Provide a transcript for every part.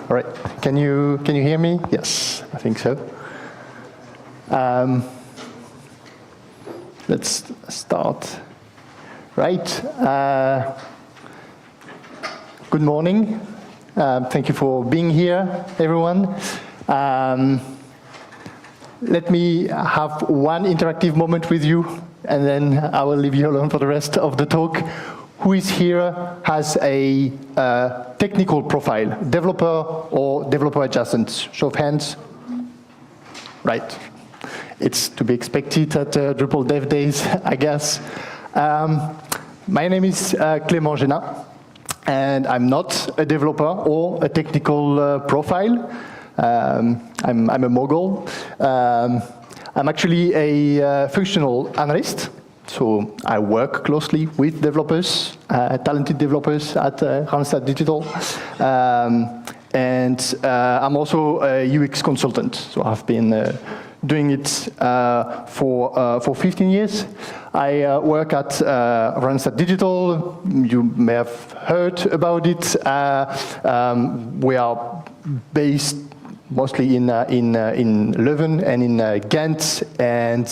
All right, can you hear me? Yes, I think so. Let's start. Right. Good morning. Thank you for being here, everyone. Let me have one interactive moment with you, and then I will leave you alone for the rest of the talk. Who is here has a technical profile, developer or developer adjacent? Show of hands. Right. It's to be expected at Drupal Dev Days, I guess. My name is Clément Génin, and I'm not a developer or a technical profile. I'm a mogul. I'm actually a functional analyst. So I work closely with developers, talented developers at Randstad Digital. And I'm also a UX consultant. So I've been doing it for 15 years. I work at Randstad Digital. You may have heard about it. We are based mostly in Leuven and in Ghent, and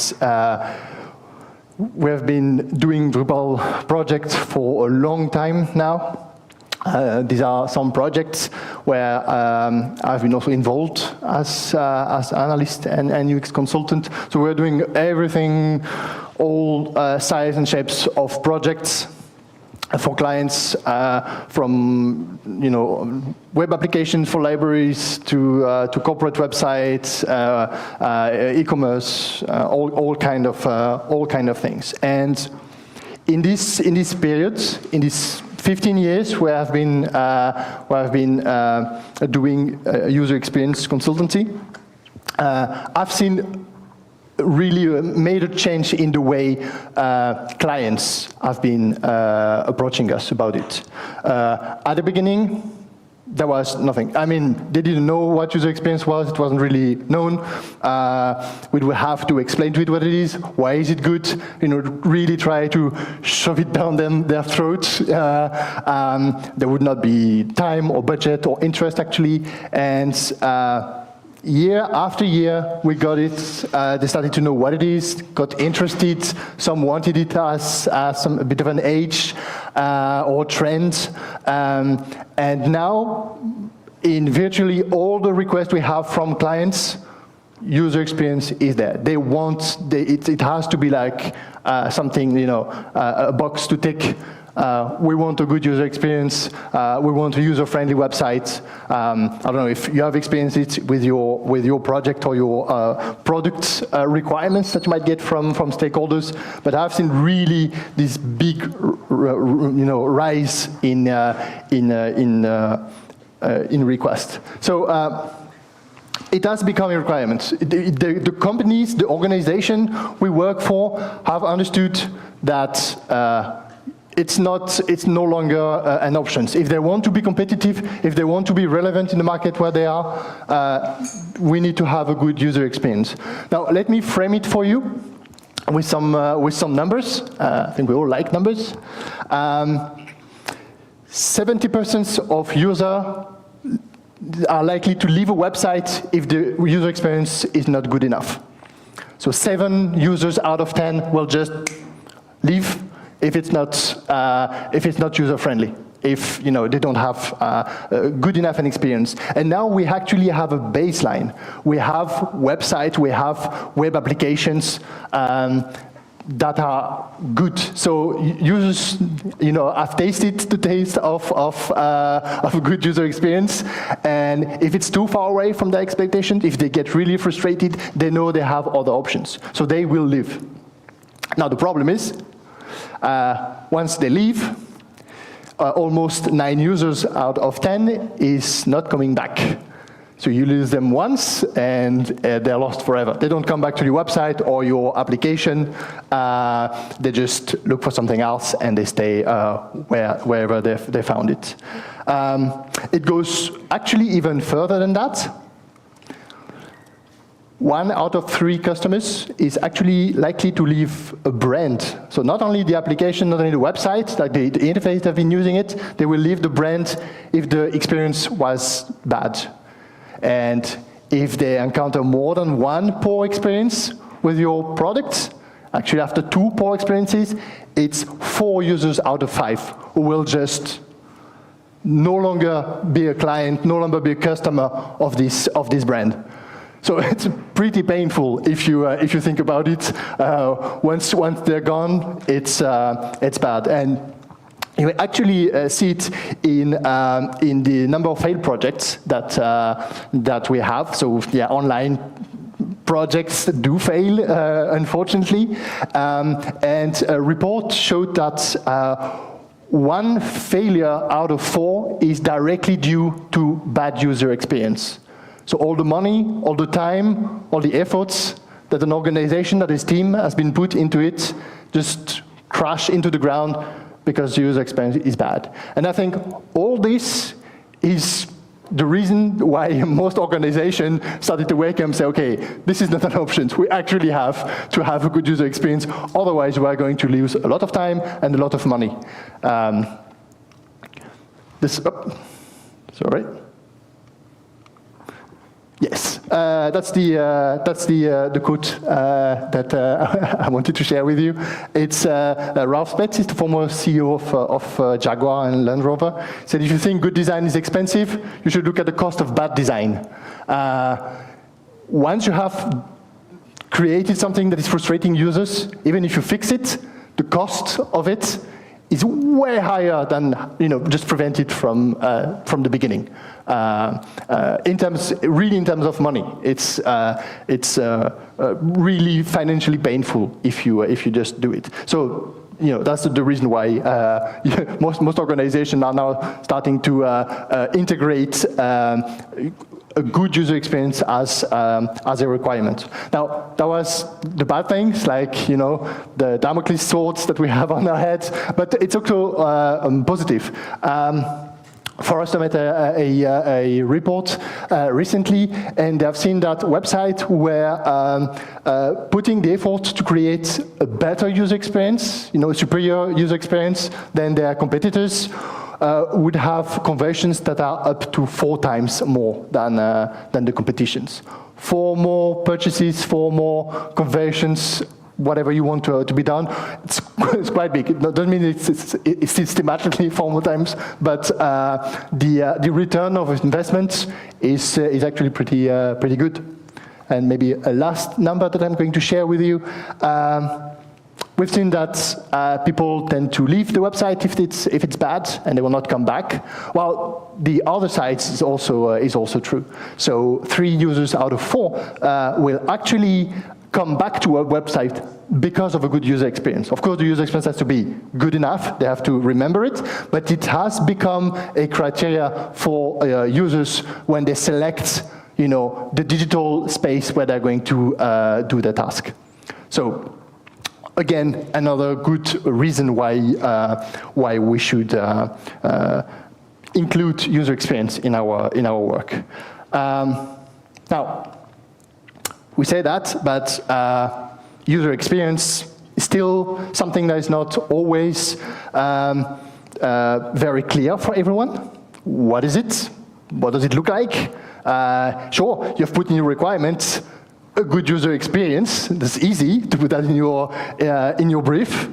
we have been doing Drupal projects for a long time now. These are some projects where I've been also involved as analyst and UX consultant. So we're doing everything, all sizes and shapes of projects for clients, from web applications for libraries to corporate websites, e-commerce, all kind of things. And in this period, in this 15 years where I've been doing user experience consultancy. I've seen really made a change in the way clients have been approaching us about it. At the beginning, there was nothing. I mean, they didn't know what user experience was. It wasn't really known. We would have to explain to it what it is. Why is it good? You know, really try to shove it down their throats. There would not be time or budget or interest, actually. And year after year, we got it. They started to know what it is, got interested. Some wanted it as a bit of an age or trend. And now, in virtually all the requests we have from clients, user experience is there. They want, it has to be like something, you know, a box to tick. We want a good user experience. We want a user-friendly website. I don't know if you have experienced it with your project or your product requirements that you might get from stakeholders. But I've seen really this big, you know, rise in request. So. It has become a requirement. The companies, the organization we work for have understood that it's no longer an option. If they want to be competitive, if they want to be relevant in the market where they are, we need to have a good user experience. Now, let me frame it for you with some numbers. I think we all like numbers. 70% of users are likely to leave a website if the user experience is not good enough. So 7 users out of 10 will just leave if it's not user friendly, if you know they don't have good enough an experience. And now we actually have a baseline. We have websites, we have web applications that are good. So users, you know, have tasted the taste of a good user experience. And if it's too far away from their expectations, if they get really frustrated, they know they have other options. So they will leave. Now the problem is, once they leave, almost 9 users out of 10 is not coming back. So you lose them once, and they're lost forever. They don't come back to your website or your application. They just look for something else, and they stay wherever they found it. It goes actually even further than that. 1 out of 3 customers is actually likely to leave a brand. So not only the application, not only the website, like the interface they've been using it, they will leave the brand if the experience was bad. And if they encounter more than 1 poor experience with your product, actually after 2 poor experiences, it's 4 users out of 5 who will just no longer be a client, no longer be a customer of this brand. So it's pretty painful if you think about it. Once they're gone, it's bad. And you actually see it in the number of failed projects that we have. So yeah, online projects do fail, unfortunately. And a report showed that 1 failure out of 4 is directly due to bad user experience. So all the money, all the time, all the efforts that an organization, that his team has been put into it, just crash into the ground because the user experience is bad. And I think all this is the reason why most organizations started to wake up and say, okay, this is not an option. We actually have to have a good user experience. Otherwise, we are going to lose a lot of time and a lot of money. Sorry. Yes, that's the quote that I wanted to share with you. It's Ralph Spetz, is the former CEO of Jaguar and Land Rover. Said, if you think good design is expensive, you should look at the cost of bad design. Once you have created something that is frustrating users, even if you fix it, the cost of it is way higher than just prevent it from the beginning. In terms of money, it's really financially painful if you just do it. So that's the reason why most organizations are now starting to integrate a good user experience as a requirement. Now, that was the bad things, like the Damocles swords that we have on our heads, but it's also positive. Forrester made a report recently, and they have seen that websites were putting the effort to create a better user experience, a superior user experience than their competitors, would have conversions that are up to 4 times more than the competitions. 4 more purchases, 4 more conversions, whatever you want to be done, it's quite big. It doesn't mean it's systematically 4 more times, but the return of investment is actually pretty good. And maybe a last number that I'm going to share with you. We've seen that people tend to leave the website if it's bad, and they will not come back. Well, the other side is also true. So 3 users out of 4 will actually come back to a website because of a good user experience. Of course, the user experience has to be good enough. They have to remember it, but it has become a criteria for users when they select, the digital space where they're going to do their task. So, again, another good reason why we should include user experience in our work. Now, we say that, but user experience is still something that is not always very clear for everyone. What is it? What does it look like? Sure, you've put in your requirements a good user experience. That's easy to put that in your brief.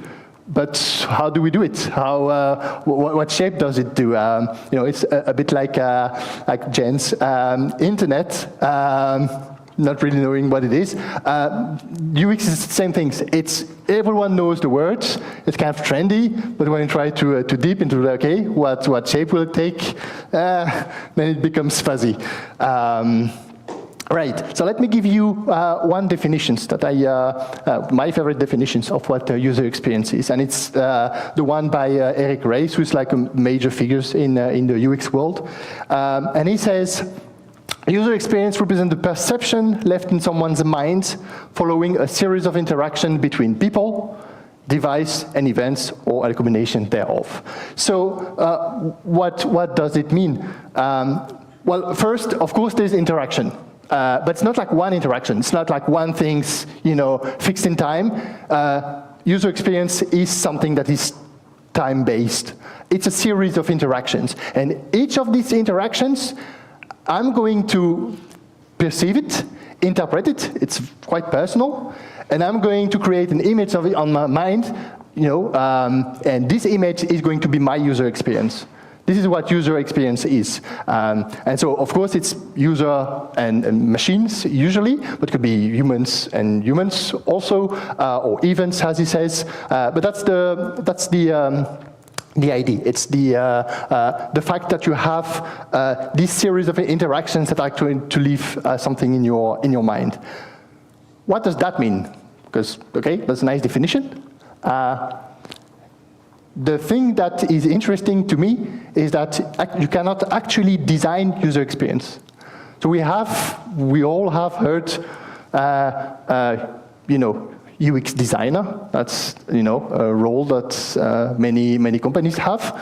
But how do we do it? What shape does it do? It's a bit like Jen's internet. Not really knowing what it is. UX is the same things. Everyone knows the words. It's kind of trendy, but when you try to deep into what shape will it take, then it becomes fuzzy. Right. So let me give you one definitions that my favorite definitions of what user experience is, and it's the one by Eric Ries, who's like a major figures in the UX world, and he says, user experience represents the perception left in someone's mind following a series of interactions between people, device, and events, or a combination thereof. So what does it mean? Well, first, of course, there's interaction. But it's not like one interaction. It's not like one thing's fixed in time. User experience is something that is time-based. It's a series of interactions. And each of these interactions, I'm going to perceive it, interpret it, it's quite personal, and I'm going to create an image of it on my mind, and this image is going to be my user experience. This is what user experience is. And so, of course, it's user and machines usually, but it could be humans and humans also, or events, as he says. But that's the idea. It's the fact that you have this series of interactions that are going to leave something in your mind. What does that mean? Because, that's a nice definition. The thing that is interesting to me is that you cannot actually design user experience. So we all have heard, UX designer. That's a role that many companies have.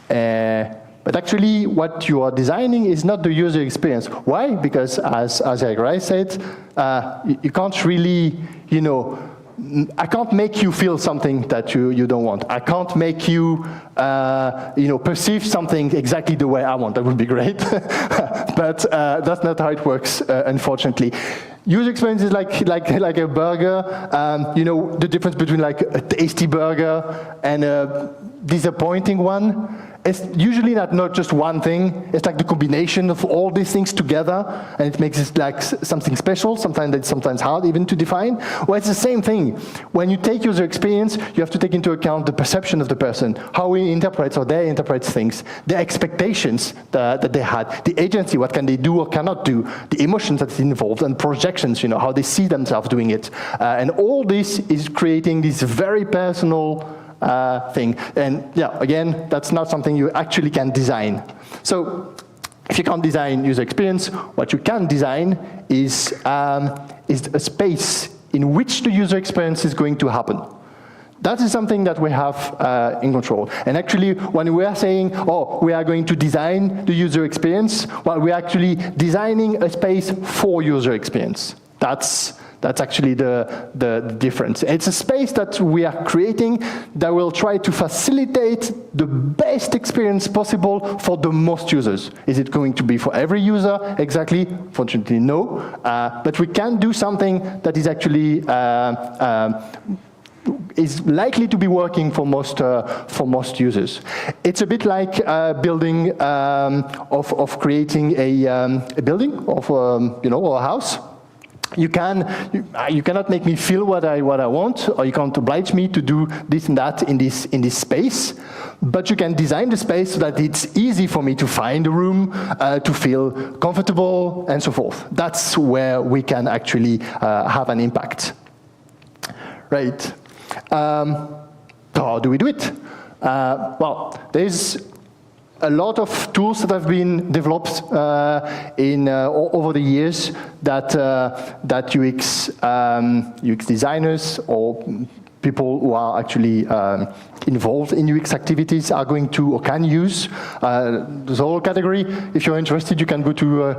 But actually, what you are designing is not the user experience. Why? Because as Eric Ries said, you can't really, I can't make you feel something that you don't want. I can't make you, perceive something exactly the way I want. That would be great, but that's not how it works, unfortunately. User experience is like a burger. The difference between like a tasty burger and a disappointing one. it's usually not just one thing. It's like the combination of all these things together, and it makes it like something special. Sometimes it's sometimes hard even to define. Well, it's the same thing. When you take user experience, you have to take into account the perception of the person, how he interprets or they interpret things, the expectations that they had, the agency, what can they do or cannot do, the emotions that's involved, and projections, how they see themselves doing it. And all this is creating this very personal thing. And yeah, again, that's not something you actually can design. So if you can't design user experience, what you can design is a space in which the user experience is going to happen. That is something that we have in control. And actually, when we are saying, oh, we are going to design the user experience, well, we're actually designing a space for user experience. That's actually the difference. It's a space that we are creating that will try to facilitate the best experience possible for the most users. Is it going to be for every user? Exactly. Fortunately, no. But we can do something that is actually is likely to be working for most users. It's a bit like building of creating a building of or a house. You cannot make me feel what I want, or you can't oblige me to do this and that in this space. But you can design the space so that it's easy for me to find a room, to feel comfortable, and so forth. That's where we can actually have an impact. Right. How do we do it? Well, there's a lot of tools that have been developed over the years that UX designers or people who are actually involved in UX activities are going to or can use. There's a whole category. If you're interested, you can go to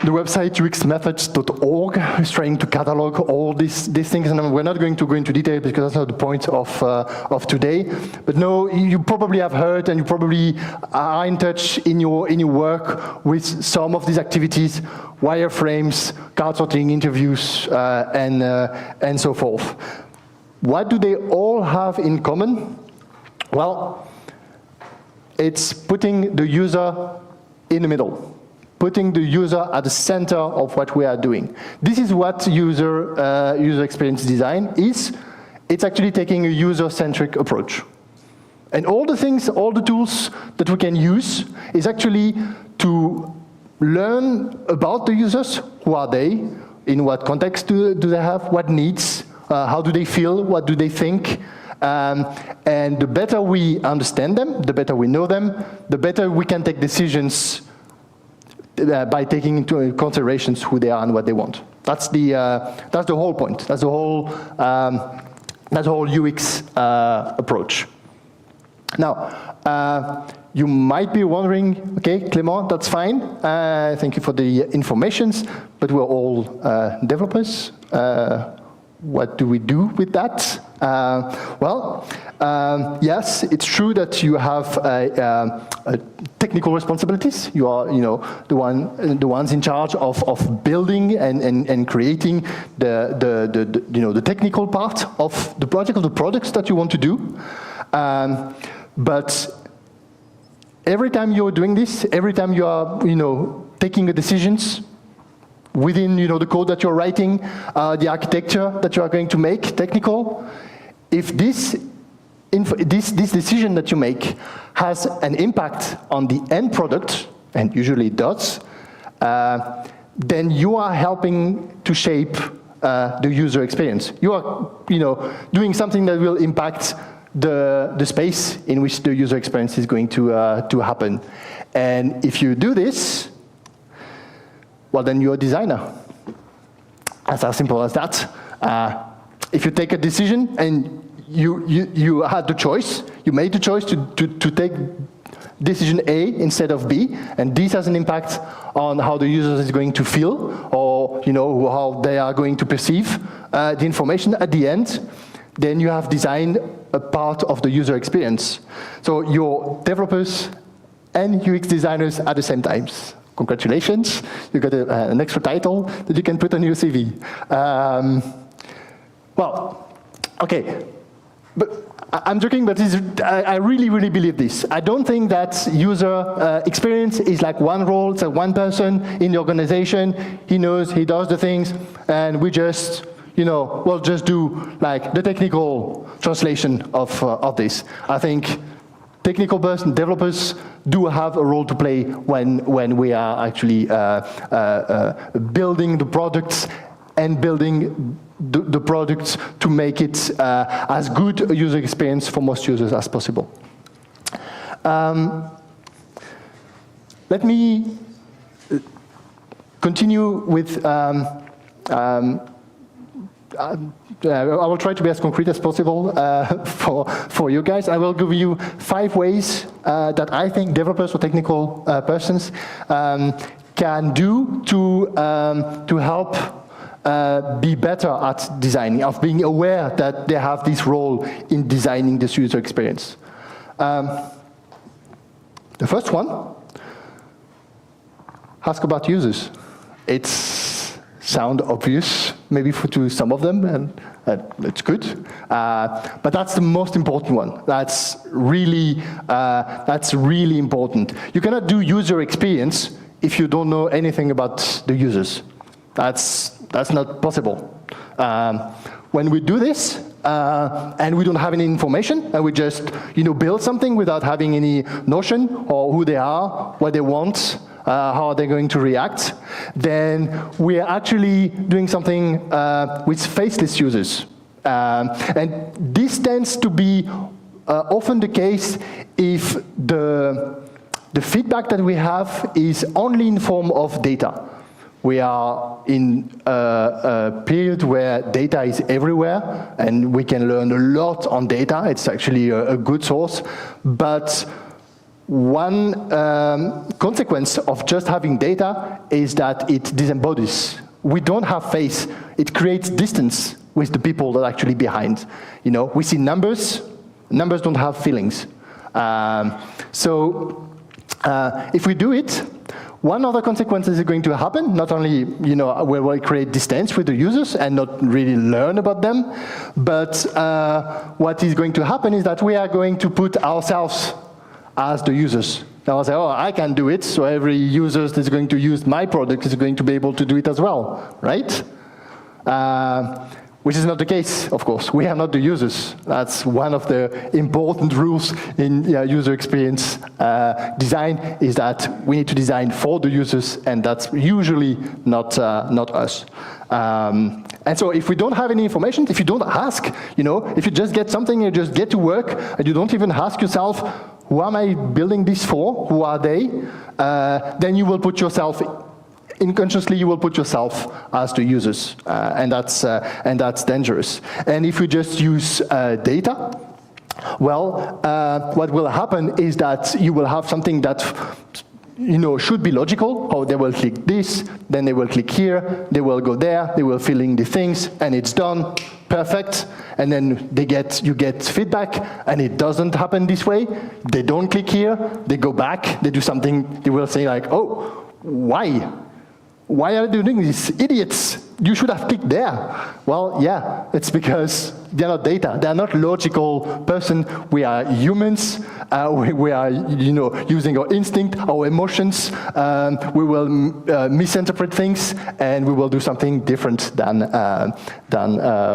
the website uxmethods.org is trying to catalog all these things, and we're not going to go into detail because that's not the point of today. But no, you probably have heard, and you probably are in touch in your work with some of these activities: wireframes, card sorting, interviews, and so forth. What do they all have in common? Well, it's putting the user in the middle. Putting the user at the center of what we are doing. This is what user experience design is. It's actually taking a user-centric approach. And all the things, all the tools that we can use is actually to learn about the users. Who are they? In what context do they have? What needs? How do they feel? What do they think? And the better we understand them, the better we know them, the better we can take decisions by taking into considerations who they are and what they want. That's the whole point. That's the whole UX approach. Now, you might be wondering, okay, Clément, that's fine. Thank you for the informations, but we're all developers. What do we do with that? Yes, it's true that you have technical responsibilities. You are, the ones in charge of building and creating the technical part of the project, of the products that you want to do. But every time you're doing this, every time you are, taking the decisions within, the code that you're writing, the architecture that you are going to make, technical, if this decision that you make has an impact on the end product, and usually it does, then you are helping to shape the user experience. You are, doing something that will impact the space in which the user experience is going to happen. And if you do this, well, then you're a designer. It's as simple as that. If you take a decision and you had the choice, you made the choice to take decision A instead of B, and this has an impact on how the user is going to feel, or how they are going to perceive the information at the end, then you have designed a part of the user experience. So you're developers and UX designers at the same time. Congratulations, you got an extra title that you can put on your CV. Well, okay, but I'm joking, but I really, really believe this. I don't think that user experience is like one role, it's like one person in the organization. He knows, he does the things, and we just, we'll just do like the technical translation of this. I think technical person, developers do have a role to play when we are actually building the products and building the products to make it as good a user experience for most users as possible. Let me continue with, I will try to be as concrete as possible for you guys. I will give you 5 ways that I think developers or technical persons can do to help be better at designing, of being aware that they have this role in designing this user experience. The first one, ask about users. It's sound obvious, maybe to some of them, and it's good. But that's the most important one. That's really important. You cannot do user experience if you don't know anything about the users. That's not possible. When we do this, and we don't have any information, and we just build something without having any notion or who they are, what they want, how they're going to react, then we are actually doing something with faceless users. And this tends to be often the case if the feedback that we have is only in form of data. We are in a period where data is everywhere, and we can learn a lot on data. It's actually a good source. But one consequence of just having data is that it disembodies. We don't have face. It creates distance with the people that are actually behind. We see numbers. Numbers don't have feelings. So if we do it, one other consequence is going to happen. Not only, we will create distance with the users and not really learn about them, but what is going to happen is that we are going to put ourselves as the users. Now I'll say, I can do it, so every user that's going to use my product is going to be able to do it as well, right? Which is not the case, of course. We are not the users. That's one of the important rules in user experience design, is that we need to design for the users, and that's usually not us. And so if we don't have any information, if you don't ask, if you just get something, you just get to work, and you don't even ask yourself, who am I building this for? Who are they? Then you will put yourself unconsciously, you will put yourself as the users, and that's dangerous. And if you just use data, well, what will happen is that you will have something that should be logical. Oh, they will click this, then they will click here, they will go there, they will fill in the things, and it's done, perfect. And then you get feedback, and it doesn't happen this way. They don't click here, they go back, they do something. They will say like, oh, why? Why are you doing this? Idiots, you should have clicked there. Well, yeah, it's because they're not data. They're not logical person. We are humans. We are, using our instinct, our emotions. We will misinterpret things, and we will do something different than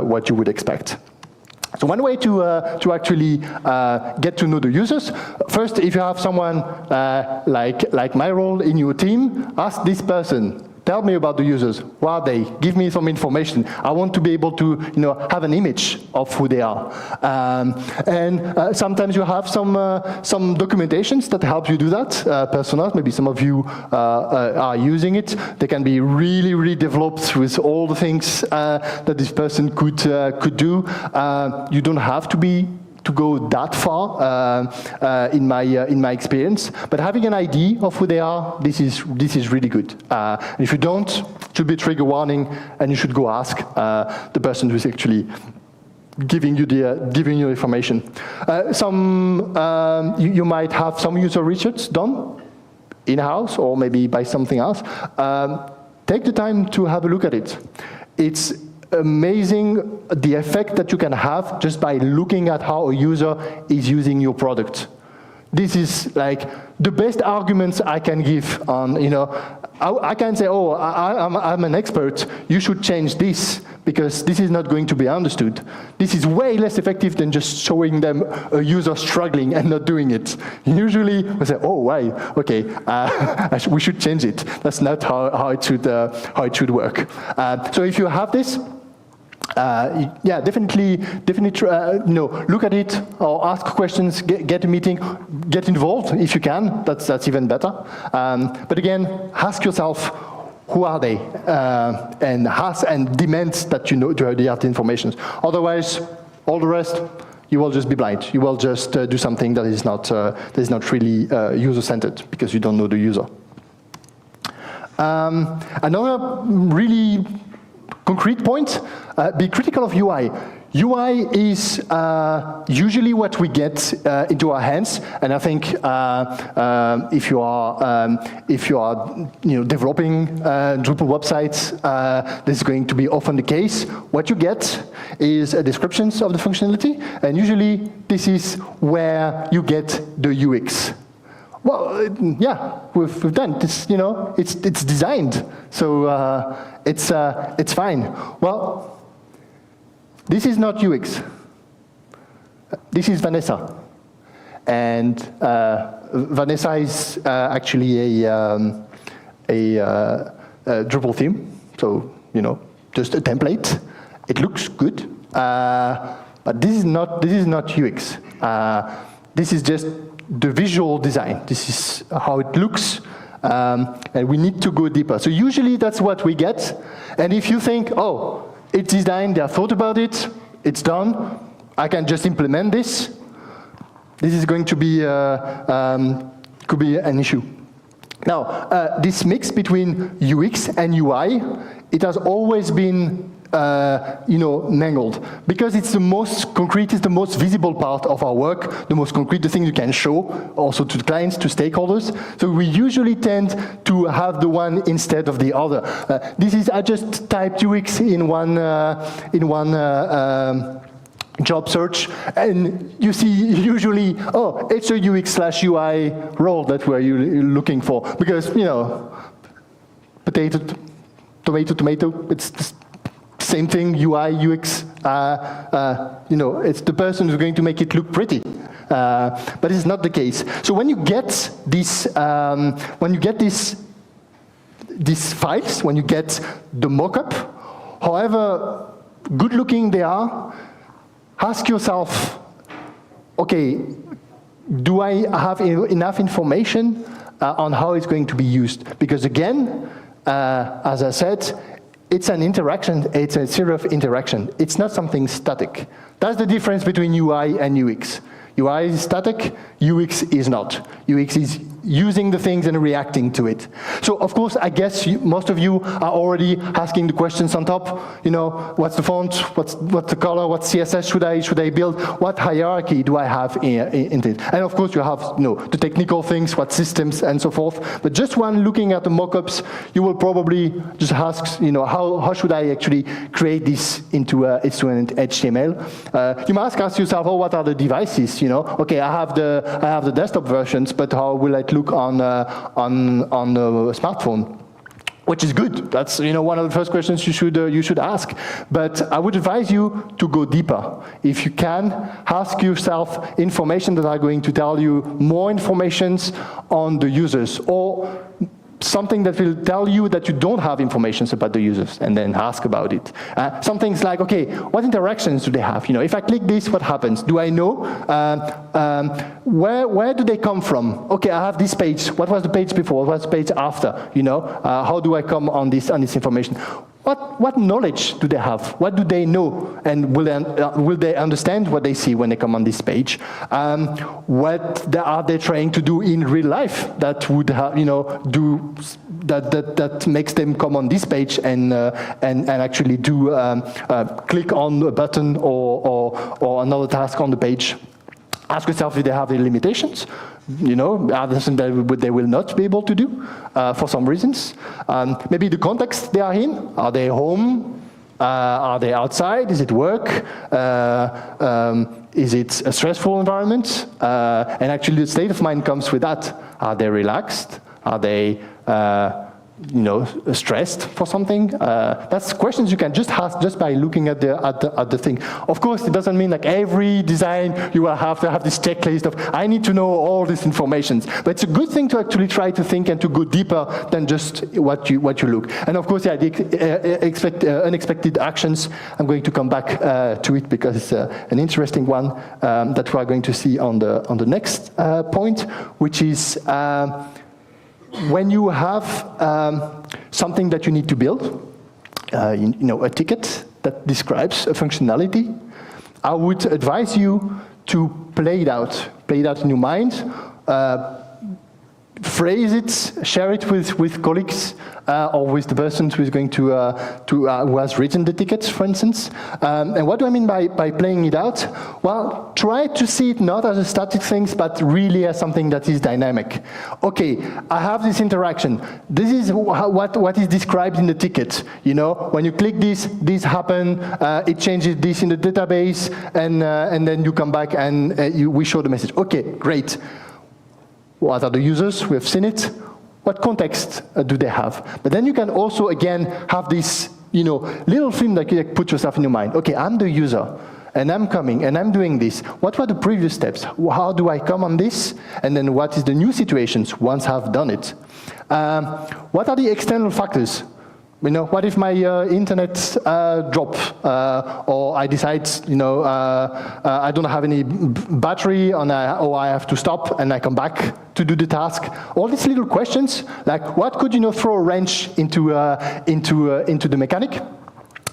what you would expect. So one way to actually get to know the users, first, if you have someone like my role in your team, ask this person. Tell me about the users. Who are they? Give me some information. I want to be able to, have an image of who they are. And sometimes you have some documentations that help you do that. Personas, maybe some of you are using it. They can be really, really developed with all the things that this person could do. You don't have to go that far in my experience, but having an idea of who they are, this is really good. And if you don't, it should be a trigger warning, and you should go ask the person who's actually giving you information. You might have some user research done in-house or maybe by something else. Take the time to have a look at it. It's amazing the effect that you can have just by looking at how a user is using your product. This is like the best arguments I can give on, I can say, oh, I'm an expert, you should change this, because this is not going to be understood. This is way less effective than just showing them a user struggling and not doing it. Usually, we say, oh, why? Okay, we should change it. That's not how it should work. So if you have this, yeah, definitely, look at it or ask questions, get a meeting, get involved if you can. That's even better. But again, ask yourself, who are they? And ask and demand that you know the information. Otherwise, all the rest, you will just be blind. You will just do something that is not really user-centered because you don't know the user. Another really concrete point, be critical of UI. UI is usually what we get into our hands, and I think if you are developing Drupal websites, this is going to be often the case. What you get is descriptions of the functionality, and usually this is where you get the UX. Well, yeah, we've done this. It's designed, so it's fine. Well, this is not UX. This is Vanessa, and Vanessa is actually a Drupal theme. So just a template. It looks good, but this is not UX. This is just the visual design. This is how it looks, and we need to go deeper. So usually that's what we get. And if you think, oh, it's designed, they have thought about it, it's done, I can just implement this, this is going to be, could be an issue. Now, this mix between UX and UI, it has always been mangled, because it's the most concrete, it's the most visible part of our work, the most concrete, the thing you can show also to the clients, to stakeholders. So we usually tend to have the one instead of the other. I just typed UX in one job search, and you see usually, oh, it's a UX/UI role that we're looking for, because potato, tomato, it's the same thing, UI, UX, it's the person who's going to make it look pretty. But it's not the case. So when you get these files, when you get the mockup, however good looking they are, ask yourself, okay, do I have enough information on how it's going to be used? Because again, as I said, it's an interaction, it's a series of interaction. It's not something static. That's the difference between UI and UX. UI is static, UX is not. UX is using the things and reacting to it. So of course, I guess most of you are already asking the questions on top. What's the font? What's the color? What CSS should I build? What hierarchy do I have in it? And of course, you have the technical things, what systems and so forth. But just when looking at the mockups, you will probably just ask, how should I actually create this into an HTML? You must ask yourself, oh, what are the devices? Okay, I have the desktop versions, but how will it look on a smartphone? Which is good. That's one of the first questions you should ask. But I would advise you to go deeper. If you can, ask yourself information that are going to tell you more information on the users, or something that will tell you that you don't have information about the users, and then ask about it. Some things like, okay, what interactions do they have? If I click this, what happens? Do I know? Where do they come from? Okay, I have this page. What was the page before? What was the page after? How do I come on this information? What knowledge do they have? What do they know? And will they understand what they see when they come on this page? What are they trying to do in real life that would that makes them come on this page and actually do click on a button or another task on the page? Ask yourself if they have any limitations. Are there something that they will not be able to do for some reasons? Maybe the context they are in. Are they home? Are they outside? Is it work? Is it a stressful environment? And actually the state of mind comes with that. Are they relaxed? Are they stressed for something? That's questions you can just ask just by looking at the thing. Of course, it doesn't mean like every design you will have to have this checklist of I need to know all this information. But it's a good thing to actually try to think and to go deeper than just what you look. And of course, yeah, the unexpected actions. I'm going to come back to it because it's an interesting one that we are going to see on the next point, which is. When you have something that you need to build, a ticket that describes a functionality, I would advise you to play it out in your mind, phrase it, share it with colleagues or with the person who is going to who has written the ticket, for instance. And what do I mean by playing it out? Well, try to see it not as a static thing, but really as something that is dynamic. Okay, I have this interaction. This is what is described in the ticket. When you click this happen, it changes this in the database, and then you come back and we show the message. Okay, great. What are the users? We have seen it. What context do they have? But then you can also, again, have this, little thing that you put yourself in your mind. Okay, I'm the user, and I'm coming, and I'm doing this. What were the previous steps? How do I come on this? And then what is the new situations once I've done it? What are the external factors? What if my internet drop, or I decide, I don't have any battery, or I have to stop and I come back to do the task. All these little questions, like what could throw a wrench into the mechanic?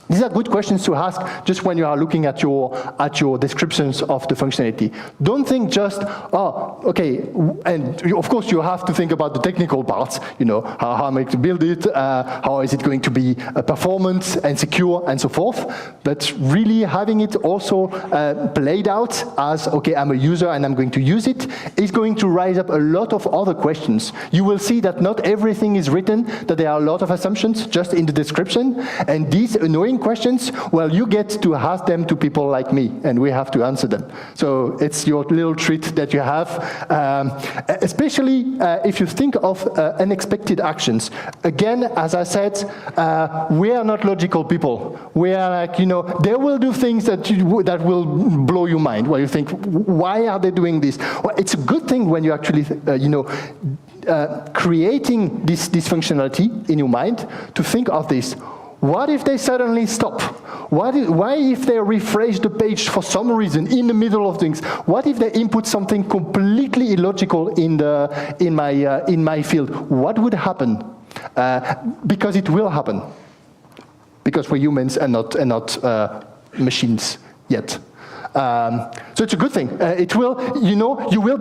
These are good questions to ask just when you are looking at your descriptions of the functionality. Don't think just, okay, and of course you have to think about the technical parts, how am I going to build it, how is it going to be performant and secure and so forth, but really having it also played out as, okay, I'm a user and I'm going to use it, is going to raise up a lot of other questions. You will see that not everything is written, that there are a lot of assumptions just in the description, and these annoying questions, well, you get to ask them to people like me, and we have to answer them. So it's your little treat that you have, especially if you think of unexpected actions. Again, as I said, we are not logical people. We are like, they will do things that will blow your mind, where you think, why are they doing this? Well, it's a good thing when you actually, creating this functionality in your mind to think of this. What if they suddenly stop? Why if they refresh the page for some reason in the middle of things? What if they input something completely illogical in my field? What would happen? Because it will happen. Because we're humans and not machines yet. So it's a good thing. It will, you will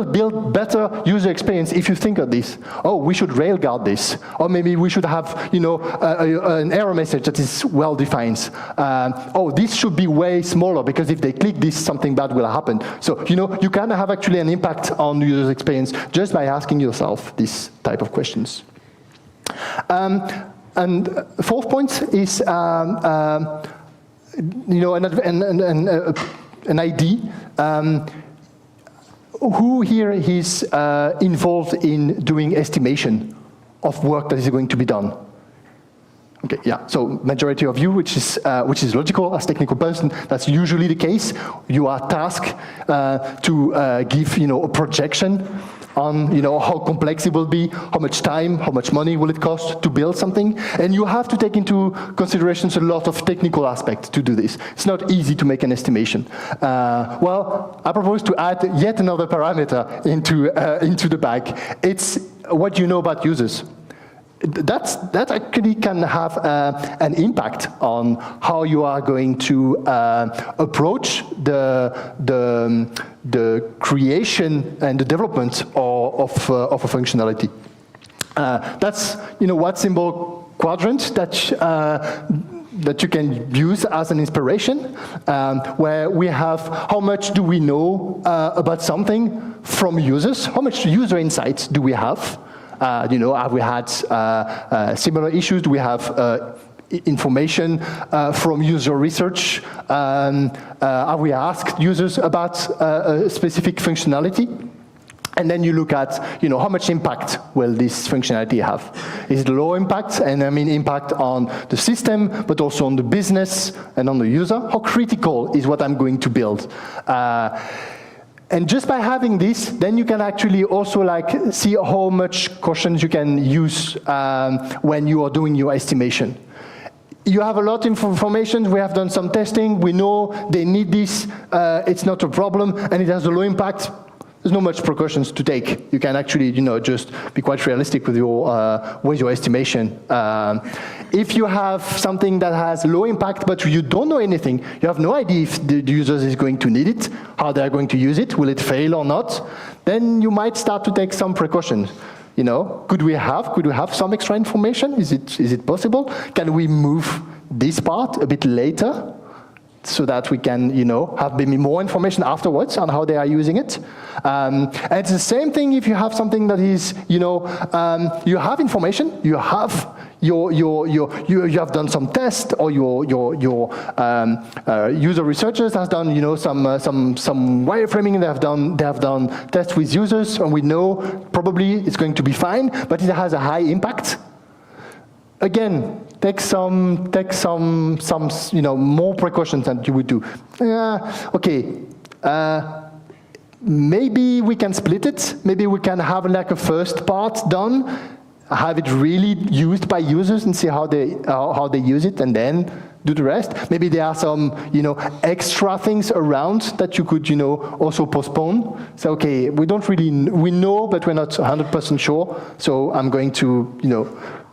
build better user experience if you think of this. Oh, we should railguard this, or maybe we should have, an error message that is well defined. Oh, this should be way smaller because if they click this, something bad will happen. So you can have actually an impact on user experience just by asking yourself this type of questions. And fourth point is. An ID. Who here is involved in doing estimation of work that is going to be done? Okay, yeah. So majority of you, which is logical as technical person, that's usually the case. You are tasked to give a projection on how complex it will be, how much time, how much money will it cost to build something, and you have to take into considerations a lot of technical aspects to do this. It's not easy to make an estimation. Well, I propose to add yet another parameter into the bag. It's what you know about users. That actually can have an impact on how you are going to approach the creation and the development of a functionality. That's what symbol quadrant that you can use as an inspiration, where we have how much do we know about something from users, how much user insights do we have. Have we had similar issues? Do we have information from user research. We asked users about a specific functionality. And then you look at, how much impact will this functionality have? Is it low impact? And I mean impact on the system, but also on the business and on the user. How critical is what I'm going to build? And just by having this, then you can actually also see how much cautions you can use when you are doing your estimation. You have a lot of information, we have done some testing, we know they need this, it's not a problem, and it has a low impact. There's not much precautions to take. You can actually, just be quite realistic with your estimation. If you have something that has low impact, but you don't know anything, you have no idea if the user is going to need it, how they're going to use it, will it fail or not, then you might start to take some precautions. Could we have some extra information? Is it possible? Can we move this part a bit later, so that we can, have maybe more information afterwards on how they are using it. And it's the same thing if you have something that is, you have information, you have you have done some tests, or your user researchers has done, some wireframing. They have done tests with users, and we know probably it's going to be fine, but it has a high impact. Again, take some more precautions than you would do. Maybe we can split it. Maybe we can have a first part done, have it really used by users and see how they use it, and then do the rest. Maybe there are some, extra things around that you could, also postpone. So, okay, we know, but we're not 100% sure. So I'm going to,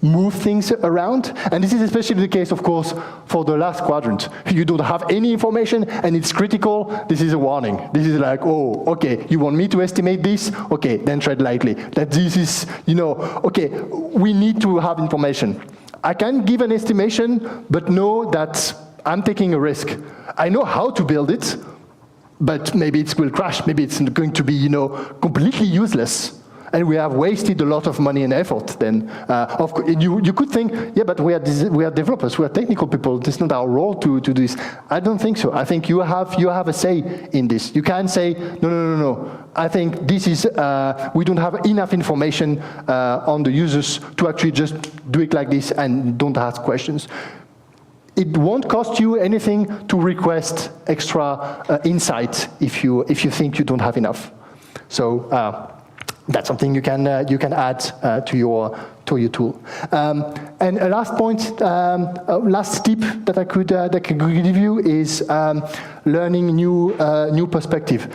move things around. And this is especially the case, of course, for the last quadrant. You don't have any information and it's critical, this is a warning. This is oh, okay, you want me to estimate this? Okay, then tread lightly. That this is, okay, we need to have information. I can give an estimation, but know that I'm taking a risk. I know how to build it, but maybe it will crash. Maybe it's going to be, completely useless. And we have wasted a lot of money and effort. Then, of course, you could think, yeah, but we are developers, we are technical people. It's not our role to do this. I don't think so. I think you have a say in this. You can say, no. I think this is we don't have enough information on the users to actually just do it like this and don't ask questions. It won't cost you anything to request extra insight if you think you don't have enough. So. That's something you can add to your tool. And a last point, last tip that I could give you is learning new perspective.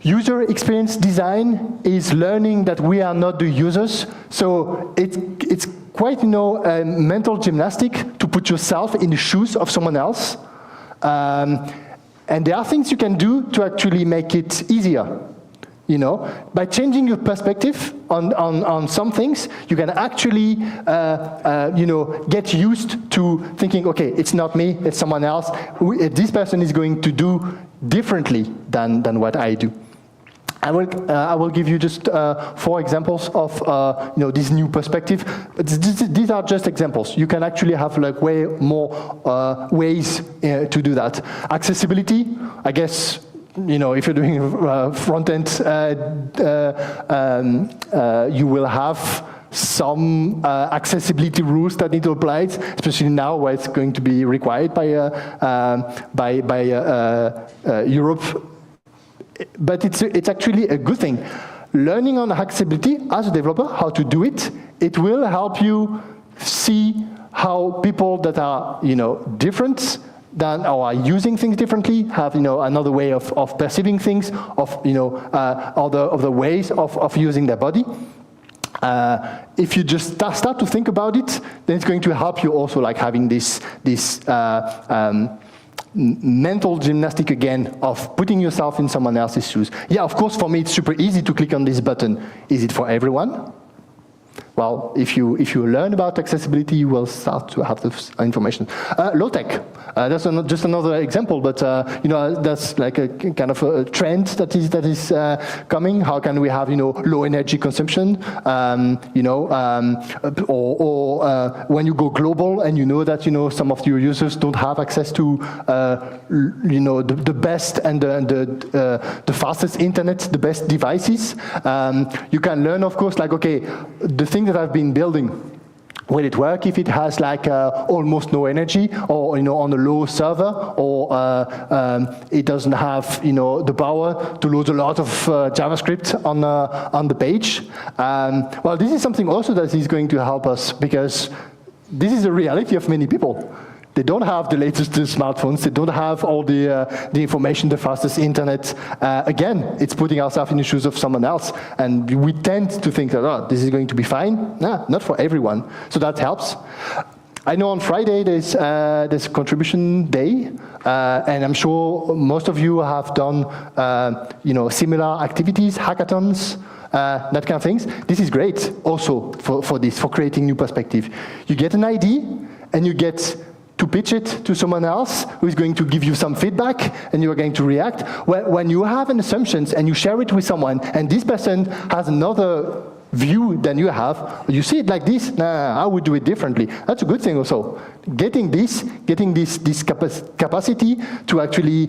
User experience design is learning that we are not the users, so it's quite a mental gymnastic to put yourself in the shoes of someone else. And there are things you can do to actually make it easier. By changing your perspective on some things, you can actually, get used to thinking, okay, it's not me, it's someone else. This person is going to do differently than what I do. I will give you just 4 examples of this new perspective. These are just examples. You can actually have way more ways to do that. Accessibility, I guess. If you're doing front end, you will have some accessibility rules that need to apply, especially now where it's going to be required by Europe. But it's actually a good thing. Learning on accessibility as a developer, how to do it, it will help you see how people that are different than or are using things differently, have another way of perceiving things, of other ways of using their body. If you just start to think about it, then it's going to help you also having this mental gymnastic again of putting yourself in someone else's shoes. Yeah, of course, for me it's super easy to click on this button. Is it for everyone? Well, if you learn about accessibility, you will start to have this information. Low tech. That's just another example, but that's like a kind of a trend that is coming. How can we have low energy consumption? Or when you go global and you know that some of your users don't have access to the best and the fastest internet, the best devices. You can learn, of course, like, okay, the thing that I've been building, will it work if it has like almost no energy, or on a low server, or it doesn't have the power to load a lot of JavaScript on the page? Well, this is something also that is going to help us, because this is a reality of many people. They don't have the latest smartphones. They don't have all the information, the fastest internet. Again, it's putting ourselves in the shoes of someone else. And we tend to think that, oh, this is going to be fine. Nah, not for everyone. So that helps. I know on Friday there's contribution day. And I'm sure most of you have done similar activities, hackathons, that kind of things. This is great also for creating new perspective. You get an idea and you get to pitch it to someone else who is going to give you some feedback, and you are going to react. When you have an assumption and you share it with someone, and this person has another view than you have, you see it like this, nah, I would do it differently. That's a good thing also. Getting this capacity to actually,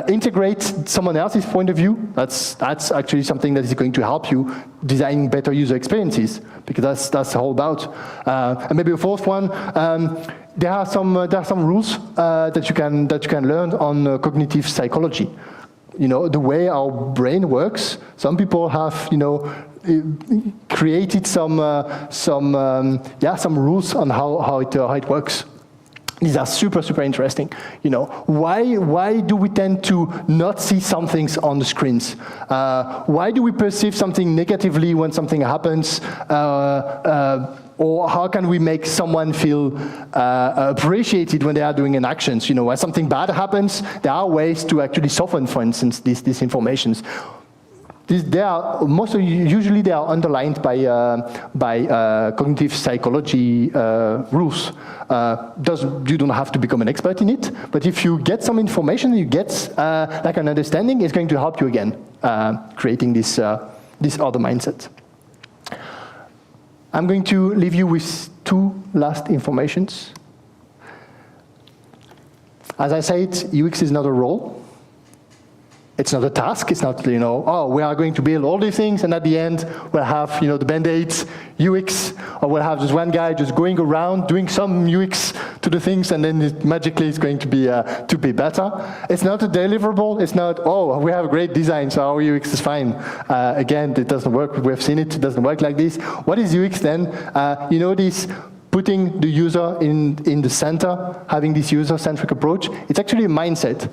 integrate someone else's point of view, that's actually something that is going to help you designing better user experiences, because that's all about. And maybe a fourth one, there are some rules that you can learn on cognitive psychology. The way our brain works. Some people have created some rules on how it works. These are super interesting. Why do we tend to not see some things on the screens? Why do we perceive something negatively when something happens? Or how can we make someone feel appreciated when they are doing an action? When something bad happens, there are ways to actually soften, for instance, these informations. Usually they are underlined by cognitive psychology rules. You don't have to become an expert in it, but if you get some information, you get like an understanding, it's going to help you again creating this other mindset. I'm going to leave you with two last informations. As I said, UX is not a role. It's not a task. It's not, we are going to build all these things, and at the end, we'll have, the Band-Aids, UX, or we'll have just one guy just going around doing some UX to the things, and then magically it's going to be better. It's not a deliverable. It's not, we have a great design, so our UX is fine. Again, it doesn't work. We've seen it. It doesn't work like this. What is UX then? This putting the user in the center, having this user-centric approach. It's actually a mindset.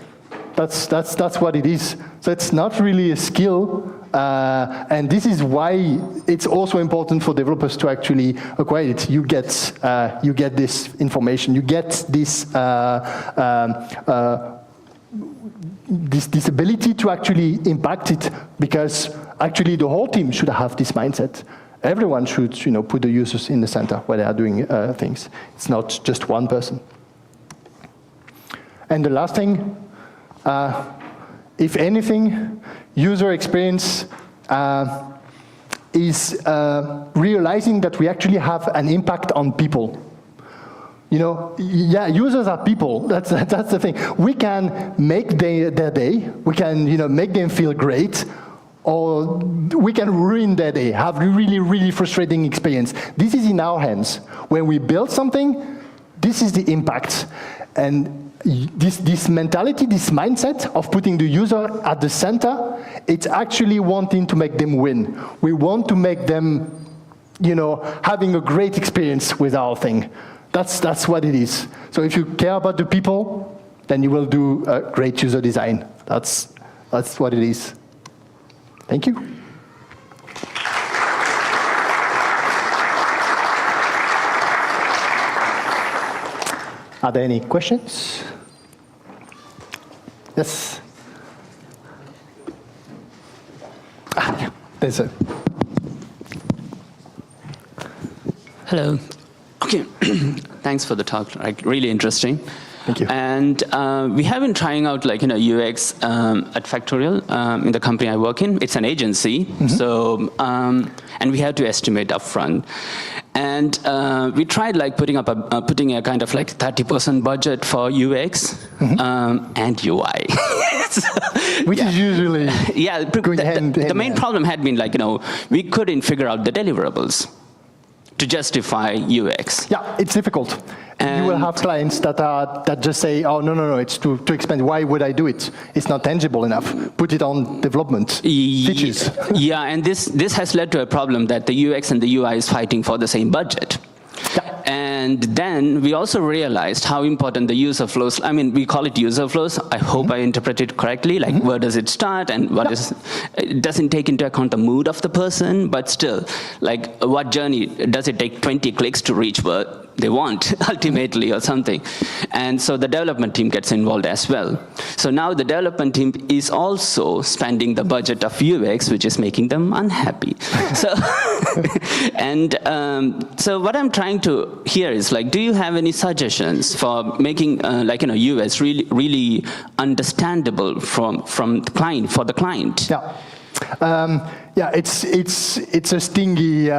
That's what it is. So it's not really a skill, and this is why it's also important for developers to actually acquire it. You get this information, you get this ability to actually impact it, because actually the whole team should have this mindset. Everyone should put the users in the center where they are doing things. It's not just one person. And the last thing. If anything, user experience is realizing that we actually have an impact on people. Users are people. That's the thing. We can make their day. We can, make them feel great, or we can ruin their day. Have a really frustrating experience. This is in our hands. When we build something, this is the impact, and this mentality, this mindset of putting the user at the center, it's actually wanting to make them win. We want to make them, having a great experience with our thing. That's what it is. So if you care about the people, then you will do a great user design. That's what it is. Thank you. Are there any questions? Yes. There's a. Hello. Okay. Thanks for the talk. Really interesting. Thank you. And we have been trying out UX at Factorial in the company I work in. It's an agency, so and we have to estimate upfront. And we tried putting a kind of 30% budget for UX and UI. Which is usually the main problem had been we couldn't figure out the deliverables to justify UX. Yeah, it's difficult. And you will have clients that just say, oh, no, it's too expensive. Why would I do it? It's not tangible enough. Put it on development features. Yeah, and this has led to a problem that the UX and the UI is fighting for the same budget. Yeah. And then we also realized how important the user flows, we call it user flows. I hope I interpret it correctly, where does it start and what is, it doesn't take into account the mood of the person, but still, what journey, does it take 20 clicks to reach where they want, ultimately, or something. And so the development team gets involved as well. So now the development team is also spending the budget of UX, which is making them unhappy. So, so what I'm trying to hear is, do you have any suggestions for making, UX really understandable from the client, for the client? Yeah. Yeah, it's a stingy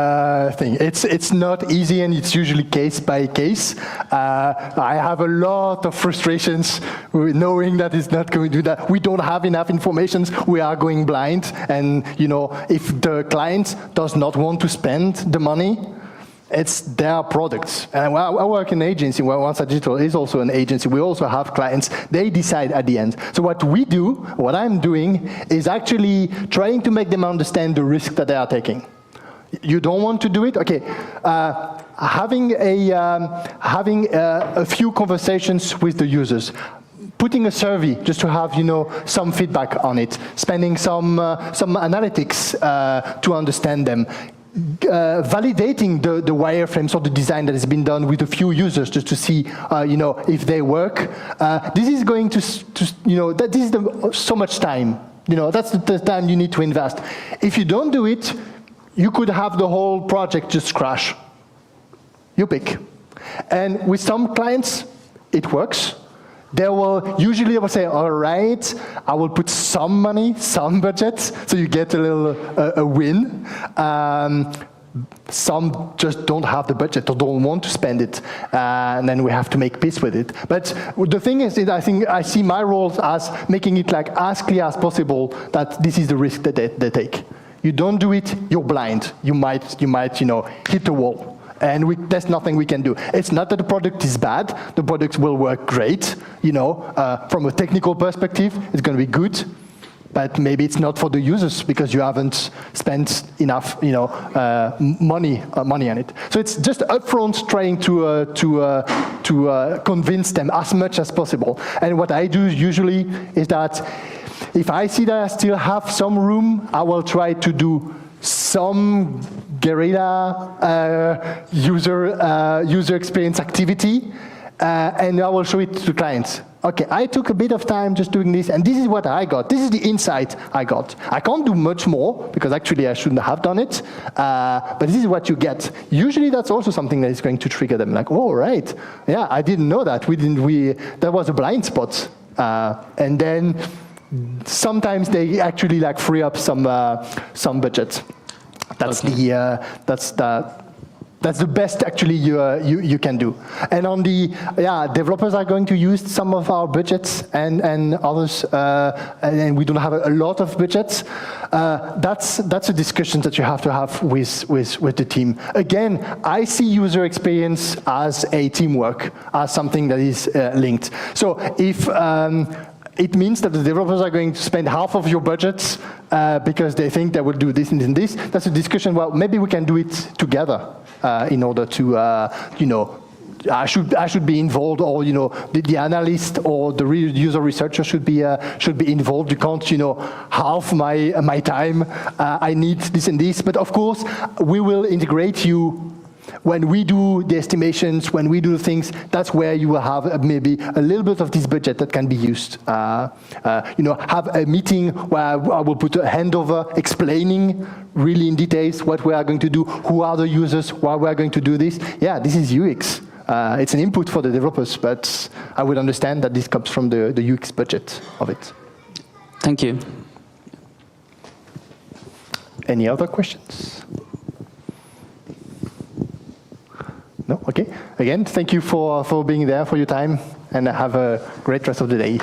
thing. It's not easy, and it's usually case by case. I have a lot of frustrations with knowing that it's not going to do that. We don't have enough information. We are going blind, and if the client does not want to spend the money, it's their products. And I work in an agency where Randstad Digital is also an agency. We also have clients. They decide at the end. So what we do, what I'm doing, is actually trying to make them understand the risk that they are taking. You don't want to do it? Okay. Having a few conversations with the users. Putting a survey just to have some feedback on it. Spending some analytics to understand them. Validating the wireframes or the design that has been done with a few users just to see, if they work. This is going to this is so much time. That's the time you need to invest. If you don't do it, you could have the whole project just crash. You pick. And with some clients, it works. They will usually say, all right, I will put some money, some budget, so you get a little a win. Some just don't have the budget or don't want to spend it, and then we have to make peace with it. But the thing is, I think I see my role as making it as clear as possible that this is the risk that they take. You don't do it, you're blind. You might hit the wall. And there's nothing we can do. It's not that the product is bad. The product will work great. From a technical perspective, it's going to be good. But maybe it's not for the users because you haven't spent enough, money on it. So it's just upfront trying to convince them as much as possible. And what I do usually is that if I see that I still have some room, I will try to do some guerrilla user experience activity, and I will show it to clients. Okay, I took a bit of time just doing this, and this is what I got. This is the insight I got. I can't do much more, because actually I shouldn't have done it, but this is what you get. Usually that's also something that is going to trigger them, oh, right, yeah, I didn't know that. That was a blind spot. And then sometimes they actually free up some budget. That's okay. That's the best actually you can do. And on the developers are going to use some of our budgets and others, and we don't have a lot of budgets. That's a discussion that you have to have with the team. Again, I see user experience as a teamwork, as something that is linked. So if it means that the developers are going to spend half of your budgets because they think they will do this and this. That's a discussion. Well, maybe we can do it together in order to, I should be involved, or the analyst or the user researcher should be involved. You can't, half my time. I need this and this. But of course, we will integrate you. When we do the estimations, when we do things, that's where you will have maybe a little bit of this budget that can be used. Have a meeting where I will put a handover explaining really in details what we are going to do, who are the users, why we are going to do this. Yeah, this is UX. It's an input for the developers, but I would understand that this comes from the UX budget of it. Thank you. Any other questions? No? Okay. Again, thank you for being there, for your time, and have a great rest of the day.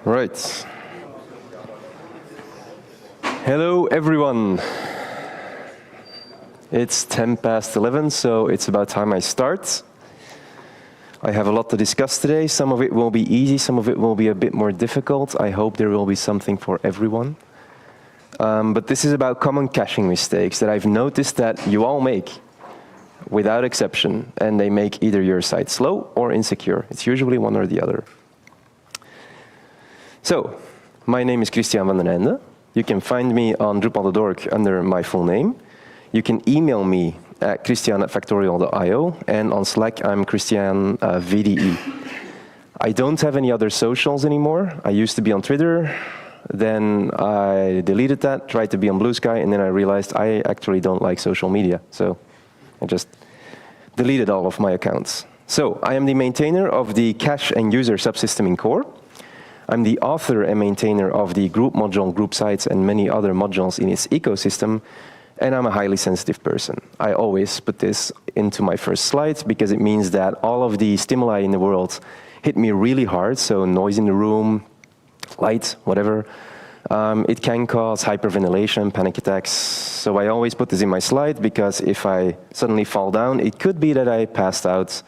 Right. Hello, everyone. It's 11:10, so it's about time I start. I have a lot to discuss today. Some of it will be easy, some of it will be a bit more difficult. I hope there will be something for everyone. But this is about common caching mistakes that I've noticed that you all make, without exception, and they make either your site slow or insecure. It's usually one or the other. So, my name is Christian van den Einde. You can find me on Drupal.org under my full name. You can email me at christian@factorial.io, and on Slack, I'm Christian VDE. I don't have any other socials anymore. I used to be on Twitter, then I deleted that, tried to be on Blue Sky, and then I realized I actually don't like social media, so I just deleted all of my accounts. So, I am the maintainer of the cache and user subsystem in core. I'm the author and maintainer of the group module, group sites, and many other modules in its ecosystem, and I'm a highly sensitive person. I always put this into my first slides because it means that all of the stimuli in the world hit me really hard, so noise in the room, light, whatever. It can cause hyperventilation, panic attacks, so I always put this in my slide because if I suddenly fall down, it could be that I passed out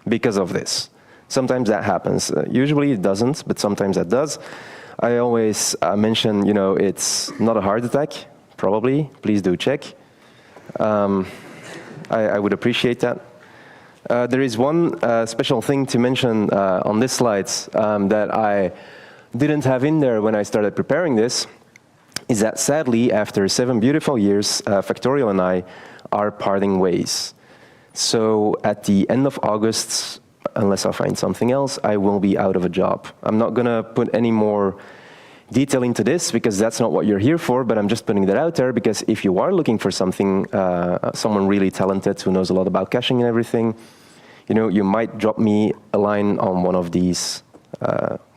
because of this. Sometimes that happens. Usually it doesn't, but sometimes that does. I always mention, it's not a heart attack, probably. Please do check. I would appreciate that. There is one special thing to mention on this slide that I didn't have in there when I started preparing this, is that sadly, after 7 beautiful years, Factorial and I are parting ways. So at the end of August, unless I find something else, I will be out of a job. I'm not going to put any more detail into this because that's not what you're here for, but I'm just putting that out there because if you are looking for something, someone really talented who knows a lot about caching and everything, you might drop me a line on one of these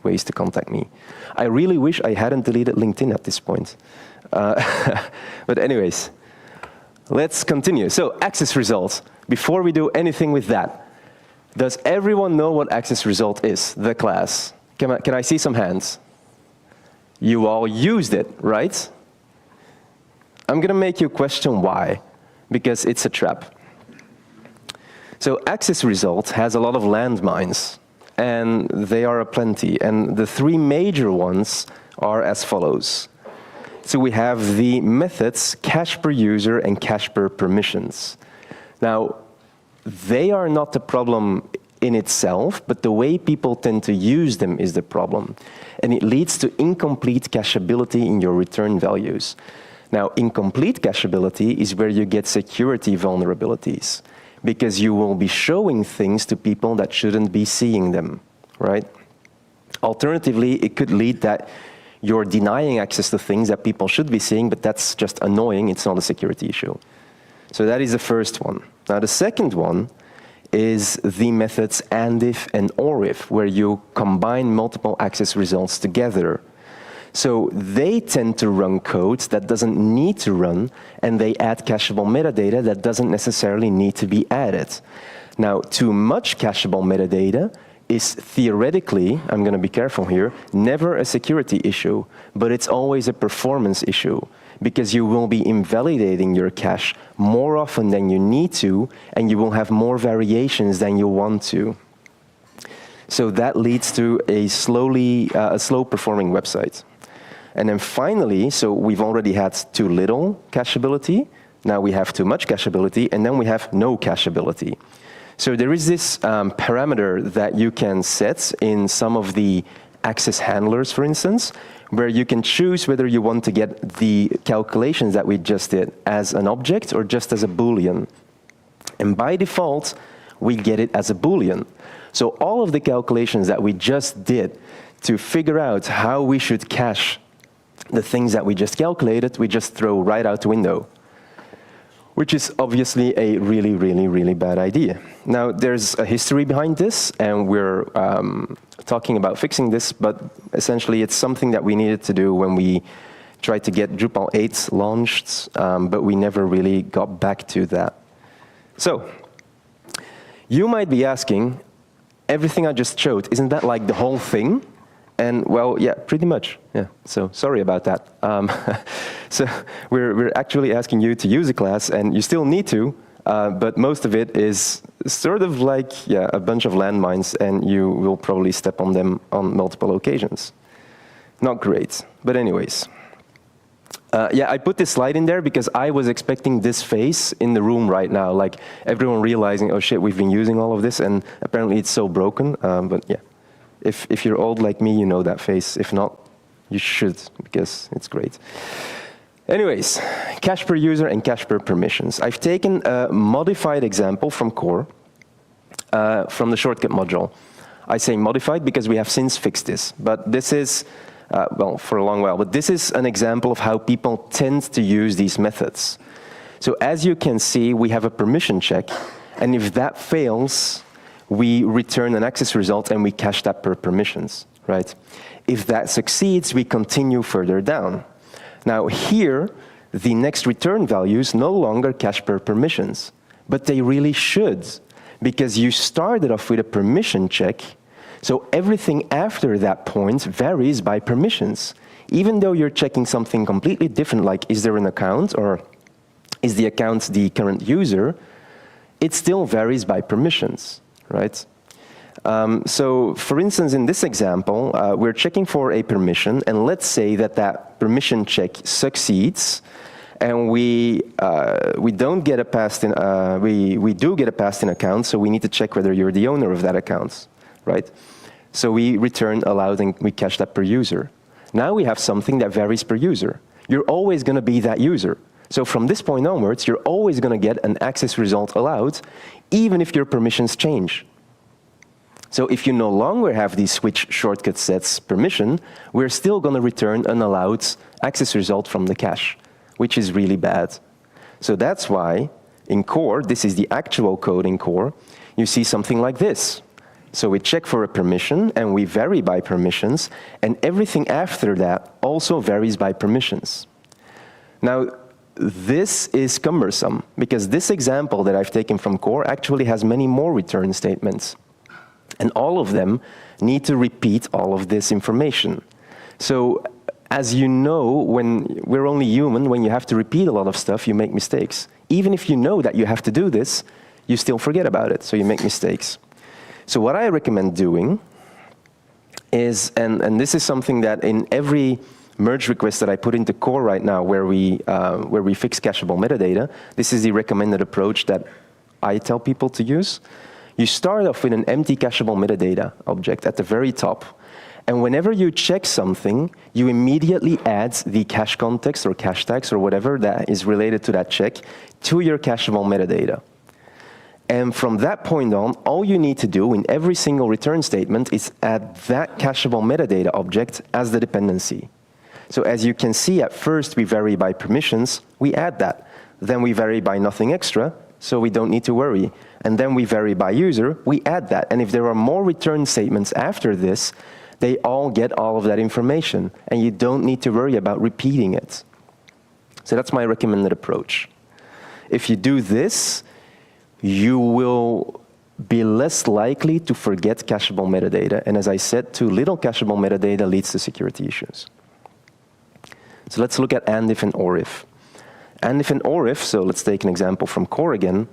ways to contact me. I really wish I hadn't deleted LinkedIn at this point. But anyways, let's continue. So, access results. Before we do anything with that, does everyone know what access result is, the class? Can I see some hands? You all used it, right? I'm going to make you question why, because it's a trap. So access result has a lot of landmines, and they are aplenty. And the 3 major ones are as follows. So we have the methods cache per user and cache per permissions. Now, they are not the problem in itself, but the way people tend to use them is the problem. And it leads to incomplete cacheability in your return values. Now, incomplete cacheability is where you get security vulnerabilities, because you will be showing things to people that shouldn't be seeing them, right? Alternatively, it could lead that you're denying access to things that people should be seeing, but that's just annoying, it's not a security issue. So that is the first one. Now, the second one is the methods andif and orif, where you combine multiple access results together. So they tend to run code that doesn't need to run, and they add cacheable metadata that doesn't necessarily need to be added. Now, too much cacheable metadata is theoretically, I'm going to be careful here, never a security issue, but it's always a performance issue, because you will be invalidating your cache more often than you need to, and you will have more variations than you want to. So that leads to a slow-performing website. And then finally, so we've already had too little cacheability, now we have too much cacheability, and then we have no cacheability. So there is this parameter that you can set in some of the access handlers, for instance, where you can choose whether you want to get the calculations that we just did as an object or just as a Boolean. And by default, we get it as a Boolean. So all of the calculations that we just did to figure out how we should cache the things that we just calculated, we just throw right out the window, which is obviously a really, really, really bad idea. Now, there's a history behind this, and we're talking about fixing this, but essentially it's something that we needed to do when we tried to get Drupal 8 launched, but we never really got back to that. So, you might be asking, everything I just showed, isn't that like the whole thing? And well, yeah, pretty much. Yeah. So sorry about that. So we're actually asking you to use a class, and you still need to, but most of it is sort of like, yeah, a bunch of landmines, and you will probably step on them on multiple occasions. Not great, but anyways. Yeah, I put this slide in there because I was expecting this face in the room right now, like everyone realizing, oh shit, we've been using all of this, and apparently it's so broken. But yeah, if you're old like me, you know that face. If not, you should, because it's great. Anyways, cache per user and cache per permissions. I've taken a modified example from core, from the shortcut module. I say modified because we have since fixed this, but this is, well, for a long while, but this is an example of how people tend to use these methods. So as you can see, we have a permission check, and if that fails, we return an access result and we cache that per permissions, right? If that succeeds, we continue further down. Now here, the next return values no longer cache per permissions, but they really should, because you started off with a permission check. So everything after that point varies by permissions. Even though you're checking something completely different, like is there an account or is the account the current user, it still varies by permissions, right? So for instance, in this example, we're checking for a permission, and let's say that that permission check succeeds, and we don't get a passed in, we do get a passed in account, so we need to check whether you're the owner of that account, right? So we return allowed and we cache that per user. Now we have something that varies per user. You're always going to be that user. So from this point onwards, you're always going to get an access result allowed, even if your permissions change. So if you no longer have these switch shortcut sets permission, we're still going to return an allowed access result from the cache, which is really bad. So that's why in core, this is the actual code in core, you see something like this. So we check for a permission, and we vary by permissions, and everything after that also varies by permissions. Now, this is cumbersome, because this example that I've taken from core actually has many more return statements. And all of them need to repeat all of this information. So as you know, when we're only human, when you have to repeat a lot of stuff, you make mistakes. Even if you know that you have to do this, you still forget about it, so you make mistakes. So what I recommend doing is, and this is something that in every merge request that I put into core right now where we fix cacheable metadata, this is the recommended approach that I tell people to use. You start off with an empty cacheable metadata object at the very top. And whenever you check something, you immediately add the cache context or cache tags or whatever that is related to that check to your cacheable metadata. And from that point on, all you need to do in every single return statement is add that cacheable metadata object as the dependency. So as you can see, at first we vary by permissions, we add that. Then we vary by nothing extra, so we don't need to worry. And then we vary by user, we add that. And if there are more return statements after this, they all get all of that information, and you don't need to worry about repeating it. So that's my recommended approach. If you do this, you will be less likely to forget cacheable metadata. And as I said, too little cacheable metadata leads to security issues. So let's look at and if and or if. And if and or if, so let's take an example from core again,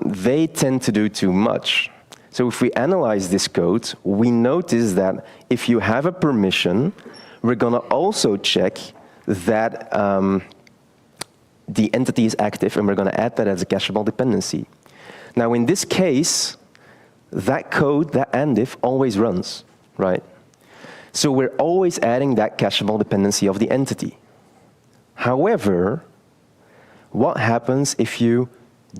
they tend to do too much. So if we analyze this code, we notice that if you have a permission, we're going to also check that the entity is active, and we're going to add that as a cacheable dependency. Now, in this case, that code, that and if, always runs, right? So we're always adding that cacheable dependency of the entity. However, what happens if you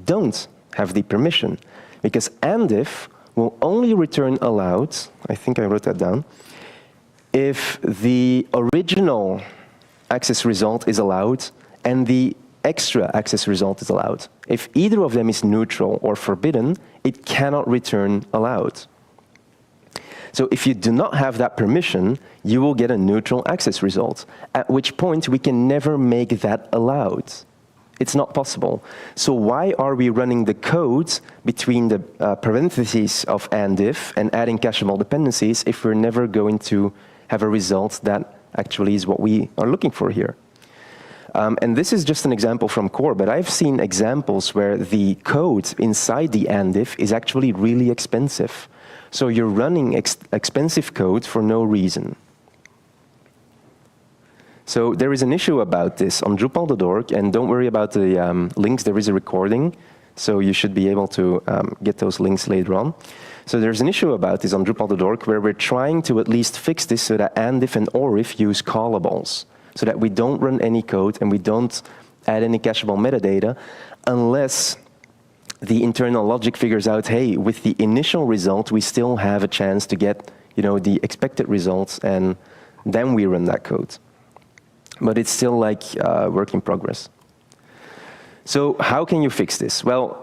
don't have the permission? Because and if will only return allowed, I think I wrote that down, if the original access result is allowed and the extra access result is allowed. If either of them is neutral or forbidden, it cannot return allowed. So if you do not have that permission, you will get a neutral access result, at which point we can never make that allowed. It's not possible. So why are we running the code between the parentheses of and/if and adding cacheable dependencies if we're never going to have a result that actually is what we are looking for here? And this is just an example from core, but I've seen examples where the code inside the and/if is actually really expensive. So you're running expensive code for no reason. So there is an issue about this on Drupal.org, and don't worry about the links. There is a recording, so you should be able to get those links later on. So there's an issue about this on Drupal.org where we're trying to at least fix this so that and/if and or/if use callables, so that we don't run any code and we don't add any cacheable metadata unless the internal logic figures out, hey, with the initial result, we still have a chance to get, the expected results, and then we run that code. But it's still like work in progress. So how can you fix this? Well,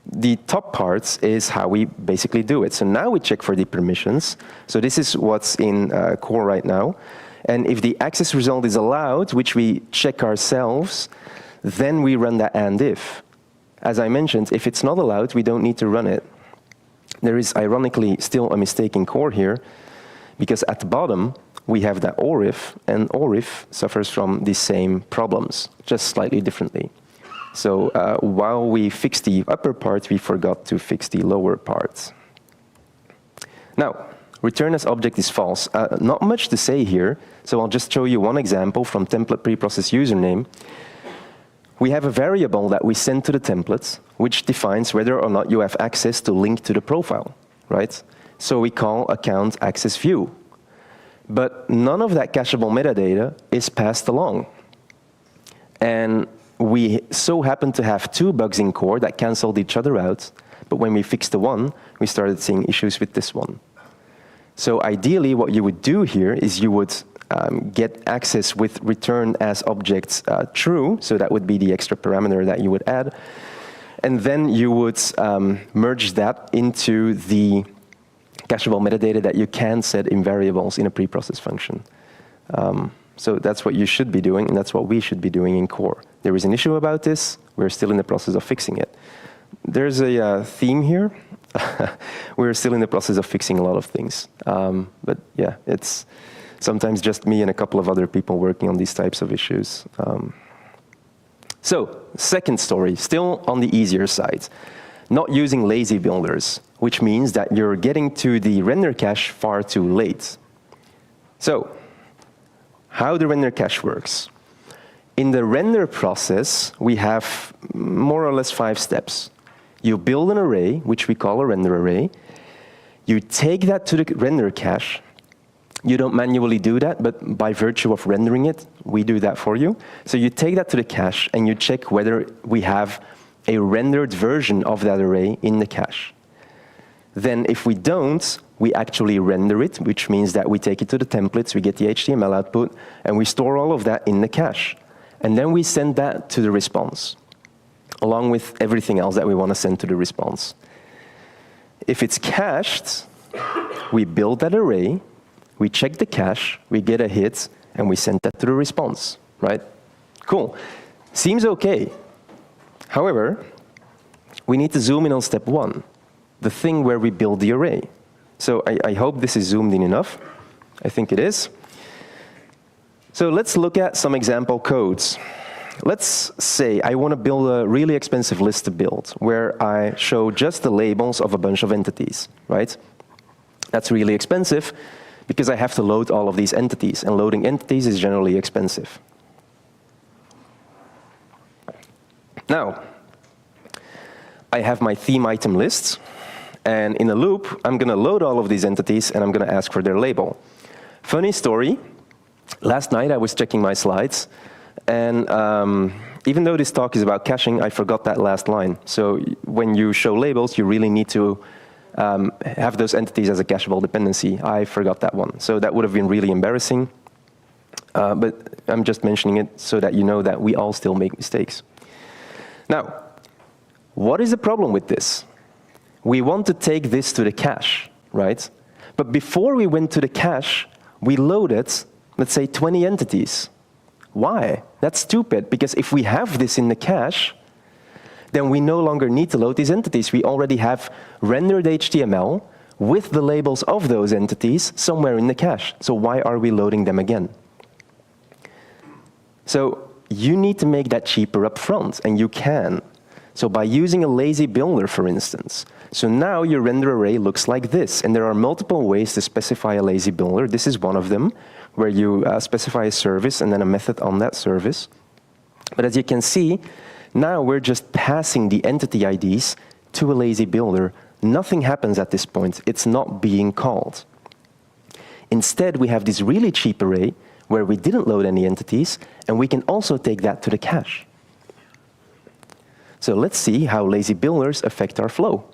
the top part is how we basically do it. So now we check for the permissions. So this is what's in core right now. And if the access result is allowed, which we check ourselves, then we run that and/if. As I mentioned, if it's not allowed, we don't need to run it. There is ironically still a mistake in core here, because at the bottom, we have that or/if, and or/if suffers from the same problems, just slightly differently. So while we fixed the upper part, we forgot to fix the lower part. Now, return as object is false. Not much to say here, so I'll just show you one example from template preprocess username. We have a variable that we send to the template, which defines whether or not you have access to link to the profile, right? So we call account access view. But none of that cacheable metadata is passed along. And we so happen to have two bugs in core that canceled each other out. But when we fixed the one, we started seeing issues with this one. So ideally, what you would do here is you would get access with return as objects true. So that would be the extra parameter that you would add. And then you would merge that into the cacheable metadata that you can set in variables in a preprocess function. So that's what you should be doing, and that's what we should be doing in core. There is an issue about this. We're still in the process of fixing it. There's a theme here. We're still in the process of fixing a lot of things. But yeah, it's sometimes just me and a couple of other people working on these types of issues. So, second story, still on the easier side. Not using lazy builders, which means that you're getting to the render cache far too late. So, how the render cache works. In the render process, we have more or less 5 steps. You build an array, which we call a render array. You take that to the render cache. You don't manually do that, but by virtue of rendering it, we do that for you. So you take that to the cache, and you check whether we have a rendered version of that array in the cache. Then if we don't, we actually render it, which means that we take it to the templates, we get the HTML output, and we store all of that in the cache. And then we send that to the response, along with everything else that we want to send to the response. If it's cached, we build that array, we check the cache, we get a hit, and we send that to the response, right? Cool. Seems okay. However, we need to zoom in on step 1, the thing where we build the array. So I hope this is zoomed in enough. I think it is. So let's look at some example codes. Let's say I want to build a really expensive list to build, where I show just the labels of a bunch of entities, right? That's really expensive, because I have to load all of these entities, and loading entities is generally expensive. Now, I have my theme item list, and in a loop, I'm going to load all of these entities, and I'm going to ask for their label. Funny story, last night I was checking my slides, and even though this talk is about caching, I forgot that last line. So when you show labels, you really need to have those entities as a cacheable dependency. I forgot that one. So that would have been really embarrassing. But I'm just mentioning it so that you know that we all still make mistakes. Now, what is the problem with this? We want to take this to the cache, right? But before we went to the cache, we loaded, let's say, 20 entities. Why? That's stupid, because if we have this in the cache, then we no longer need to load these entities. We already have rendered HTML with the labels of those entities somewhere in the cache. So why are we loading them again? So you need to make that cheaper up front, and you can. So by using a lazy builder, for instance. So now your render array looks like this, and there are multiple ways to specify a lazy builder. This is one of them, where you specify a service and then a method on that service. But as you can see, now we're just passing the entity IDs to a lazy builder. Nothing happens at this point. It's not being called. Instead, we have this really cheap array where we didn't load any entities, and we can also take that to the cache. So let's see how lazy builders affect our flow.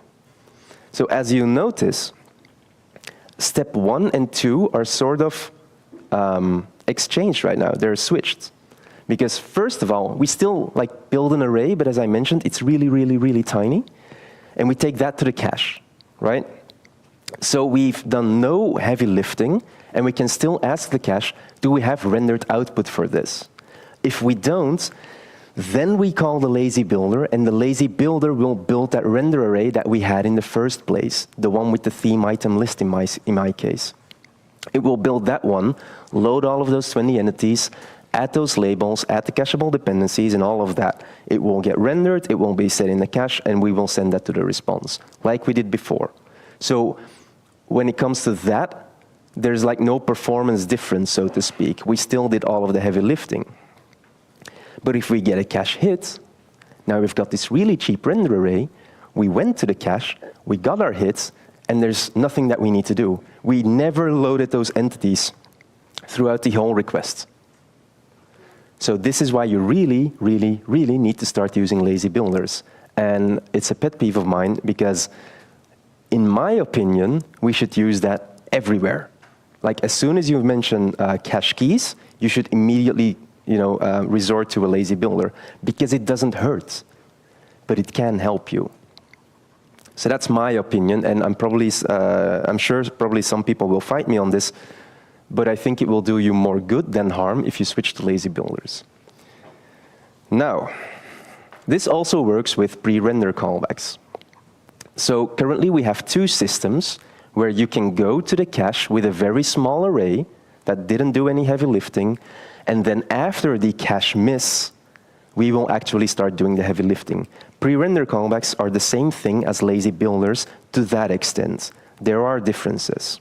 So as you notice, step 1 and 2 are sort of exchanged right now. They're switched. Because first of all, we still build an array, but as I mentioned, it's really, really, really tiny. And we take that to the cache, right? So we've done no heavy lifting, and we can still ask the cache, do we have rendered output for this? If we don't, then we call the lazy builder, and the lazy builder will build that render array that we had in the first place, the one with the theme item list in my case. It will build that one, load all of those 20 entities, add those labels, add the cacheable dependencies, and all of that. It will get rendered, it will be set in the cache, and we will send that to the response, like we did before. So when it comes to that, there's no performance difference, so to speak. We still did all of the heavy lifting. But if we get a cache hit, now we've got this really cheap render array, we went to the cache, we got our hits, and there's nothing that we need to do. We never loaded those entities throughout the whole request. So this is why you really, really, really need to start using lazy builders. And it's a pet peeve of mine, because in my opinion, we should use that everywhere. As soon as you mention cache keys, you should immediately resort to a lazy builder, because it doesn't hurt, but it can help you. So that's my opinion, and I'm sure probably some people will fight me on this, but I think it will do you more good than harm if you switch to lazy builders. Now, this also works with pre-render callbacks. So currently we have two systems where you can go to the cache with a very small array that didn't do any heavy lifting, and then after the cache miss, we will actually start doing the heavy lifting. Pre-render callbacks are the same thing as lazy builders to that extent. There are differences.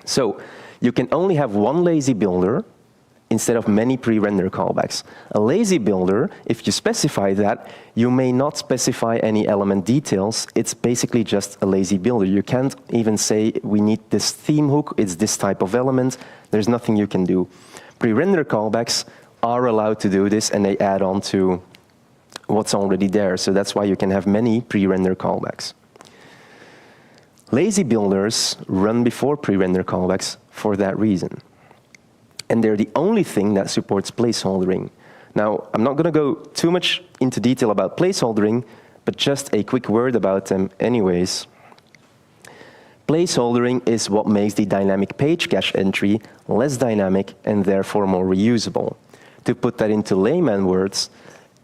So you can only have one lazy builder instead of many pre-render callbacks. A lazy builder, if you specify that, you may not specify any element details. It's basically just a lazy builder. You can't even say, we need this theme hook, it's this type of element. There's nothing you can do. Pre-render callbacks are allowed to do this, and they add on to what's already there. So that's why you can have many pre-render callbacks. Lazy builders run before pre-render callbacks for that reason. And they're the only thing that supports placeholdering. Now, I'm not going to go too much into detail about placeholdering, but just a quick word about them anyways. Placeholdering is what makes the dynamic page cache entry less dynamic and therefore more reusable. To put that into layman words,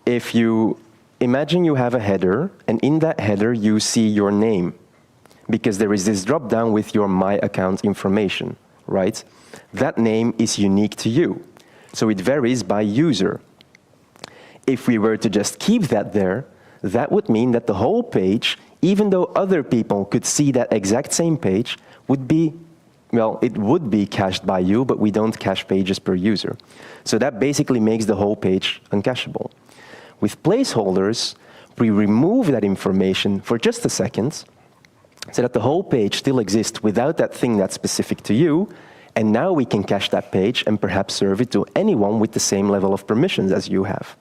if you imagine you have a header, and in that header you see your name, because there is this drop-down with your My Account information, right? That name is unique to you, so it varies by user. If we were to just keep that there, that would mean that the whole page, even though other people could see that exact same page, would be, well, it would be cached by you, but we don't cache pages per user. So that basically makes the whole page uncacheable. With placeholders, we remove that information for just a second, so that the whole page still exists without that thing that's specific to you, and now we can cache that page and perhaps serve it to anyone with the same level of permissions as you have.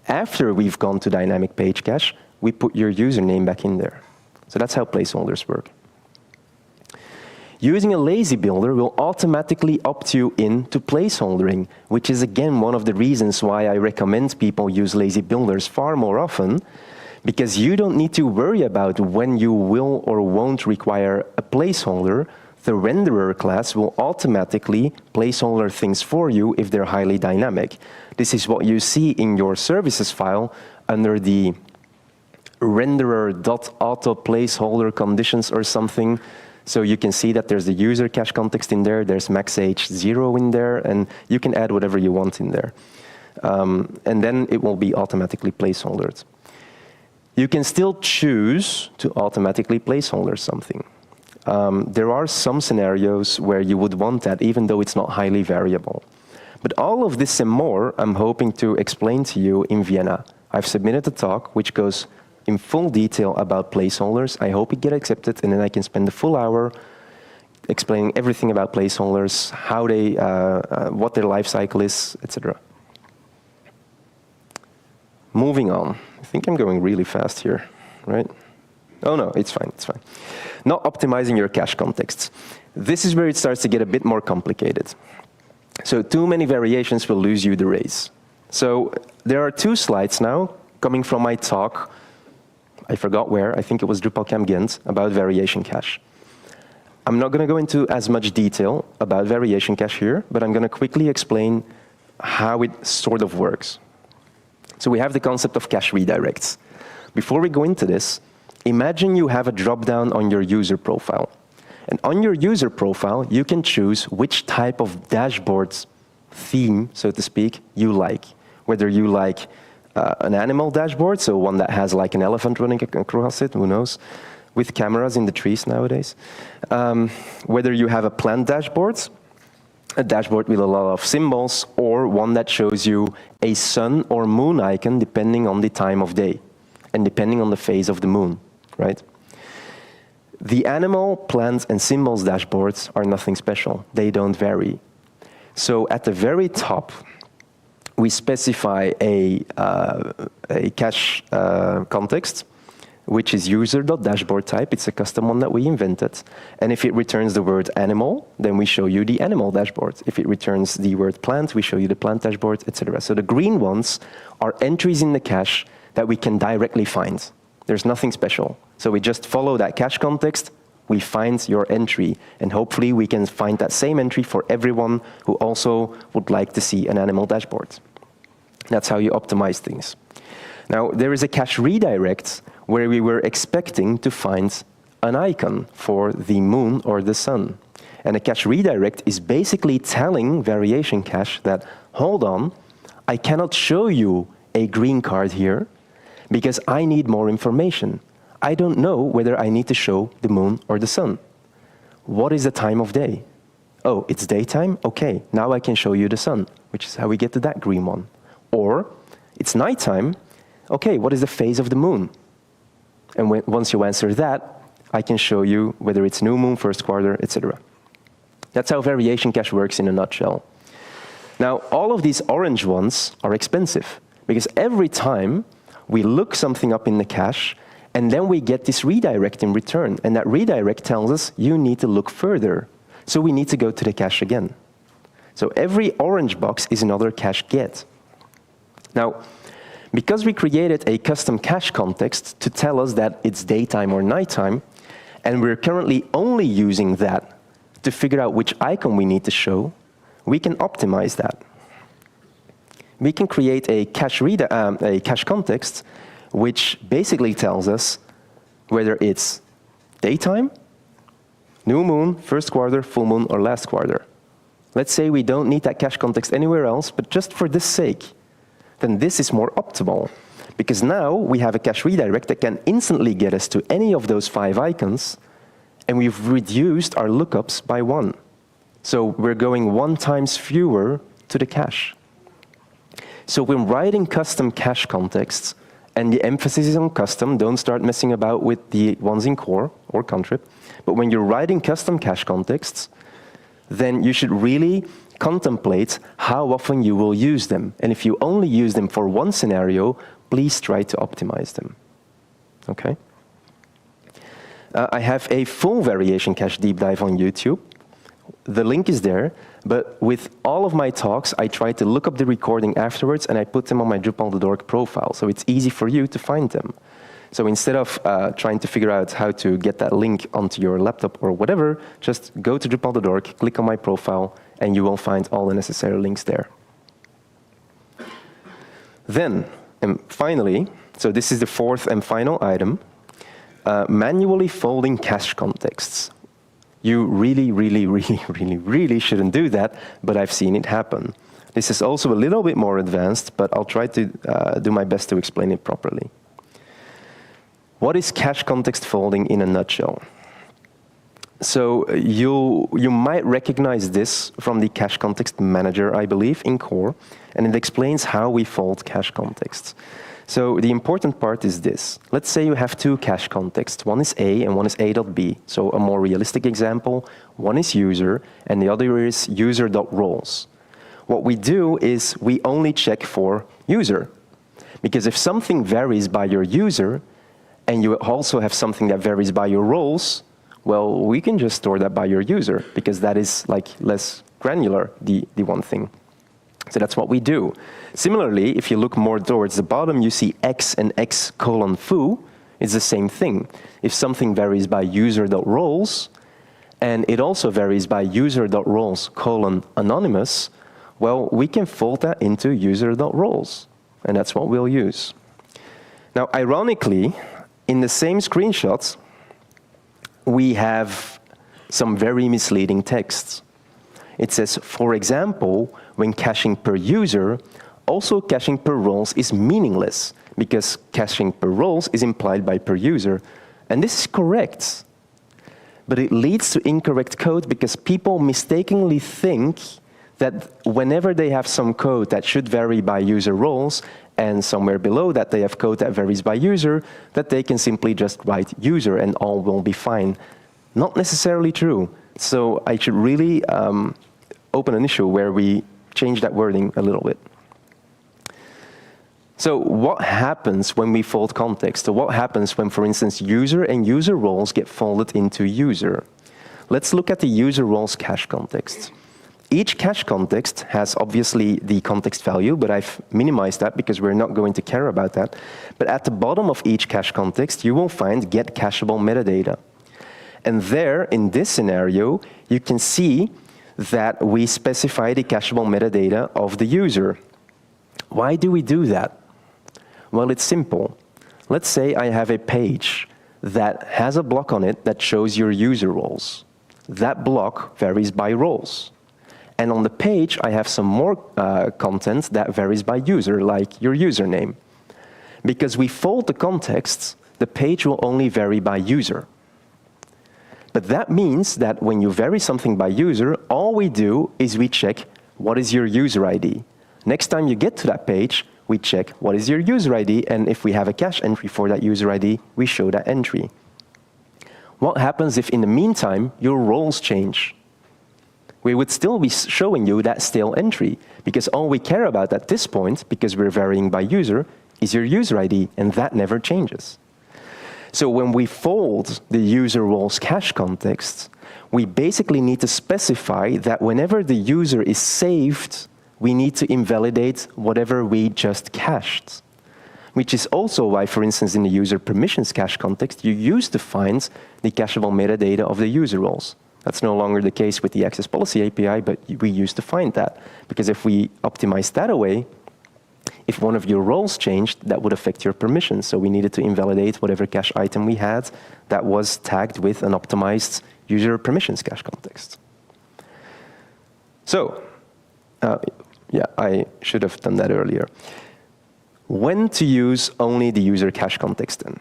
After we've gone to dynamic page cache, we put your username back in there. So that's how placeholders work. Using a lazy builder will automatically opt you into placeholdering, which is again one of the reasons why I recommend people use lazy builders far more often, because you don't need to worry about when you will or won't require a placeholder the renderer class will automatically placeholder things for you if they're highly dynamic. This is what you see in your services file under the renderer.auto placeholder conditions or something. So you can see that there's the user cache context in there, there's max age 0 in there, and you can add whatever you want in there. And then it will be automatically placeholdered. You can still choose to automatically placeholder something. There are some scenarios where you would want that, even though it's not highly variable. But all of this and more, I'm hoping to explain to you in Vienna. I've submitted a talk which goes in full detail about placeholders. I hope it gets accepted, and then I can spend a full hour explaining everything about placeholders, how they, what their life cycle is, etc. Moving on. I think I'm going really fast here, right? Oh no, it's fine, it's fine. Not optimizing your cache contexts. This is where it starts to get a bit more complicated. So too many variations will lose you the race. So there are 2 slides now coming from my talk. I forgot where, I think it was DrupalCamp Ghent, about variation cache. I'm not going to go into as much detail about variation cache here, but I'm going to quickly explain how it sort of works. So we have the concept of cache redirects. Before we go into this, imagine you have a drop-down on your user profile. And on your user profile, you can choose which type of dashboard theme, so to speak, you like. Whether you like an animal dashboard, so one that has like an elephant running across it, who knows, with cameras in the trees nowadays. Whether you have a plant dashboard, a dashboard with a lot of symbols, or one that shows you a sun or moon icon depending on the time of day and depending on the phase of the moon, right? The animal, plant, and symbols dashboards are nothing special. They don't vary. So at the very top, we specify a cache context, which is user.dashboard type. It's a custom one that we invented. And if it returns the word animal, then we show you the animal dashboard. If it returns the word plant, we show you the plant dashboard, etc. So the green ones are entries in the cache that we can directly find. There's nothing special. So we just follow that cache context, we find your entry, and hopefully we can find that same entry for everyone who also would like to see an animal dashboard. That's how you optimize things. Now, there is a cache redirect where we were expecting to find an icon for the moon or the sun. And a cache redirect is basically telling variation cache that, hold on, I cannot show you a green card here because I need more information. I don't know whether I need to show the moon or the sun. What is the time of day? Oh, it's daytime? Okay, now I can show you the sun, which is how we get to that green one. Or, it's nighttime. Okay, what is the phase of the moon? And once you answer that, I can show you whether it's new moon, first quarter, etc. That's how variation cache works in a nutshell. Now, all of these orange ones are expensive, because every time we look something up in the cache, and then we get this redirect in return. And that redirect tells us, you need to look further. So we need to go to the cache again. So every orange box is another cache get. Now, because we created a custom cache context to tell us that it's daytime or nighttime, and we're currently only using that to figure out which icon we need to show, we can optimize that. We can create a cache context which basically tells us whether it's daytime, new moon, first quarter, full moon, or last quarter. Let's say we don't need that cache context anywhere else, but just for this sake, then this is more optimal. Because now we have a cache redirect that can instantly get us to any of those 5 icons, and we've reduced our lookups by 1. So we're going 1 times fewer to the cache. So when writing custom cache contexts, and the emphasis is on custom, don't start messing about with the ones in core or contrib, but when you're writing custom cache contexts, then you should really contemplate how often you will use them. And if you only use them for one scenario, please try to optimize them. Okay? I have a full variation cache deep dive on YouTube. The link is there, but with all of my talks, I try to look up the recording afterwards, and I put them on my Drupal.org profile, so it's easy for you to find them. So instead of trying to figure out how to get that link onto your laptop or whatever, just go to Drupal.org, click on my profile, and you will find all the necessary links there. Then, and finally, so this is the fourth and final item, manually folding cache contexts. You really shouldn't do that, but I've seen it happen. This is also a little bit more advanced, but I'll try to do my best to explain it properly. What is cache context folding in a nutshell? So you might recognize this from the cache context manager, I believe, in core, and it explains how we fold cache contexts. So the important part is this. Let's say you have two cache contexts. One is A and one is A.B. So a more realistic example, one is user and the other is user.roles. What we do is we only check for user. Because if something varies by your user and you also have something that varies by your roles, well, we can just store that by your user because that is like less granular, the one thing. So that's what we do. Similarly, if you look more towards the bottom, you see X and X:foo. It's the same thing. If something varies by user.roles, and it also varies by user.roles:anonymous, well, we can fold that into user.roles, and that's what we'll use. Now, ironically, in the same screenshots, we have some very misleading texts. It says, for example, when caching per user, also caching per roles is meaningless because caching per roles is implied by per user. And this is correct. But it leads to incorrect code because people mistakenly think that whenever they have some code that should vary by user roles and somewhere below that they have code that varies by user, that they can simply just write user and all will be fine. Not necessarily true. So I should really open an issue where we change that wording a little bit. So what happens when we fold context? So what happens when, for instance, user and user roles get folded into user? Let's look at the user roles cache context. Each cache context has obviously the context value, but I've minimized that because we're not going to care about that. But at the bottom of each cache context, you will find get cacheable metadata. And there, in this scenario, you can see that we specify the cacheable metadata of the user. Why do we do that? Well, it's simple. Let's say I have a page that has a block on it that shows your user roles. That block varies by roles. And on the page, I have some more content that varies by user, like your username. Because we fold the context, the page will only vary by user. But that means that when you vary something by user, all we do is we check what is your user ID. Next time you get to that page, we check what is your user ID, and if we have a cache entry for that user ID, we show that entry. What happens if in the meantime your roles change? We would still be showing you that stale entry, because all we care about at this point, because we're varying by user, is your user ID, and that never changes. So when we fold the user roles cache context, we basically need to specify that whenever the user is saved, we need to invalidate whatever we just cached. Which is also why, for instance, in the user permissions cache context, you used to find the cacheable metadata of the user roles. That's no longer the case with the access policy API, but we used to find that. Because if we optimize that away, if one of your roles changed, that would affect your permissions. So we needed to invalidate whatever cache item we had that was tagged with an optimized user permissions cache context. So, yeah, I should have done that earlier. When to use only the user cache context then?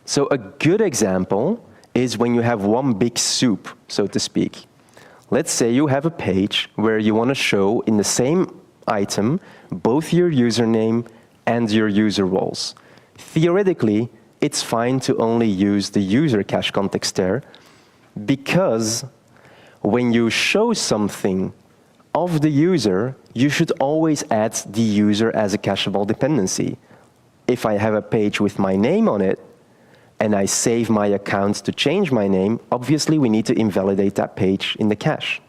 So a good example is when you have one big soup, so to speak. Let's say you have a page where you want to show in the same item both your username and your user roles. Theoretically, it's fine to only use the user cache context there, because when you show something of the user, you should always add the user as a cacheable dependency. If I have a page with my name on it, and I save my account to change my name, obviously we need to invalidate that page in the cache.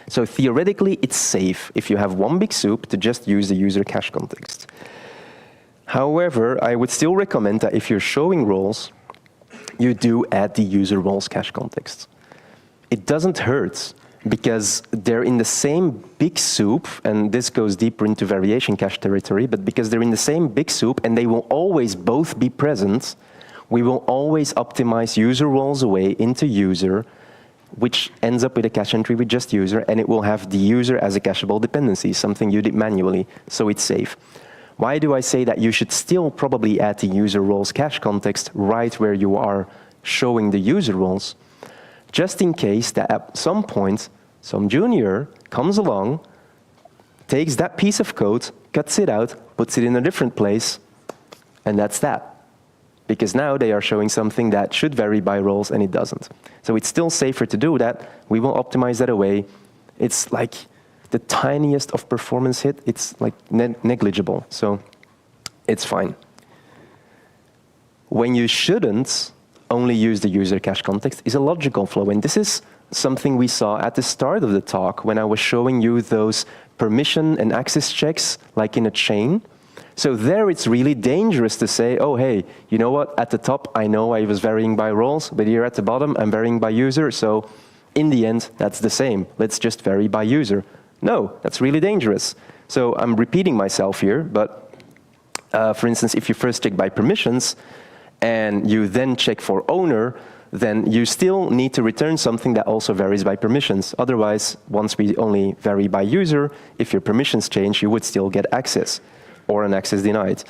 So theoretically, it's safe if you have one big soup to just use the user cache context. However, I would still recommend that if you're showing roles, you do add the user roles cache context. It doesn't hurt because they're in the same big soup, and this goes deeper into variation cache territory, but because they're in the same big soup and they will always both be present, we will always optimize user roles away into user, which ends up with a cache entry with just user, and it will have the user as a cacheable dependency, something you did manually, so it's safe. Why do I say that you should still probably add the user roles cache context right where you are showing the user roles? Just in case that at some point, some junior comes along, takes that piece of code, cuts it out, puts it in a different place, and that's that. Because now they are showing something that should vary by roles and it doesn't. So it's still safer to do that. We will optimize that away. It's like the tiniest of performance hit. It's like negligible, so it's fine. When you shouldn't only use the user cache context is a logical flow. And this is something we saw at the start of the talk when I was showing you those permission and access checks like in a chain. So there it's really dangerous to say, oh, hey, you know what? At the top, I know I was varying by roles, but here at the bottom, I'm varying by user. So in the end, that's the same. Let's just vary by user. No, that's really dangerous. So I'm repeating myself here, but for instance, if you first check by permissions, and you then check for owner, then you still need to return something that also varies by permissions. Otherwise, once we only vary by user, if your permissions change, you would still get access or an access denied.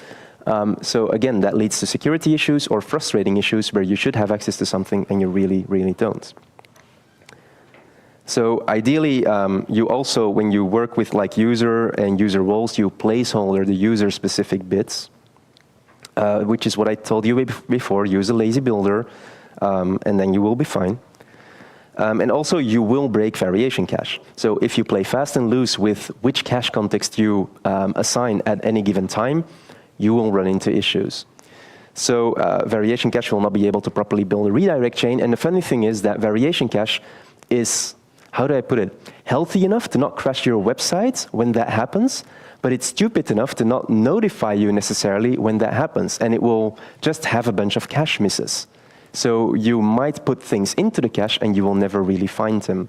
So again, that leads to security issues or frustrating issues where you should have access to something and you really, really don't. So ideally, you also, when you work with like user and user roles, you placeholder the user-specific bits. Which is what I told you before, use a lazy builder, and then you will be fine. And also, you will break variation cache. So if you play fast and loose with which cache context you assign at any given time, you will run into issues. So variation cache will not be able to properly build a redirect chain. And the funny thing is that variation cache is, how do I put it, healthy enough to not crash your website when that happens, but it's stupid enough to not notify you necessarily when that happens, and it will just have a bunch of cache misses. So you might put things into the cache and you will never really find them.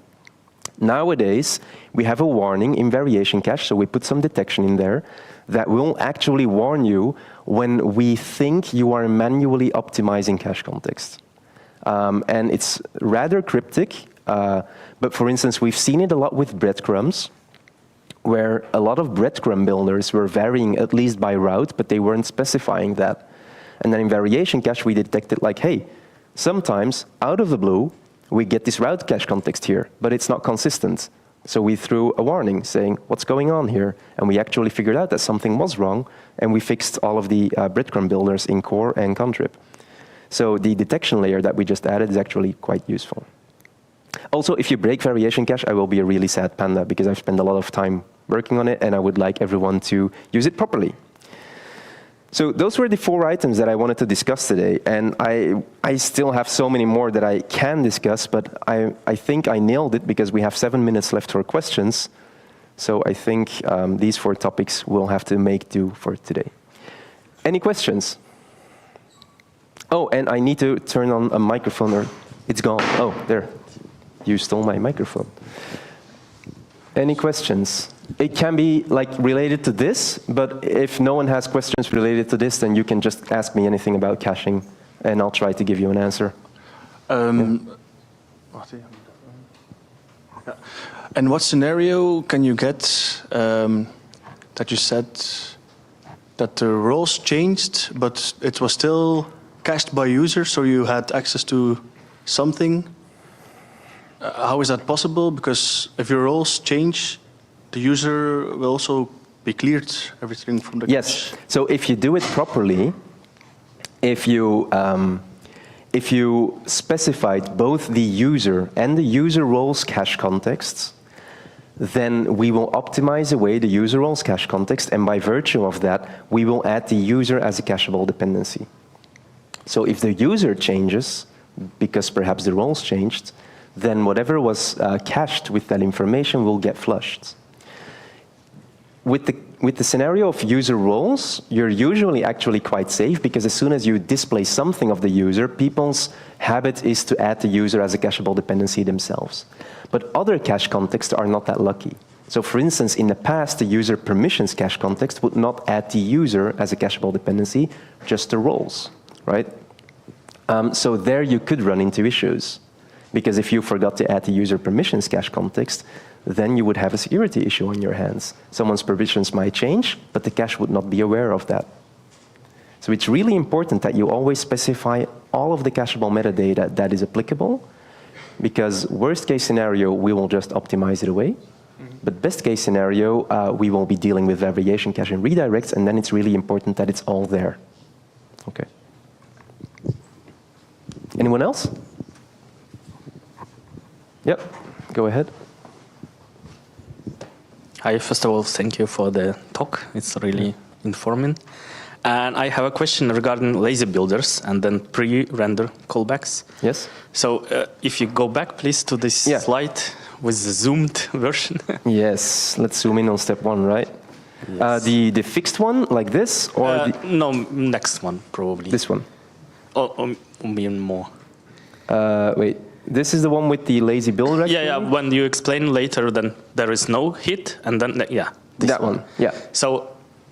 Nowadays, we have a warning in variation cache, so we put some detection in there that will actually warn you when we think you are manually optimizing cache context. And it's rather cryptic, but for instance, we've seen it a lot with breadcrumbs, where a lot of breadcrumb builders were varying at least by route, but they weren't specifying that. And then in variation cache, we detected like, hey, sometimes out of the blue, we get this route cache context here, but it's not consistent. So we threw a warning saying, what's going on here? And we actually figured out that something was wrong, and we fixed all of the breadcrumb builders in core and contrib. So the detection layer that we just added is actually quite useful. Also, if you break variation cache, I will be a really sad panda because I've spent a lot of time working on it, and I would like everyone to use it properly. So those were the 4 items that I wanted to discuss today, and I still have so many more that I can discuss, but I think I nailed it because we have 7 minutes left for questions. So I think these 4 topics will have to make do for today. Any questions? Oh, and I need to turn on a microphone, or it's gone. Oh, there. You stole my microphone. Any questions? It can be like related to this, but if no one has questions related to this, then you can just ask me anything about caching, and I'll try to give you an answer. And what scenario can you get that you said that the roles changed, but it was still cached by user, so you had access to something? How is that possible? Because if your roles change, the user will also be cleared everything from the cache. Yes. So if you do it properly, if you specified both the user and the user roles cache contexts, then we will optimize away the user roles cache context, and by virtue of that, we will add the user as a cacheable dependency. So if the user changes, because perhaps the roles changed, then whatever was cached with that information will get flushed. With with the scenario of user roles, you're usually actually quite safe because as soon as you display something of the user, people's habit is to add the user as a cacheable dependency themselves. But other cache contexts are not that lucky. So for instance, in the past, the user permissions cache context would not add the user as a cacheable dependency, just the roles, right? So there you could run into issues. Because if you forgot to add the user permissions cache context, then you would have a security issue on your hands. Someone's permissions might change, but the cache would not be aware of that. So it's really important that you always specify all of the cacheable metadata that is applicable, because worst case scenario, we will just optimize it away. But best case scenario, we will be dealing with variation cache and redirects, and then it's really important that it's all there. Okay. Anyone else? Yep, go ahead. Hi, first of all, thank you for the talk. It's really informative. And I have a question regarding lazy builders and then pre-render callbacks. Yes. So if you go back, please, to this slide with the zoomed version. Yes, let's zoom in on step 1, right? Yes. The fixed one, like this, or no, next one, probably. this one? Or even more. Wait, this is the one with the lazy builder, actually? Yeah, when you explain later, then there is no hit, and then, that one, yeah. So,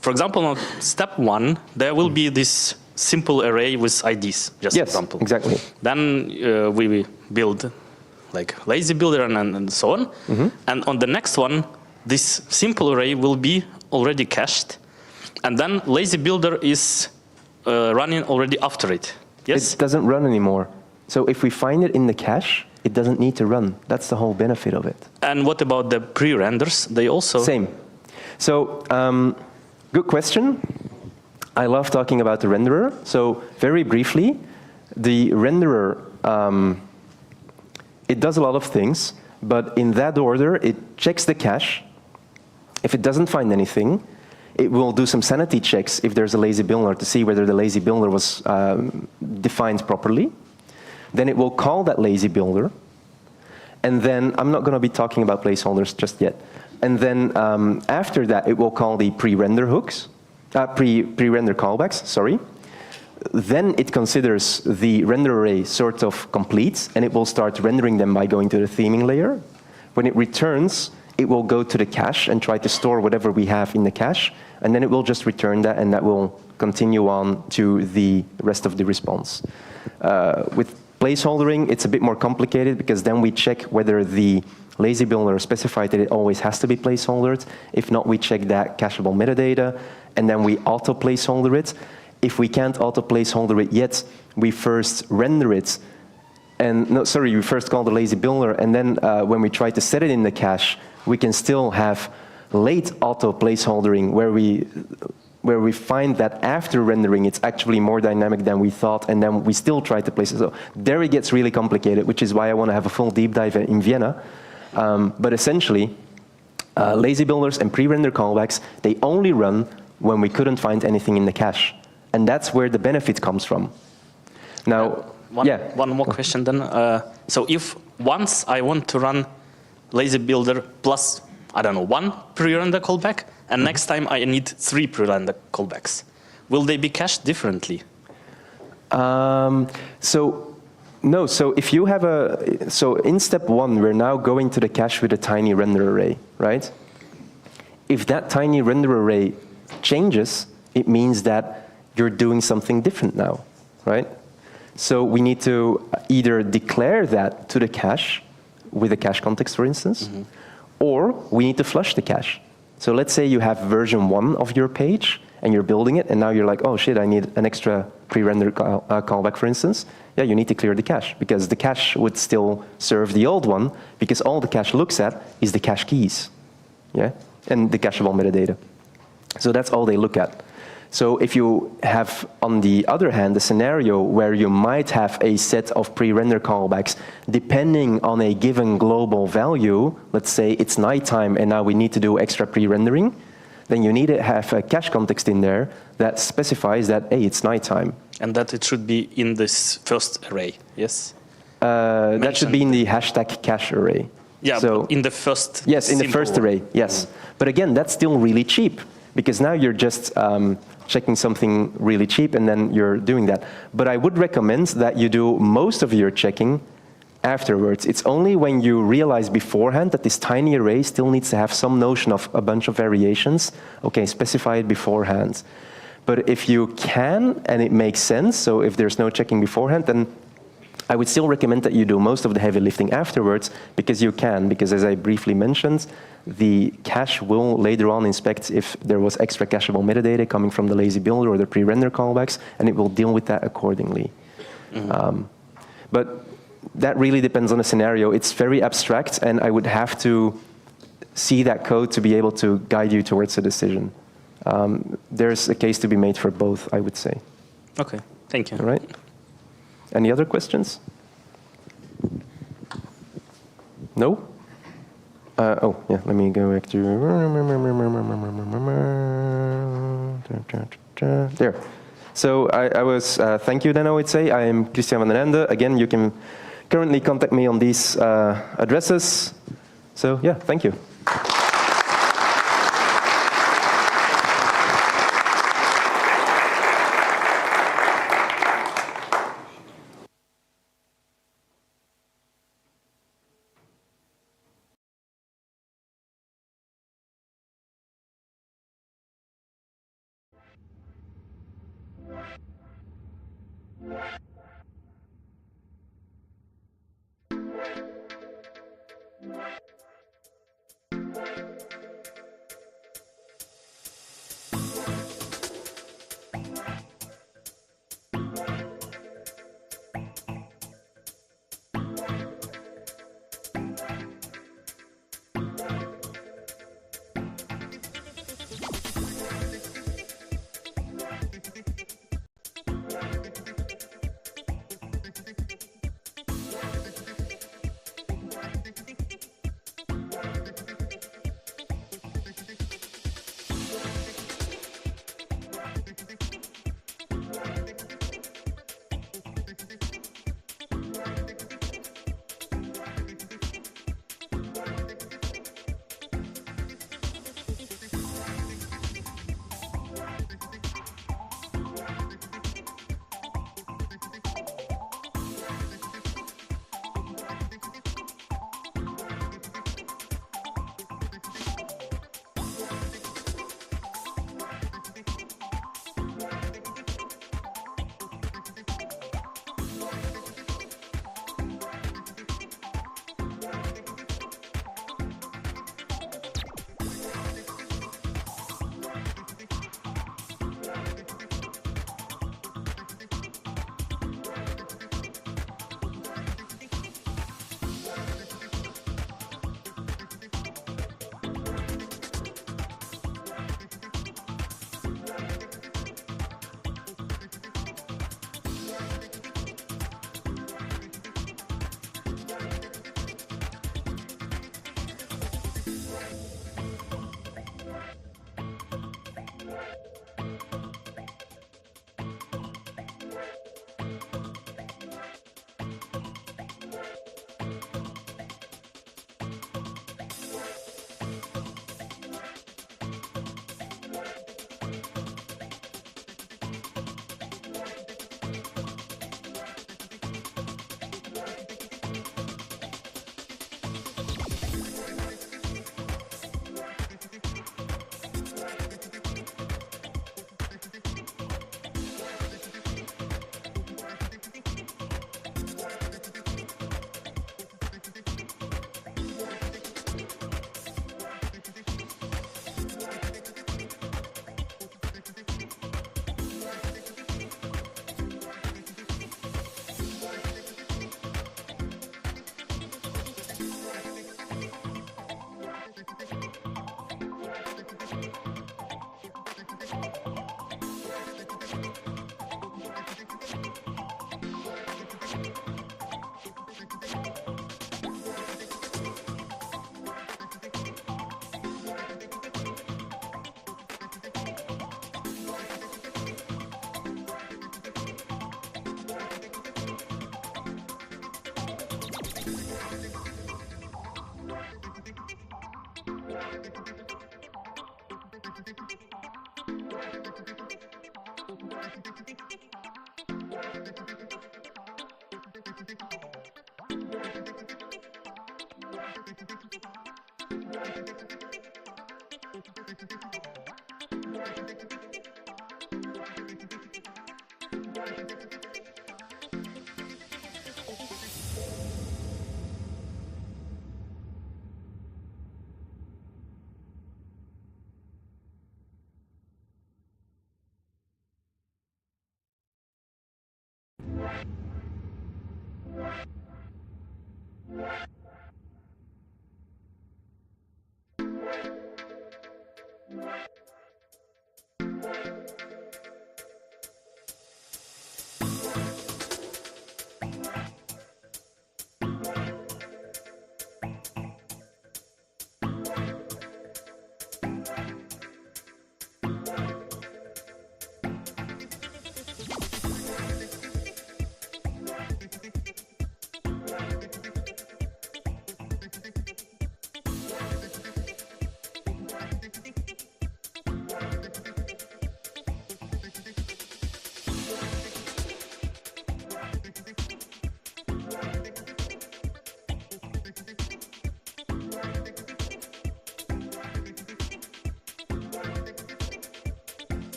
for example, on step 1, there will be this simple array with IDs, just Yes, example. exactly. Then we build like lazy builder and so on. And on the next one, this simple array will be already cached. And then lazy builder is running already after it. Yes? It doesn't run anymore. So if we find it in the cache, it doesn't need to run. That's the whole benefit of it. And what about the pre-renders? They also... Same. So, good question. I love talking about the renderer. So very briefly, the renderer, it does a lot of things, but in that order, it checks the cache. If it doesn't find anything, it will do some sanity checks if there's a lazy builder to see whether the lazy builder was defined properly. Then it will call that lazy builder. And then, I'm not going to be talking about placeholders just yet. And then after that, it will call the pre-render hooks, pre-render callbacks, sorry. Then it considers the render array sort of complete, and it will start rendering them by going to the theming layer. When it returns, it will go to the cache and try to store whatever we have in the cache, and then it will just return that, and that will continue on to the rest of the response. With placeholdering, it's a bit more complicated, because then we check whether the lazy builder specified that it always has to be placeholdered. If not, we check that cacheable metadata, and then we auto placeholder it. If we can't auto placeholder it yet, we first render it. And no, sorry, we first call the lazy builder, and then when we try to set it in the cache, we can still have late auto placeholdering where we find that after rendering it's actually more dynamic than we thought, and then we still try to place it. So there it gets really complicated, which is why I want to have a full deep dive in Vienna. But essentially, lazy builders and pre-render callbacks, they only run when we couldn't find anything in the cache. And that's where the benefit comes from. Now, one more question then. So if once I want to run lazy builder plus, I don't know, 1 pre-render callback, and next time I need 3 pre-render callbacks, will they be cached differently? No, so if you have so in step 1, we're now going to the cache with a tiny render array, right? If that tiny render array changes, it means that you're doing something different now, right? So we need to either declare that to the cache with a cache context, for instance, or we need to flush the cache. So let's say you have version 1 of your page and you're building it, and now you're like, oh shit, I need an extra pre-render callback, for instance. Yeah, you need to clear the cache, because the cache would still serve the old one, because all the cache looks at is the cache keys, yeah, and the cacheable metadata. So that's all they look at. So if you have, on the other hand, a scenario where you might have a set of pre-render callbacks depending on a given global value, let's say it's nighttime and now we need to do extra pre-rendering, then you need to have a cache context in there that specifies that, hey, it's nighttime. And that it should be in this first array, yes? That should be in the hashtag cache array. Yeah, so, but in the first yes, in the first array, yes. But again, that's still really cheap, because now you're just checking something really cheap and then you're doing that. But I would recommend that you do most of your checking afterwards. It's only when you realize beforehand that this tiny array still needs to have some notion of a bunch of variations, okay, specify it beforehand. But if you can, and it makes sense, so if there's no checking beforehand, then I would still recommend that you do most of the heavy lifting afterwards, because you can, because as I briefly mentioned, the cache will later on inspect if there was extra cacheable metadata coming from the lazy builder or the pre-render callbacks, and it will deal with that accordingly. But that really depends on the scenario. It's very abstract, and I would have to see that code to be able to guide you towards a decision. There's a case to be made for both, I would say. Okay, thank you. All right. Any other questions? No? Oh, yeah, let me go back to... There. So I was, thank you then, I would say. I am Christian van den Ende. Again, you can currently contact me on these addresses. So yeah, thank you.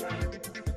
Thank you.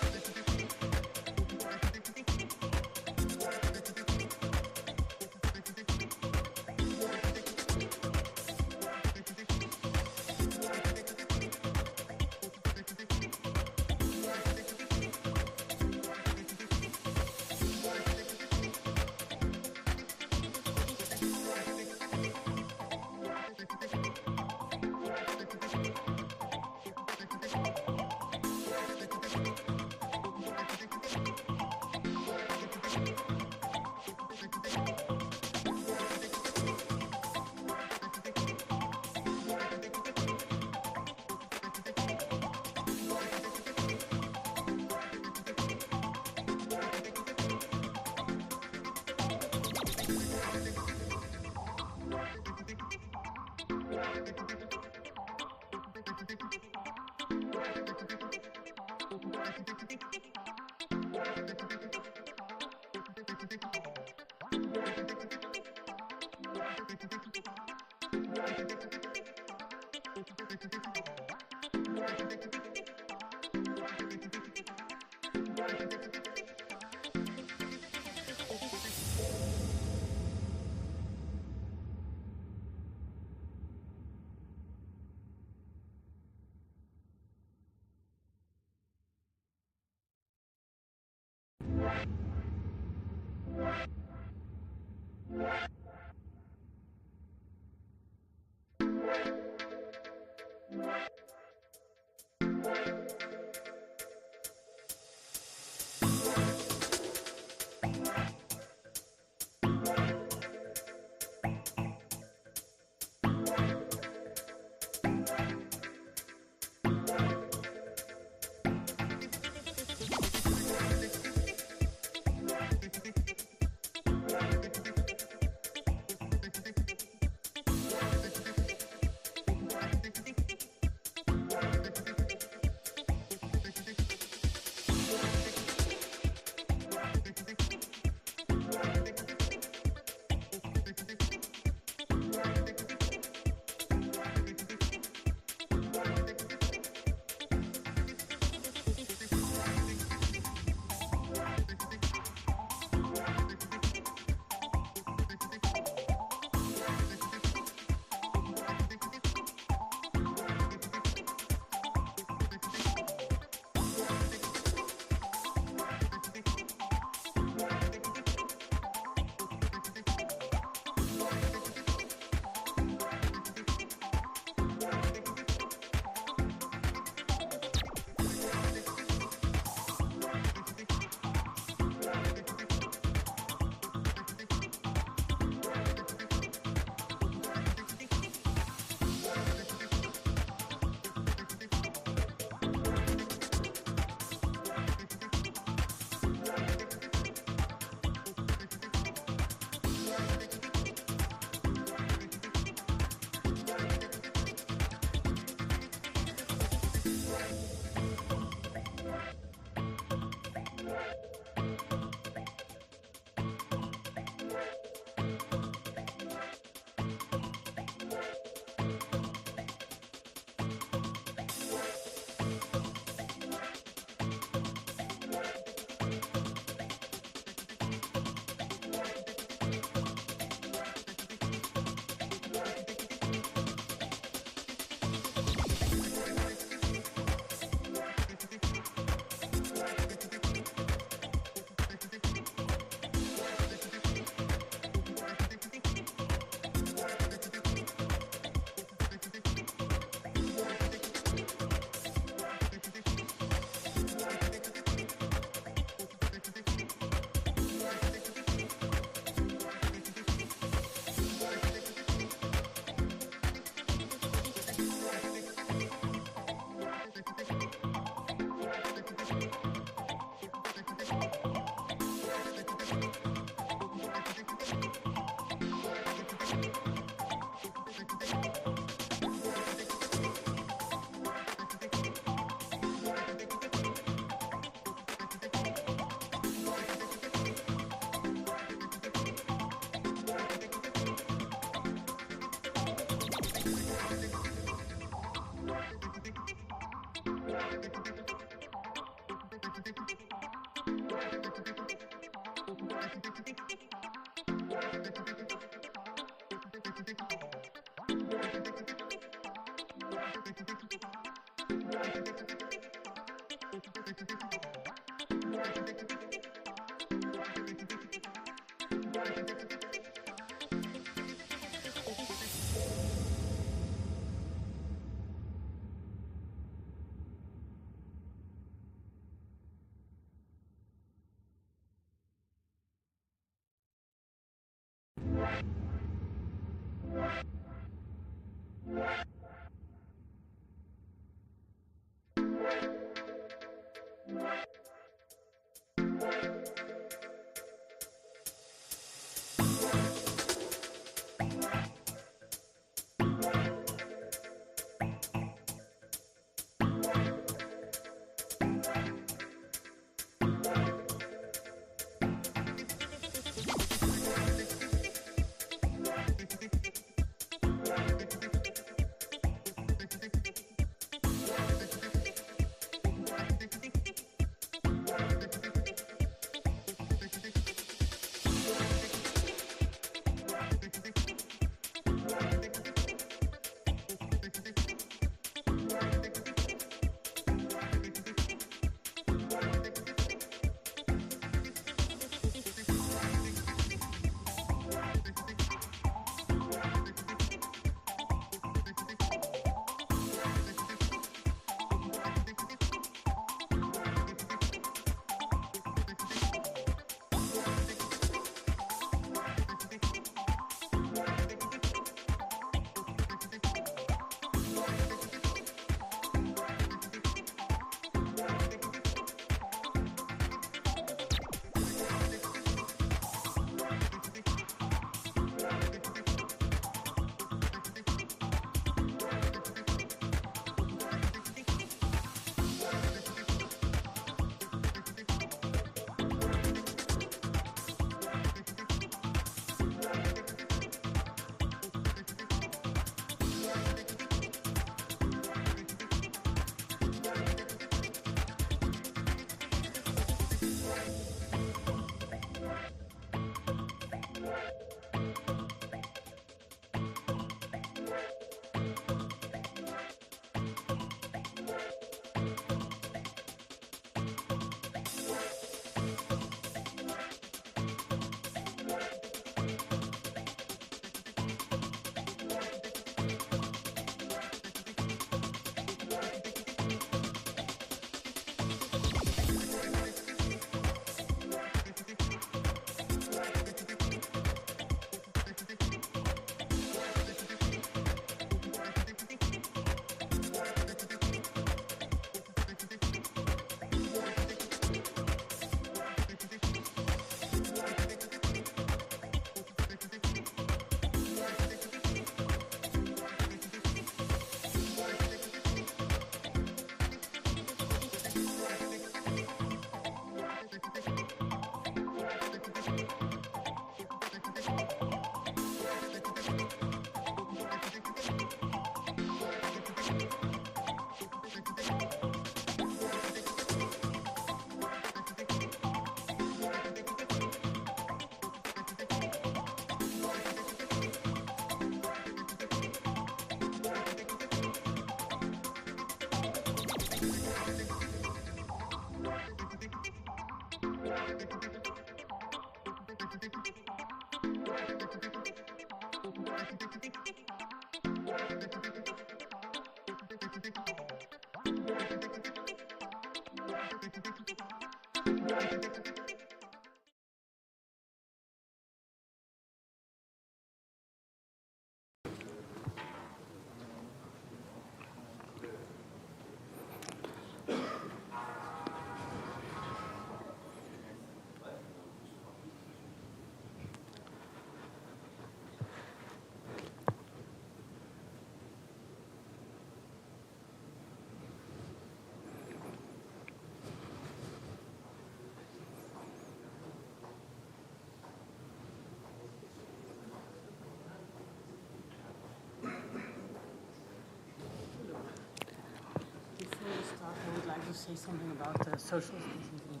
Before we start, I would like to say something about social distancing.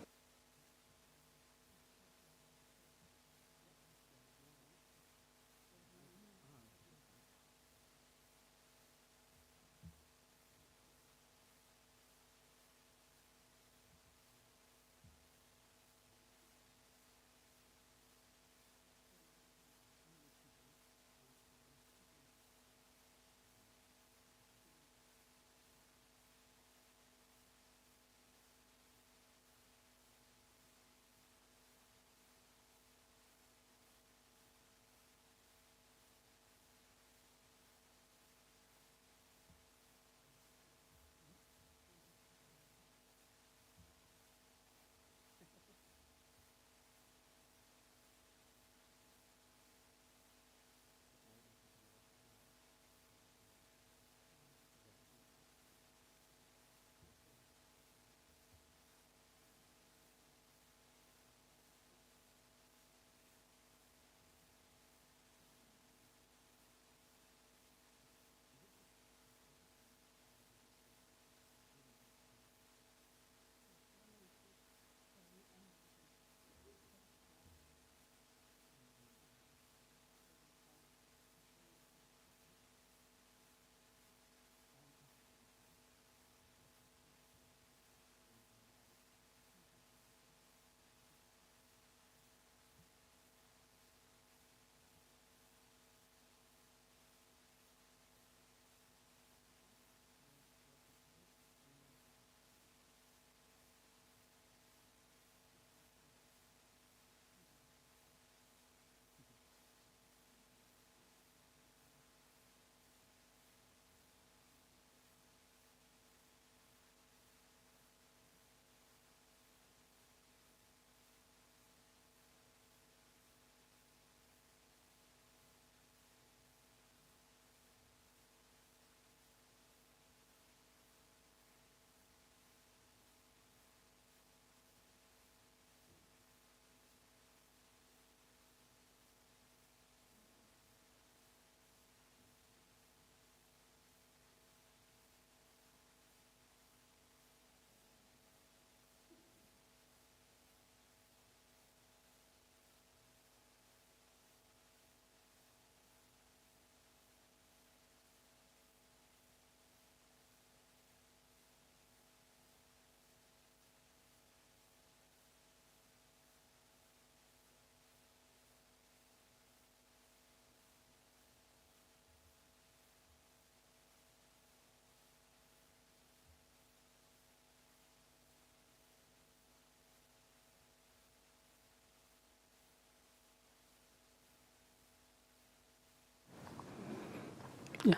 Yeah.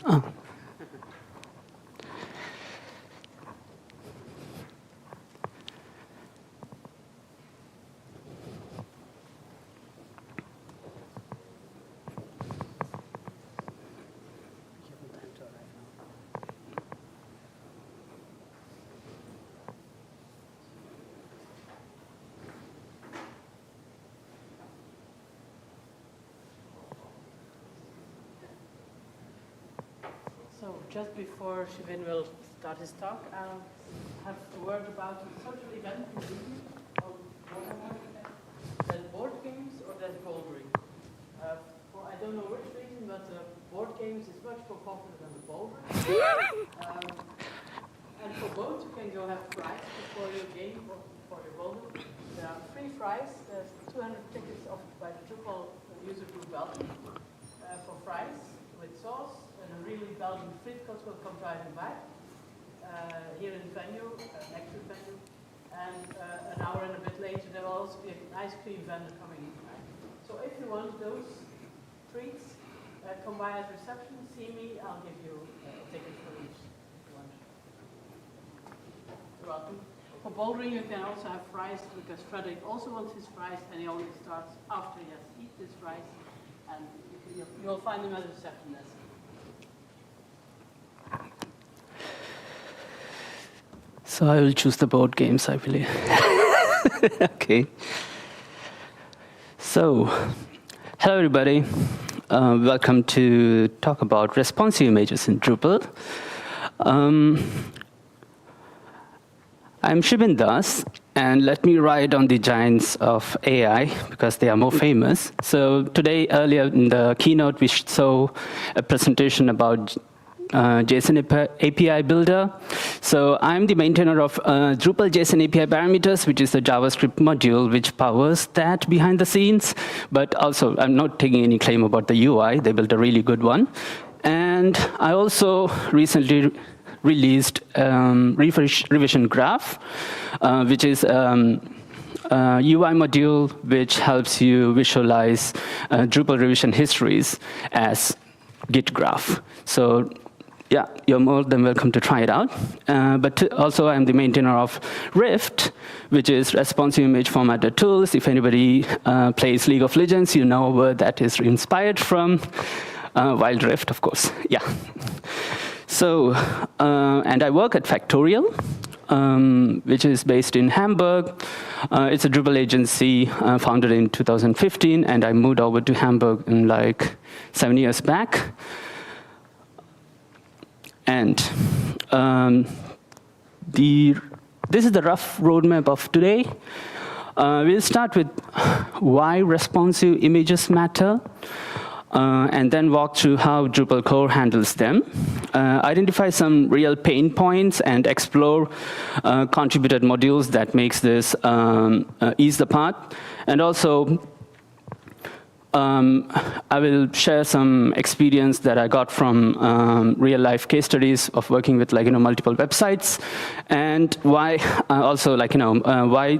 Oh. So just before Shivin will start his talk, I'll have a word about a social event in Leuven. There's board games or there's bouldering. For I don't know which reason, but board games is much more popular than the bouldering. And for both, you can go have prizes before your game or before your boulder. There are free fries. There's 200 tickets offered by the Drupal user group Belgium for fries with sauce, and a really Belgian frietkost will come driving by here in the venue, next to the venue. And an hour and a bit later, there will also be an ice cream vendor coming in. So if you want those treats, come by at reception, see me, I'll give you a ticket for each if you want. You're welcome. For bouldering, you can also have fries, because Frederick also wants his fries, and he only starts after he has eaten his fries, and you'll find them at the reception desk. So I will choose the board games, I believe. Okay. So, hello everybody. Welcome to talk about responsive images in Drupal. I'm Shibin Das, and let me ride on the giants of AI, because they are more famous. So today, earlier in the keynote, we saw a presentation about JSON API Builder. So I'm the maintainer of Drupal JSON API parameters, which is the JavaScript module which powers that behind the scenes. But also, I'm not taking any claim about the UI. They built a really good one. And I also recently released revision graph, which is UI module which helps you visualize Drupal revision histories as Git graph. So yeah, you're more than welcome to try it out. But also, I'm the maintainer of Rift, which is responsive image formatter tools. If anybody plays League of Legends, you know where that is inspired from. Wild Rift, of course. Yeah. So, and I work at Factorial, which is based in Hamburg. It's a Drupal agency founded in 2015, and I moved over to Hamburg in like 7 years back. And this is the rough roadmap of today. We'll start with why responsive images matter, and then walk through how Drupal core handles them, identify some real pain points, and explore contributed modules that makes this ease the path. And also, I will share some experience that I got from real-life case studies of working with multiple websites, and why also why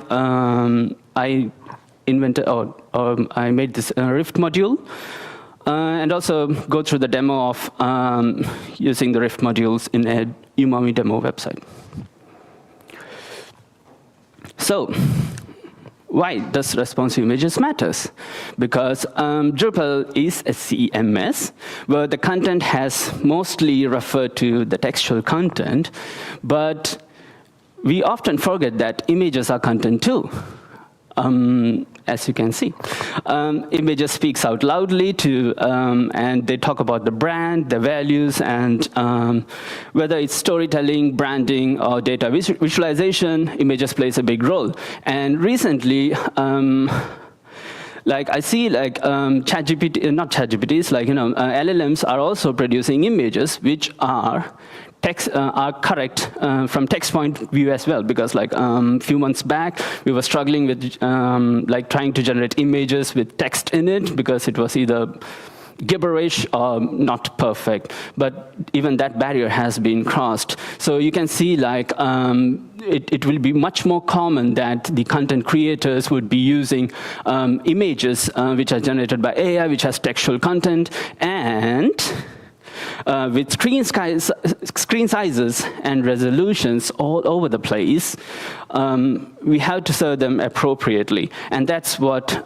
I invented or I made this Rift module, and also go through the demo of using the Rift modules in a Umami demo website. So, why does responsive images matters? Because Drupal is a CMS where the content has mostly referred to the textual content, but we often forget that images are content too. As you can see, images speaks out loudly to, and they talk about the brand, the values, and whether it's storytelling, branding, or data visualization, images plays a big role. And recently, I see ChatGPT, not ChatGPTs, LLMs are also producing images which are correct from text point of view as well, because few months back we were struggling with trying to generate images with text in it, because it was either gibberish or not perfect. But even that barrier has been crossed. So you can see it will be much more common that the content creators would be using images which are generated by AI, which has textual content, and with screen sizes and resolutions all over the place, we have to serve them appropriately. And that's what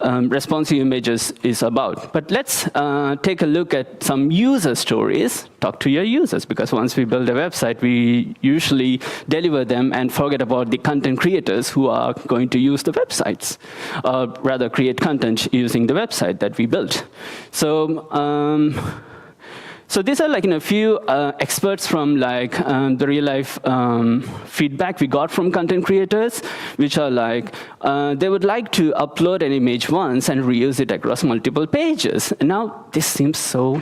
responsive images is about. But let's take a look at some user stories. Talk to your users, because once we build a website, we usually deliver them and forget about the content creators who are going to use the websites, or rather create content using the website that we built. So, so these are a few experts from the real life feedback we got from content creators, which are they would like to upload an image once and reuse it across multiple pages. And now this seems so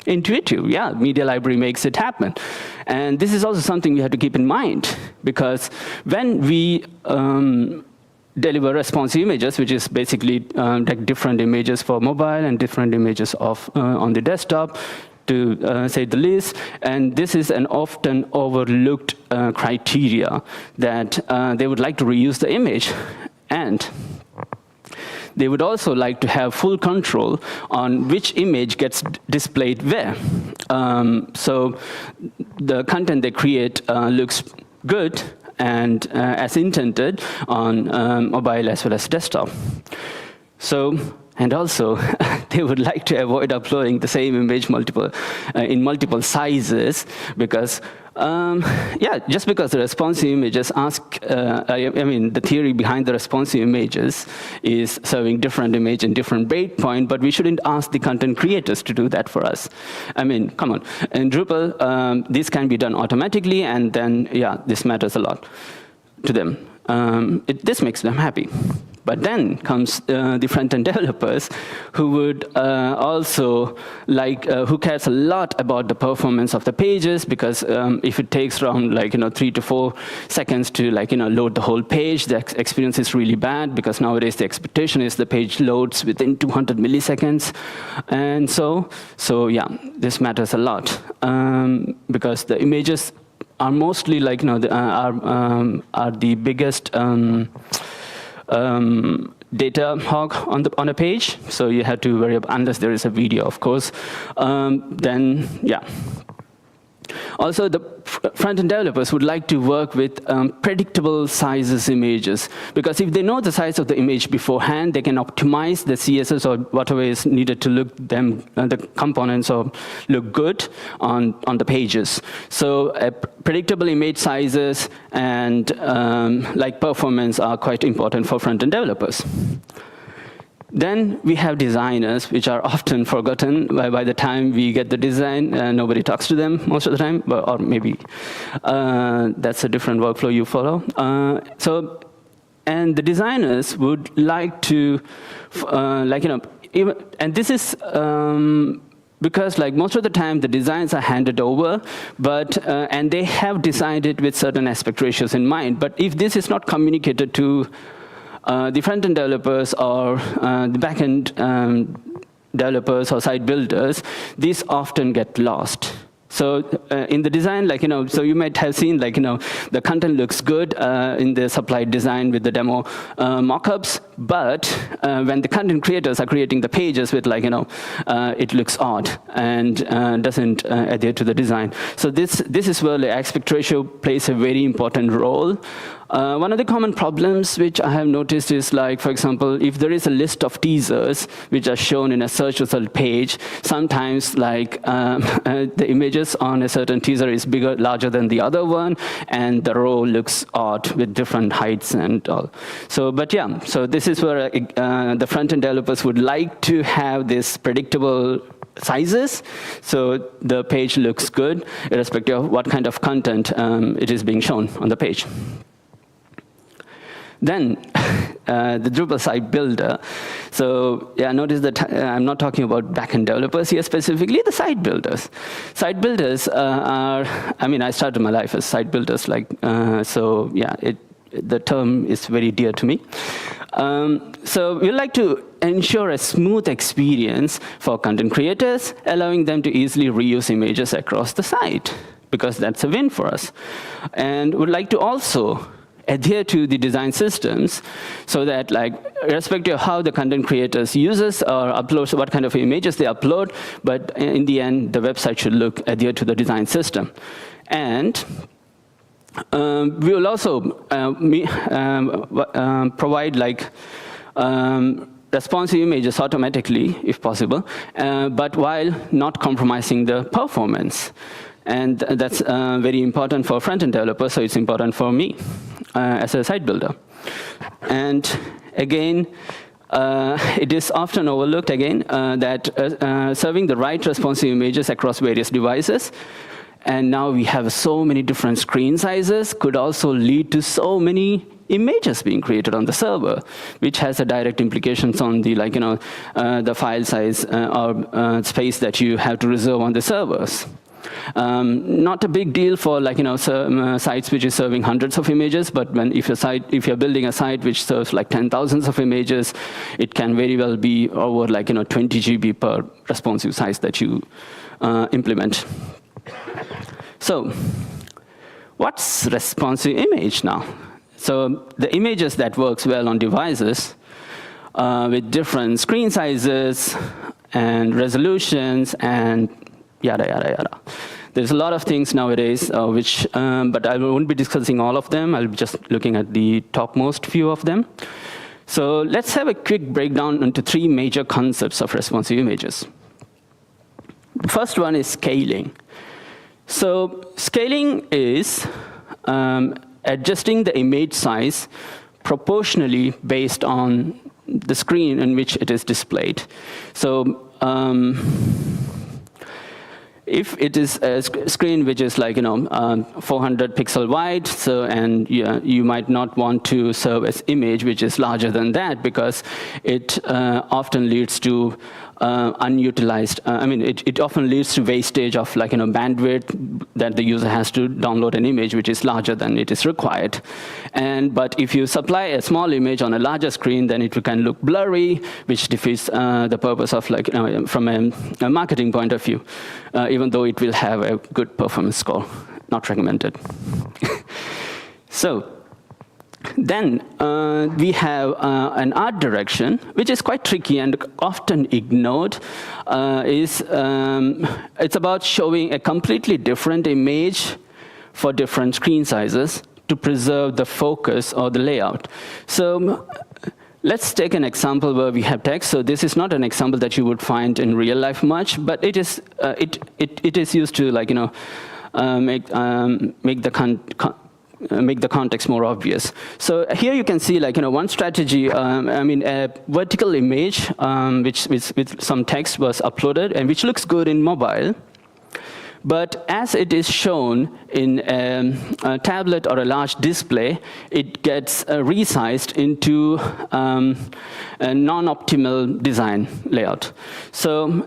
intuitive. Yeah, media library makes it happen. And this is also something we have to keep in mind, because when we deliver responsive images, which is basically like different images for mobile and different images of on the desktop, to say the least. And this is an often overlooked criteria that they would like to reuse the image. And they would also like to have full control on which image gets displayed where. So the content they create looks good and as intended on mobile as well as desktop. So, and also, they would like to avoid uploading the same image in multiple sizes, because, yeah, just because the responsive images I mean, the theory behind the responsive images is serving different image and different breakpoint, but we shouldn't ask the content creators to do that for us. I mean, come on. In Drupal, this can be done automatically, and then, yeah, this matters a lot to them. This makes them happy. But then comes the front-end developers who would also like, who cares a lot about the performance of the pages, because if it takes around 3 to 4 seconds to load the whole page, the experience is really bad, because nowadays the expectation is the page loads within 200 milliseconds. And so yeah, this matters a lot, because the images are mostly are the biggest data hog on a page, so you have to worry about, unless there is a video, of course. Then, yeah. Also, the front-end developers would like to work with predictable sizes images, because if they know the size of the image beforehand, they can optimize the CSS or whatever is needed to look the components or look good on the pages. So predictable image sizes and performance are quite important for front-end developers. Then we have designers, which are often forgotten. By the time we get the design, nobody talks to them most of the time, or maybe that's a different workflow you follow. And the designers would like to, and this is because most of the time the designs are handed over, but and they have designed it with certain aspect ratios in mind. But if this is not communicated to the front-end developers or the back-end developers or site builders, these often get lost. So in the design, so you might have seen, the content looks good in the supplied design with the demo mockups, but when the content creators are creating the pages with, it looks odd and doesn't adhere to the design. So this is where the aspect ratio plays a very important role. One of the common problems which I have noticed is, for example, if there is a list of teasers which are shown in a search result page, sometimes the images on a certain teaser is larger than the other one, and the row looks odd with different heights and all. So, but yeah, so this is where the front-end developers would like to have this predictable sizes, so the page looks good, irrespective of what kind of content it is being shown on the page. Then, the Drupal site builder. So, yeah, notice that I'm not talking about backend developers here specifically, the site builders. Site builders are, I started my life as site builders, so yeah, the term is very dear to me. So we like to ensure a smooth experience for content creators, allowing them to easily reuse images across the site, because that's a win for us. And would like to also adhere to the design systems, so that irrespective of how the content creators uses or uploads, what kind of images they upload, but in the end, the website should adhere to the design system. And we will also provide responsive images automatically, if possible, but while not compromising the performance. And that's very important for front-end developers, so it's important for me as a site builder. And again, it is often overlooked again that serving the right responsive images across various devices, and now we have so many different screen sizes, could also lead to so many images being created on the server, which has a direct implications on the the file size or space that you have to reserve on the servers. Not a big deal for sites which is serving hundreds of images, but if you're building a site which serves like 10,000s of images, it can very well be over 20 GB per responsive size that you implement. So, what's responsive image now? So the images that works well on devices with different screen sizes and resolutions and yada, yada, yada. There's a lot of things nowadays, but I won't be discussing all of them. I'll be just looking at the topmost few of them. So let's have a quick breakdown into 3 major concepts of responsive images. The first one is scaling. So scaling is adjusting the image size proportionally based on the screen in which it is displayed. So if it is a screen which is 400 pixel wide, and you might not want to serve as image which is larger than that, because it often leads to unutilized. It often leads to wastage of bandwidth that the user has to download an image which is larger than it is required. But if you supply a small image on a larger screen, then it can look blurry, which defeats the purpose of from a marketing point of view, even though it will have a good performance score. Not recommended. So then we have an art direction, which is quite tricky and often ignored. It's about showing a completely different image for different screen sizes to preserve the focus or the layout. So let's take an example where we have text. So this is not an example that you would find in real life much, but it is used to make the context more obvious. So here you can see one strategy, a vertical image which with some text was uploaded and which looks good in mobile. But as it is shown in a tablet or a large display, it gets resized into a non-optimal design layout. So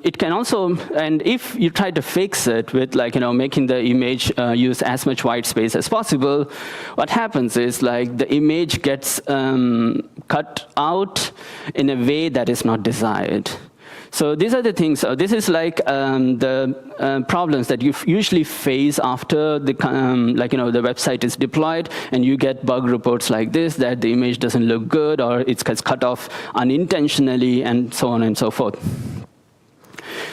it can also, and if you try to fix it with making the image use as much white space as possible, what happens is the image gets cut out in a way that is not desired. So these are the things. This is the problems that you usually face after the the website is deployed, and you get bug reports like this, that the image doesn't look good, or it gets cut off unintentionally, and so on and so forth.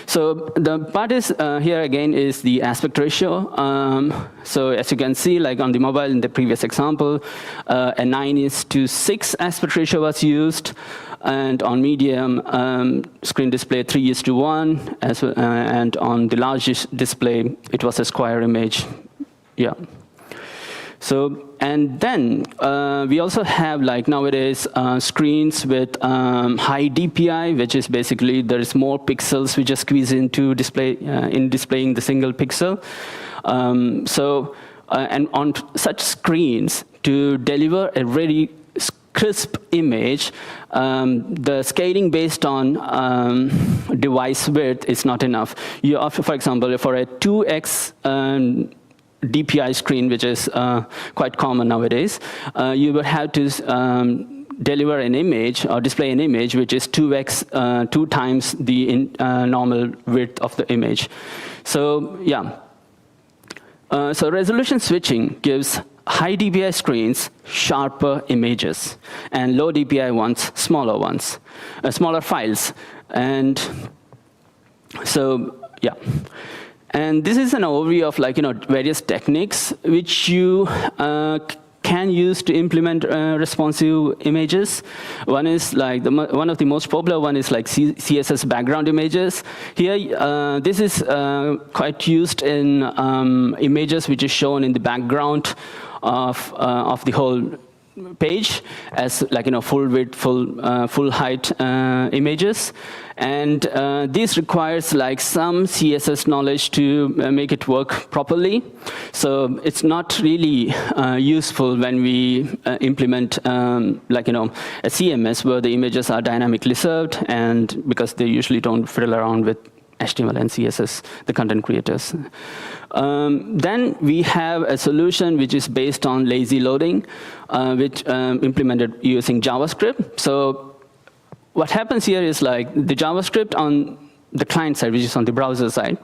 So the part is here again is the aspect ratio. So as you can see, on the mobile in the previous example, a 9:6 aspect ratio was used. And on medium screen display, 3:1, and on the largest display, it was a square image. Yeah. So, and then we also have nowadays screens with high DPI, which is basically there is more pixels which are squeezed into display in displaying the single pixel. And on such screens, to deliver a really crisp image, the scaling based on device width is not enough. You offer, for example, for a 2x DPI screen, which is quite common nowadays, you would have to deliver an image or display an image which is 2x, 2 times the normal width of the image. So yeah. So resolution switching gives high DPI screens sharper images, and low DPI ones smaller ones, smaller files. And so yeah. And this is an overview of various techniques which you can use to implement responsive images. One is one of the most popular one is CSS background images. Here, this is quite used in images which is shown in the background of the whole page as like full width, full height images, and this requires like some CSS knowledge to make it work properly. So it's not really useful when we implement like a CMS where the images are dynamically served, and because they usually don't fiddle around with HTML and CSS, the content creators. Then we have a solution which is based on lazy loading, which implemented using JavaScript. So what happens here is like the JavaScript on the client side, which is on the browser side,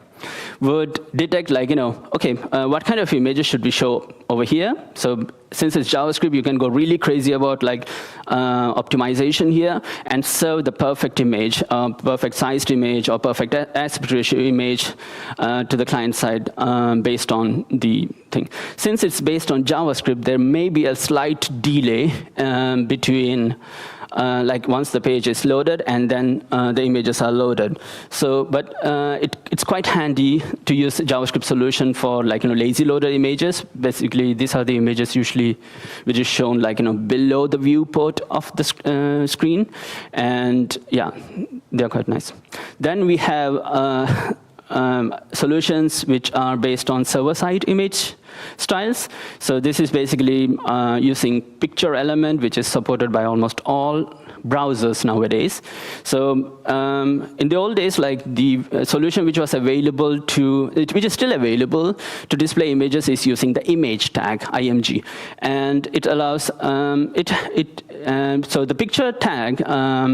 would detect like, okay, what kind of images should we show over here? So since it's JavaScript, you can go really crazy about like optimization here and serve the perfect image, perfect sized image, or perfect aspect ratio image to the client side based on the thing. Since it's based on JavaScript, there may be a slight delay between like once the page is loaded and then the images are loaded. So, but it's quite handy to use a JavaScript solution for like lazy loaded images. Basically, these are the images usually which is shown like below the viewport of the screen, and yeah, they're quite nice. Then we have solutions which are based on server-side image styles. So this is basically using picture element, which is supported by almost all browsers nowadays. So in the old days, like the solution which was available which is still available to display images is using the image tag, IMG. And it allows, so the picture tag,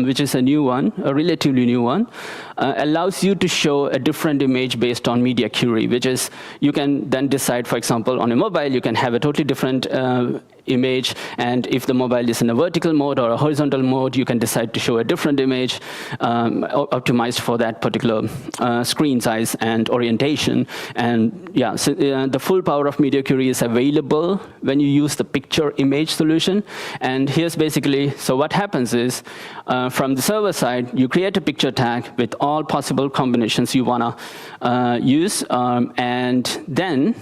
which is a new one, a relatively new one, allows you to show a different image based on media query, which is, you can then decide, for example, on a mobile, you can have a totally different image, and if the mobile is in a vertical mode or a horizontal mode, you can decide to show a different image optimized for that particular screen size and orientation. And yeah, so, the full power of media query is available when you use the picture image solution. And here's basically, so what happens is, from the server side, you create a picture tag with all possible combinations you wanna use, and then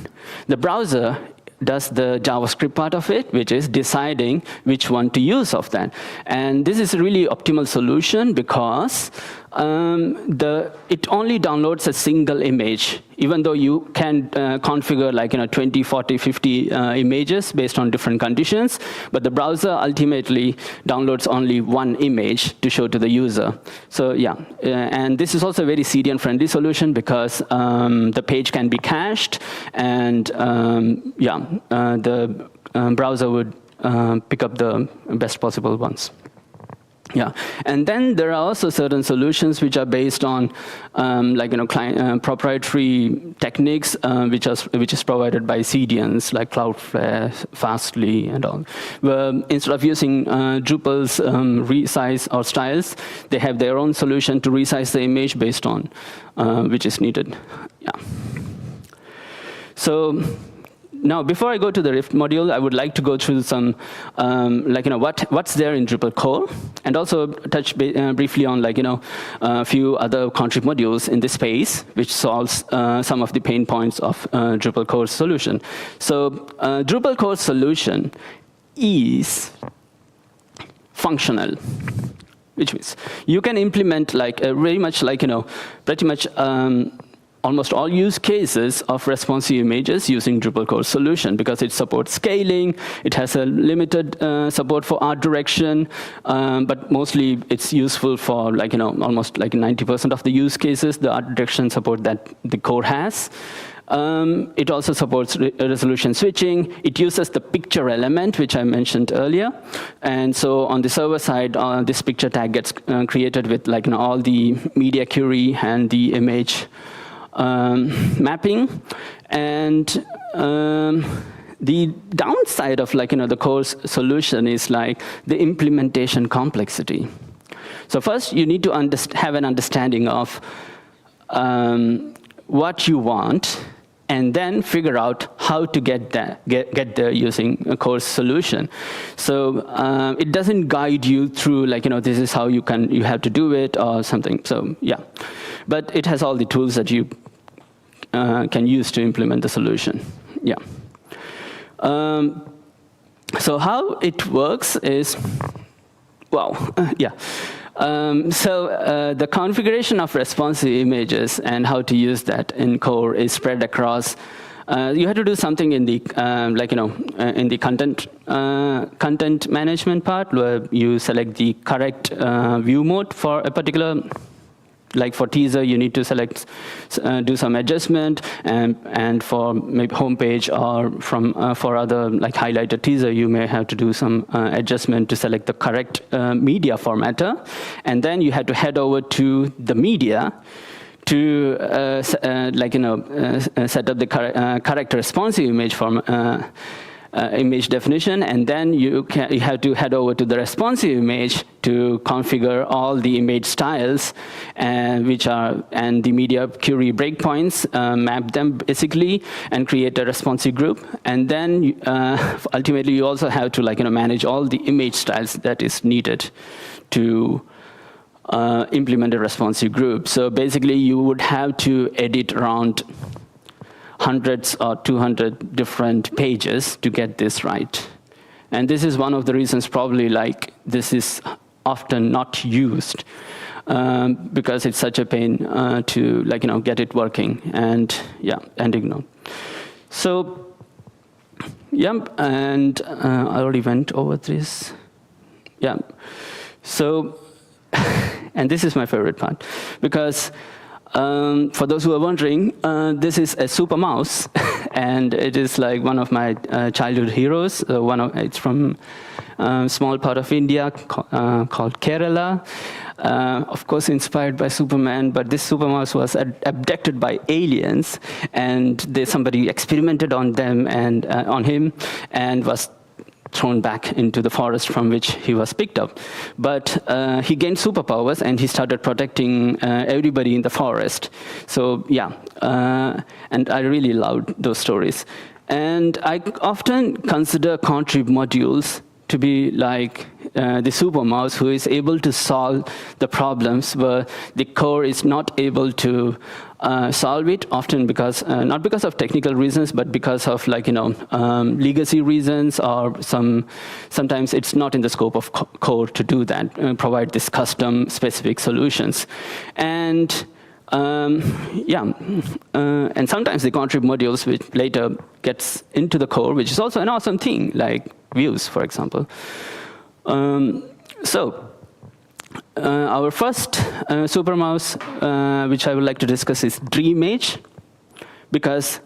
the browser does the JavaScript part of it, which is deciding which one to use of that. And this is a really optimal solution because it only downloads a single image, even though you can configure like 20, 40, 50 images based on different conditions, but the browser ultimately downloads only one image to show to the user. So yeah, and this is also a very CDN-friendly solution because the page can be cached, and yeah, the browser would pick up the best possible ones. Yeah, and then there are also certain solutions which are based on client, proprietary techniques, which is provided by CDNs like Cloudflare, Fastly, and all. Where instead of using Drupal's resize or styles, they have their own solution to resize the image based on which is needed. Yeah. So. Now, before I go to the Rift module, I would like to go through some, what's there in Drupal core, and also touch briefly on, a few other contrib modules in this space, which solves some of the pain points of Drupal core solution. So, Drupal core solution is functional, which means you can implement very much pretty much almost all use cases of responsive images using Drupal core solution, because it supports scaling, it has a limited support for art direction, but mostly it's useful for almost 90% of the use cases, the art direction support that the core has. It also supports resolution switching. It uses the picture element, which I mentioned earlier. And so on the server side, this picture tag gets created with all the media query and the image mapping. And the downside of the core solution is the implementation complexity. So first, you need to have an understanding of what you want, and then figure out how to get there using a core solution. So it doesn't guide you through this is how you have to do it or something. So yeah, but it has all the tools that you can use to implement the solution. Yeah. So how it works is, wow, yeah. The configuration of responsive images and how to use that in core is spread across. You had to do something in the, in the content management part, where you select the correct view mode for a particular. Like for teaser, you need to select, do some adjustment, and for maybe homepage or for other like highlighted teaser, you may have to do some adjustment to select the correct media formatter, and then you had to head over to the media to set up the correct responsive image image definition, and then you have to head over to the responsive image to configure all the image styles, and the media query breakpoints, map them basically, and create a responsive group. And then ultimately you also have to manage all the image styles that is needed to implement a responsive group. So basically you would have to edit around hundreds or 200 different pages to get this right. And this is one of the reasons probably this is often not used because it's such a pain to get it working and ignored. So and I already went over this. So and this is my favorite part, because for those who are wondering, this is a super mouse, and it is like one of my childhood heroes. It's from a small part of India called Kerala. Of course, inspired by Superman, but this super mouse was abducted by aliens, and somebody experimented on them and on him, and was thrown back into the forest from which he was picked up. But he gained superpowers, and he started protecting everybody in the forest. So and I really loved those stories. And I often consider contrib modules to be like the super mouse who is able to solve the problems where the core is not able to solve it, often because, not because of technical reasons, but because of legacy reasons, or sometimes it's not in the scope of core to do that, provide this custom specific solutions. And and sometimes the contrib modules which later gets into the core, which is also an awesome thing, like views, for example. Our first super mouse, which I would like to discuss, is DreamImage, because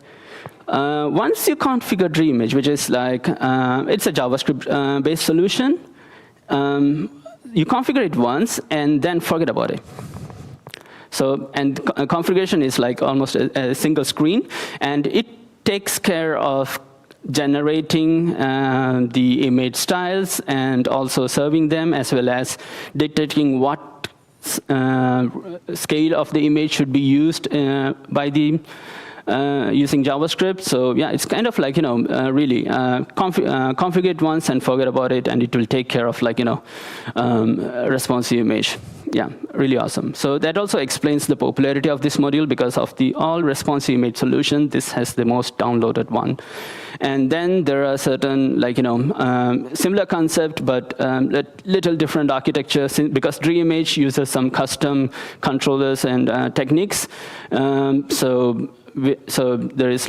once you configure DreamImage, which is it's a JavaScript-based solution, you configure it once and then forget about it. So, and configuration is almost a single screen, and it takes care of generating the image styles and also serving them, as well as dictating what scale of the image should be used by the using JavaScript. So it's kind of really configure it once and forget about it, and it will take care of responsive image. Really awesome. So that also explains the popularity of this module, because of the all responsive image solution, this has the most downloaded one. And then there are certain similar concept, but a little different architecture, because DreamImage uses some custom controllers and techniques. So there is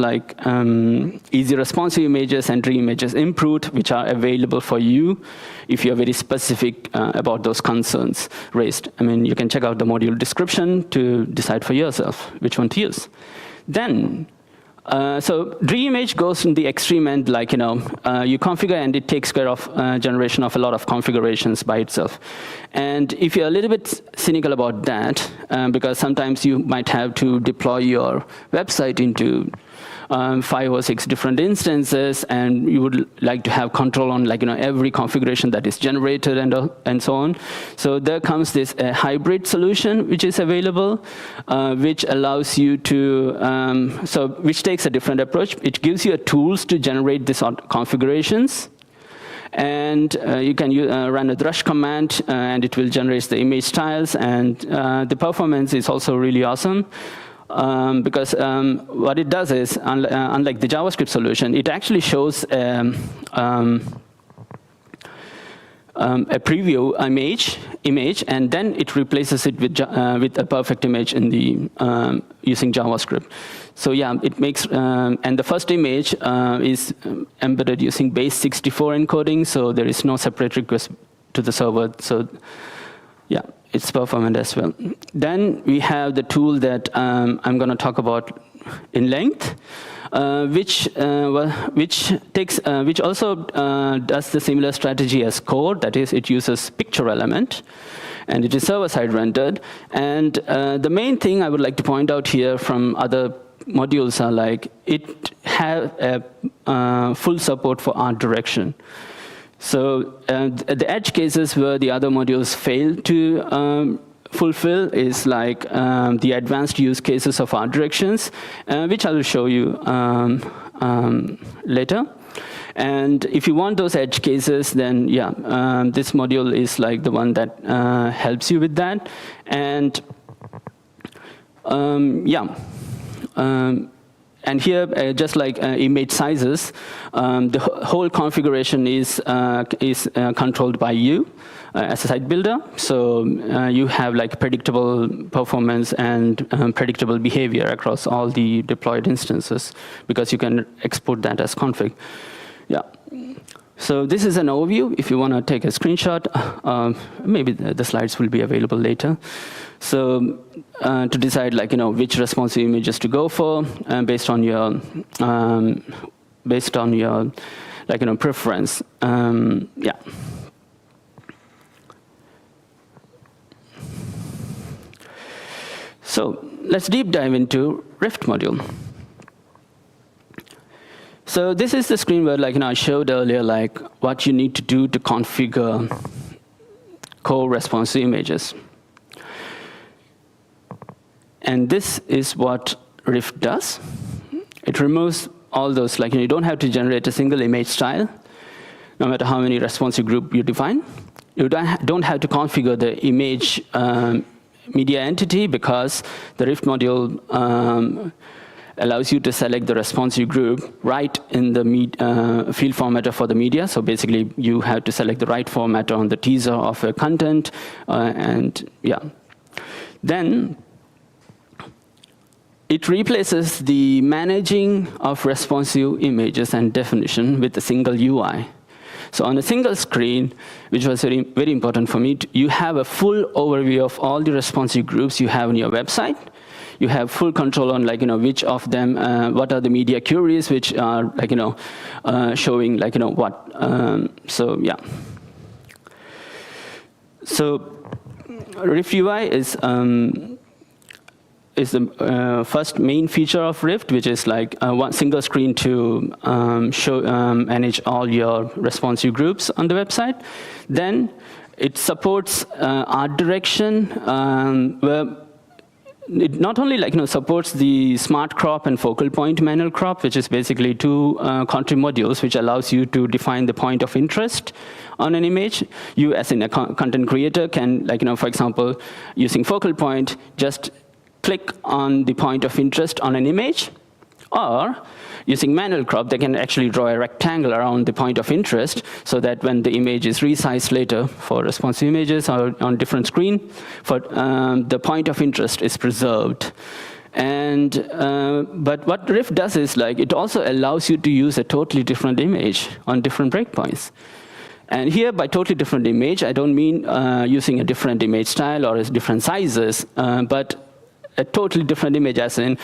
easy responsive images and DreamImages improved, which are available for you if you are very specific about those concerns raised. I mean, you can check out the module description to decide for yourself which one to use. Then, so DreamImage goes in the extreme end, you configure and it takes care of generation of a lot of configurations by itself. And if you're a little bit cynical about that, because sometimes you might have to deploy your website into 5 or 6 different instances, and you would like to have control on every configuration that is generated and so on. So there comes this hybrid solution which is available, which allows you to, which takes a different approach. It gives you tools to generate these configurations. And you can run a drush command, and it will generate the image styles, and the performance is also really awesome. Because what it does is, unlike the JavaScript solution, it actually shows a preview image, and then it replaces it with a perfect image in the using JavaScript. So yeah, it makes, and the first image is embedded using base64 encoding, so there is no separate request to the server. So yeah, it's performant as well. Then we have the tool that I'm going to talk about in length, which also does the similar strategy as core. That is, it uses picture element, and it is server-side rendered. And the main thing I would like to point out here from other modules are like it has a full support for art direction. So the edge cases where the other modules fail to fulfill is like the advanced use cases of art directions, which I will show you later. And if you want those edge cases, then yeah, this module is like the one that helps you with that. And yeah. And here, just like image sizes, the whole configuration is controlled by you as a site builder. So you have like predictable performance and predictable behavior across all the deployed instances, because you can export that as config. Yeah. So this is an overview. If you want to take a screenshot, maybe the slides will be available later. So to decide, like, which responsive images to go for, based on your like, preference. Yeah. So let's deep dive into Rift module. So this is the screen where, like, I showed earlier, like, what you need to do to configure core responsive images. And this is what Rift does. It removes all those, like, you don't have to generate a single image style, no matter how many responsive group you define. You don't have to configure the image media entity, because the Rift module allows you to select the responsive group right in the field formatter for the media. So basically, you have to select the right formatter on the teaser of a content, and yeah. Then it replaces the managing of responsive images and definition with a single UI. So on a single screen, which was very, very important for me, you have a full overview of all the responsive groups you have on your website. You have full control on, like, which of them, what are the media queries, which are, like, showing, like, what. So yeah. So Rift UI is the first main feature of Rift, which is like one single screen to manage all your responsive groups on the website. Then it supports art direction, where it not only, like, supports the smart crop and focal point manual crop, which is basically two country modules, which allows you to define the point of interest on an image. You, as in a content creator, can, like, for example, using focal point, just click on the point of interest on an image, or using manual crop, they can actually draw a rectangle around the point of interest, so that when the image is resized later for responsive images or on different screen, for the point of interest is preserved. And but what Rift does is, like, it also allows you to use a totally different image on different breakpoints. And here, by totally different image, I don't mean using a different image style or different sizes, but a totally different image, as in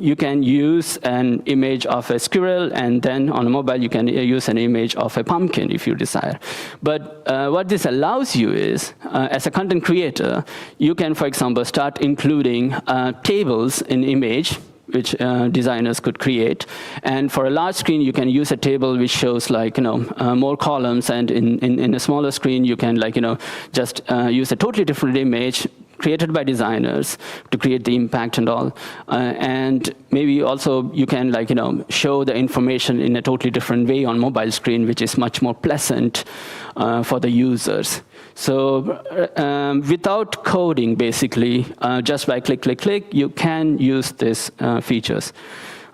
you can use an image of a squirrel, and then on a mobile you can use an image of a pumpkin if you desire. But what this allows you is, as a content creator, you can, for example, start including tables in image, which designers could create. And for a large screen, you can use a table which shows, like, more columns, and in a smaller screen, you can, like, just use a totally different image created by designers to create the impact and all. And maybe also you can, like, show the information in a totally different way on mobile screen, which is much more pleasant for the users. So without coding, basically, just by click, click, click, you can use these features.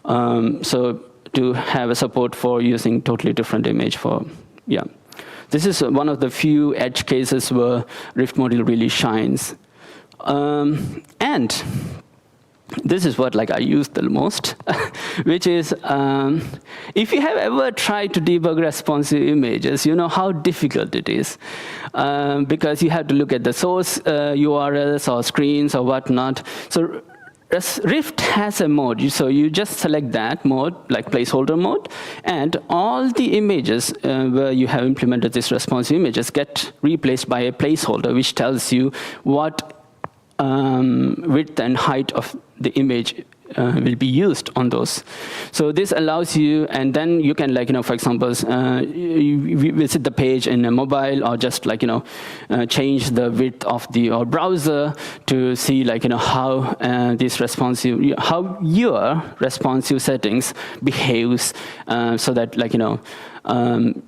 So to have a support for using totally different image for, yeah. This is one of the few edge cases where Rift module really shines. And this is what I use the most, which is if you have ever tried to debug responsive images, you know how difficult it is, because you have to look at the source URLs or screens or whatnot. So Rift has a mode, so you just select that mode, like placeholder mode, and all the images where you have implemented this responsive images get replaced by a placeholder, which tells you what width and height of the image will be used on those. So this allows you, and then you can, for example, you visit the page in a mobile, or just change the width of your browser to see how how your responsive settings behaves, so that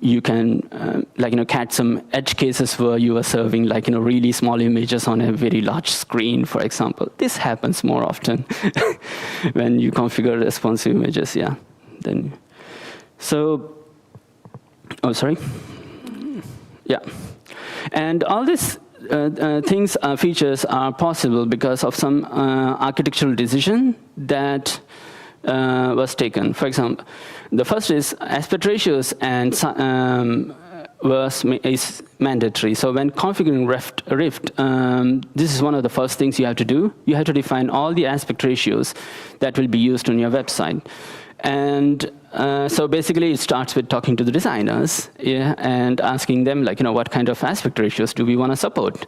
you can catch some edge cases where you are serving really small images on a very large screen, for example. This happens more often when you configure responsive images, yeah. Then, so, oh, sorry. Yeah, and all these features are possible because of some architectural decision that was taken. For example, the first is aspect ratios and is mandatory. So when configuring Rift, this is one of the first things you have to do. You have to define all the aspect ratios that will be used on your website. And so basically, it starts with talking to the designers, yeah, and asking them, what kind of aspect ratios do we want to support?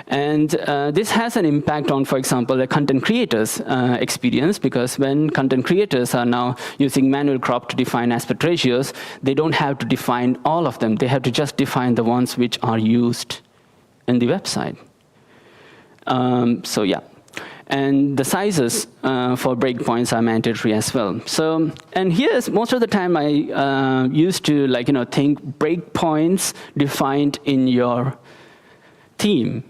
And this has an impact on, for example, the content creators' experience, because when content creators are now using manual crop to define aspect ratios, they don't have to define all of them. They have to just define the ones which are used in the website. So yeah. And the sizes for breakpoints are mandatory as well. So, and here's most of the time I used to think breakpoints defined in your theme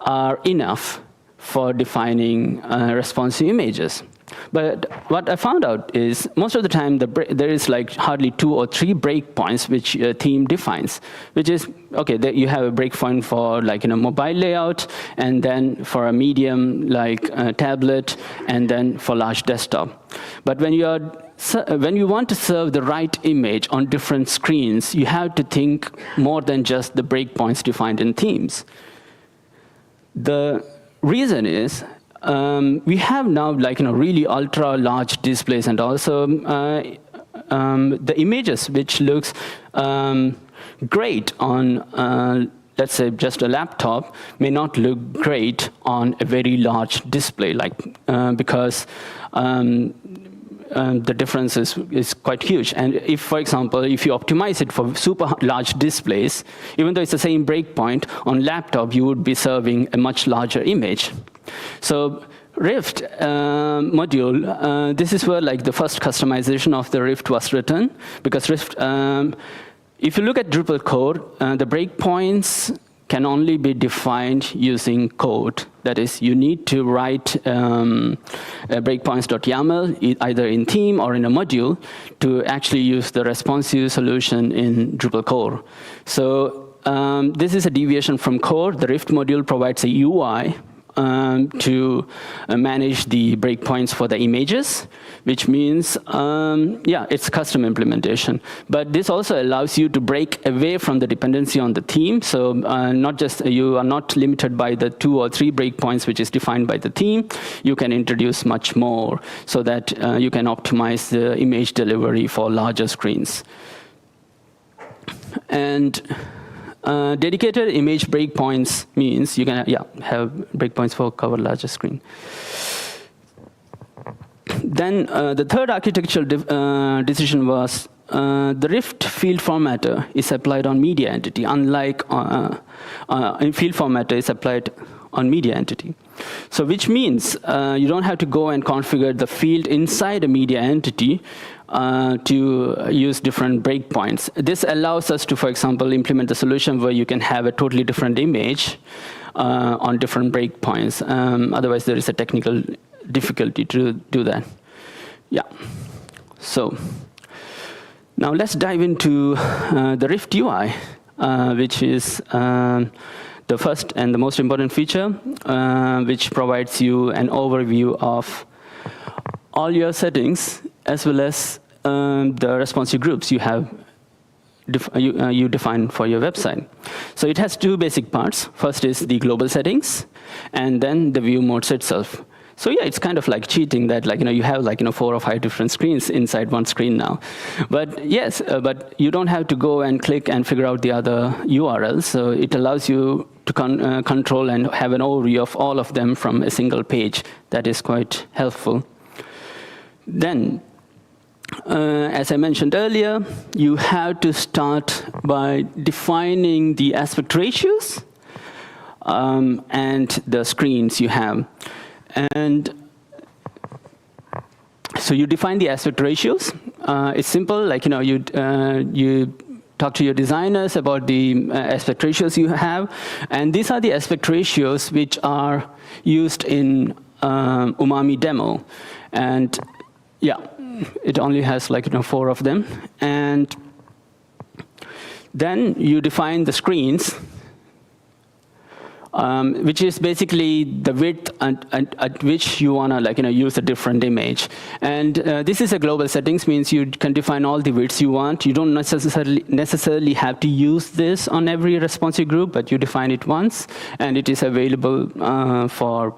are enough for defining responsive images. But what I found out is most of the time there is hardly 2 or 3 breakpoints which a theme defines, which is, okay, you have a breakpoint for mobile layout, and then for a medium tablet, and then for large desktop. But when you want to serve the right image on different screens, you have to think more than just the breakpoints defined in themes. The reason is, we have now really ultra large displays, and also the images which looks great on let's say just a laptop may not look great on a very large display, because the difference is quite huge. And if, for example, if you optimize it for super large displays, even though it's the same breakpoint, on laptop you would be serving a much larger image. So Rift module, this is where the first customization of the Rift was written, because Rift, if you look at Drupal code, the breakpoints can only be defined using code. That is, you need to write breakpoints.yaml, either in theme or in a module, to actually use the responsive solution in Drupal core. So this is a deviation from core. The Rift module provides a UI to manage the breakpoints for the images, which means, yeah, it's custom implementation. But this also allows you to break away from the dependency on the theme. So not just, you are not limited by the 2 or 3 breakpoints which is defined by the theme. You can introduce much more so that you can optimize the image delivery for larger screens. And dedicated image breakpoints means you can have breakpoints for cover larger screen. Then the third architectural decision was the Rift field formatter is applied on media entity, unlike in field formatter is applied on media entity. So which means you don't have to go and configure the field inside a media entity to use different breakpoints. This allows us to, for example, implement a solution where you can have a totally different image on different breakpoints. Otherwise, there is a technical difficulty to do that. Yeah. So Now let's dive into the Rift UI, which is the first and the most important feature, which provides you an overview of all your settings, as well as the responsive groups you have you define for your website. So it has two basic parts. First is the global settings, and then the view modes itself. So yeah, it's kind of like cheating that you have 4 or 5 different screens inside one screen now. But yes, but you don't have to go and click and figure out the other URLs. So it allows you to control and have an overview of all of them from a single page. That is quite helpful. Then, as I mentioned earlier, you have to start by defining the aspect ratios and the screens you have. And so you define the aspect ratios. It's simple, you talk to your designers about the aspect ratios you have. And these are the aspect ratios which are used in Umami demo. And yeah, it only has 4 of them. And then you define the screens, which is basically the width at which you want to use a different image. And this is a global settings, means you can define all the widths you want. You don't necessarily have to use this on every responsive group, but you define it once, and it is available for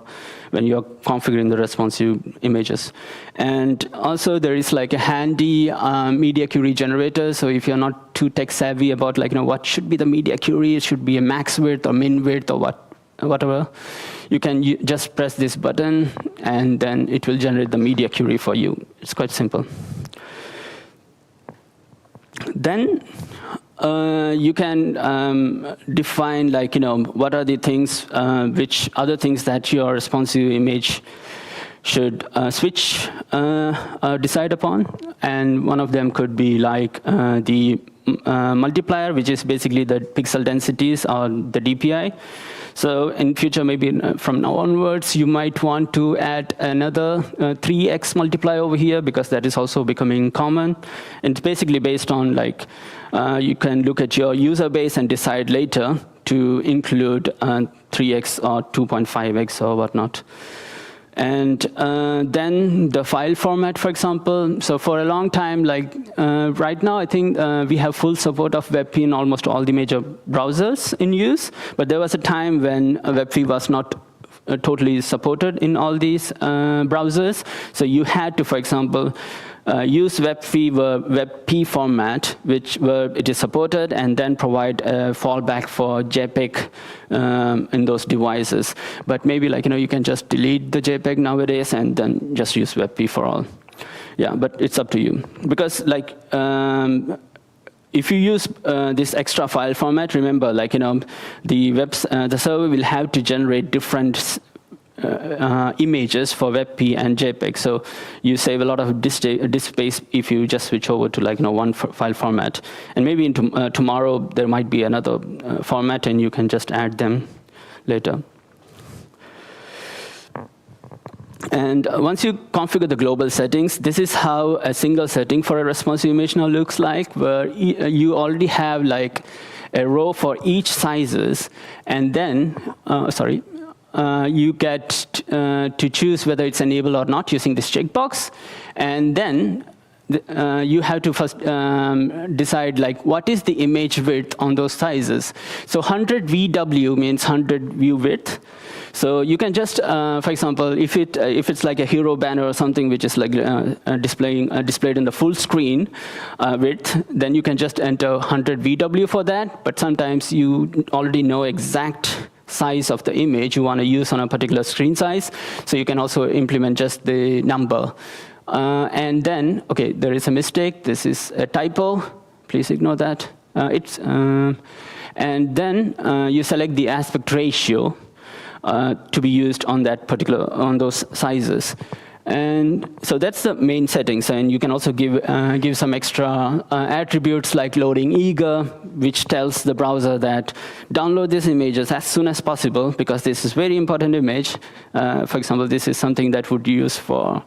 when you're configuring the responsive images. And also there is a handy media query generator. So if you're not too tech savvy about what should be the media query, it should be a max width or min width or whatever, you can just press this button and then it will generate the media query for you. It's quite simple. Then you can define what are the things, which other things that your responsive image should switch decide upon. And one of them could be the multiplier, which is basically the pixel densities or the DPI. So in future, maybe from now onwards, you might want to add another 3x multiplier over here, because that is also becoming common. And it's basically based on you can look at your user base and decide later to include 3x or 2.5x or whatnot. And then the file format, for example. So for a long time, right now, I think we have full support of WebP in almost all the major browsers in use. But there was a time when WebP was not totally supported in all these browsers. So you had to, for example, use WebP format, where it is supported, and then provide a fallback for JPEG in those devices. But maybe you can just delete the JPEG nowadays and then just use WebP for all. Yeah, but it's up to you. Because if you use this extra file format, remember the server will have to generate different images for WebP and JPEG. So you save a lot of disk space if you just switch over to one file format. And maybe tomorrow there might be another format, and you can just add them later. And once you configure the global settings, this is how a single setting for a responsive image now looks like, where you already have a row for each sizes, and then you get to choose whether it's enabled or not using this checkbox. And then you have to first decide what is the image width on those sizes. So 100 VW means 100 view width. So you can just, for example, if it's like a hero banner or something which is displayed in the full screen width, then you can just enter 100 VW for that. But sometimes you already know exact size of the image you want to use on a particular screen size. So you can also implement just the number. And then, okay, there is a mistake. This is a typo. Please ignore that. And then you select the aspect ratio to be used on those sizes. And so that's the main settings. And you can also give some extra attributes like loading eager, which tells the browser that download these images as soon as possible, because this is very important image. For example, this is something that would use for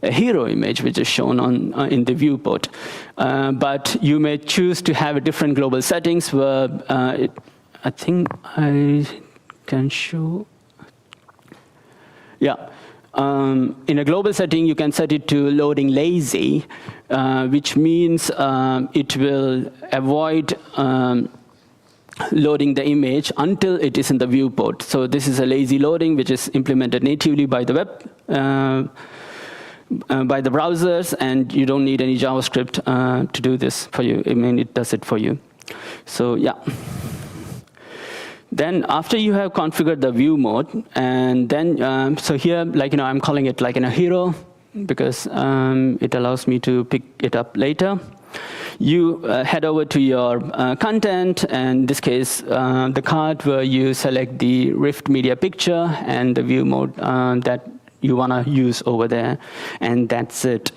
a hero image, which is shown on in the viewport. But you may choose to have a different global settings where I think I can show. Yeah. In a global setting, you can set it to loading lazy, which means it will avoid loading the image until it is in the viewport. So this is a lazy loading, which is implemented natively by the web, by the browsers, and you don't need any JavaScript to do this for you. I mean, it does it for you. So yeah. Then after you have configured the view mode, and then, so here, like, I'm calling it like in a hero, because it allows me to pick it up later. You head over to your content, and in this case, the card where you select the Rift media picture and the view mode that you want to use over there, and that's it.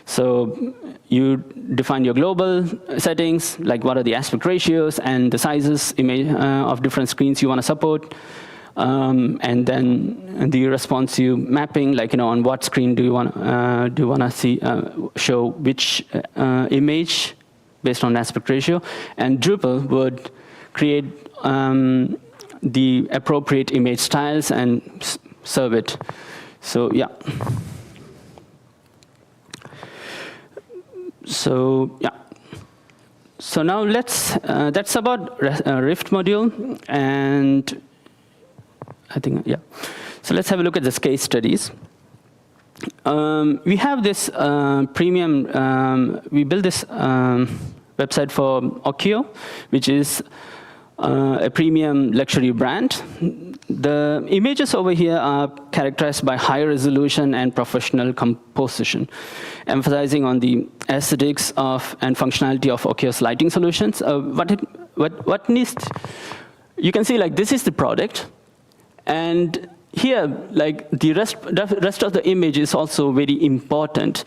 So you define your global settings, like what are the aspect ratios and the sizes of different screens you want to support. And then the responsive mapping, like, on what screen do you want to see show which image based on aspect ratio, and Drupal would create the appropriate image styles and serve it. So yeah. So yeah. So now let's. That's about Rift module, and I think yeah. So let's have a look at the case studies. We have this premium. We built this website for Okio, which is a premium luxury brand. The images over here are characterized by high resolution and professional composition, emphasizing on the aesthetics of and functionality of Okio's lighting solutions. What needs? You can see, like, this is the product, and here, like, the rest of the image is also very important.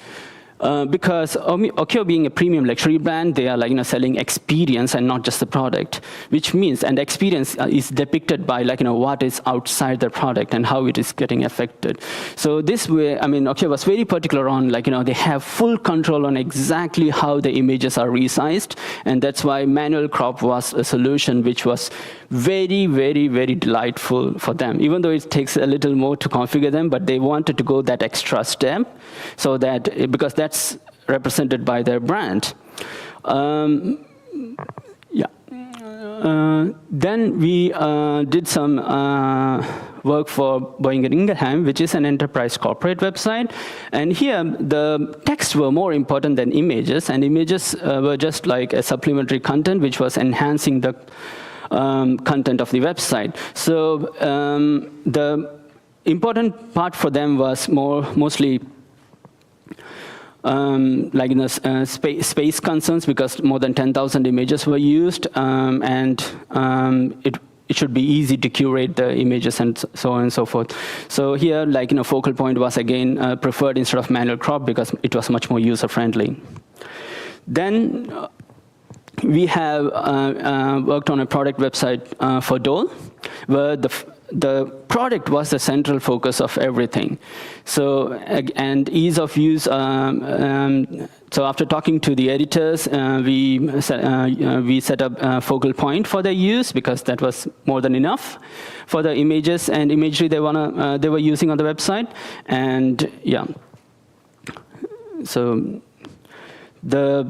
Because Okio being a premium luxury brand, they are, like, selling experience and not just the product, which means, and the experience is depicted by, like, what is outside the product and how it is getting affected. So this way, I mean, Okio was very particular on, like, they have full control on exactly how the images are resized, and that's why manual crop was a solution which was very, very, very delightful for them, even though it takes a little more to configure them, but they wanted to go that extra step, so that, because that's represented by their brand. Yeah. Then we did some work for Boeing and Ingelheim, which is an enterprise corporate website. And here, the texts were more important than images, and images were just like a supplementary content, which was enhancing the content of the website. So the important part for them was mostly like space concerns, because more than 10,000 images were used, and it should be easy to curate the images and so on and so forth. So here, like, focal point was again preferred instead of manual crop, because it was much more user-friendly. Then we have worked on a product website for Dole, where the product was the central focus of everything. So, and ease of use, so after talking to the editors, we set up a focal point for their use, because that was more than enough for the images and imagery they were using on the website. And yeah, so the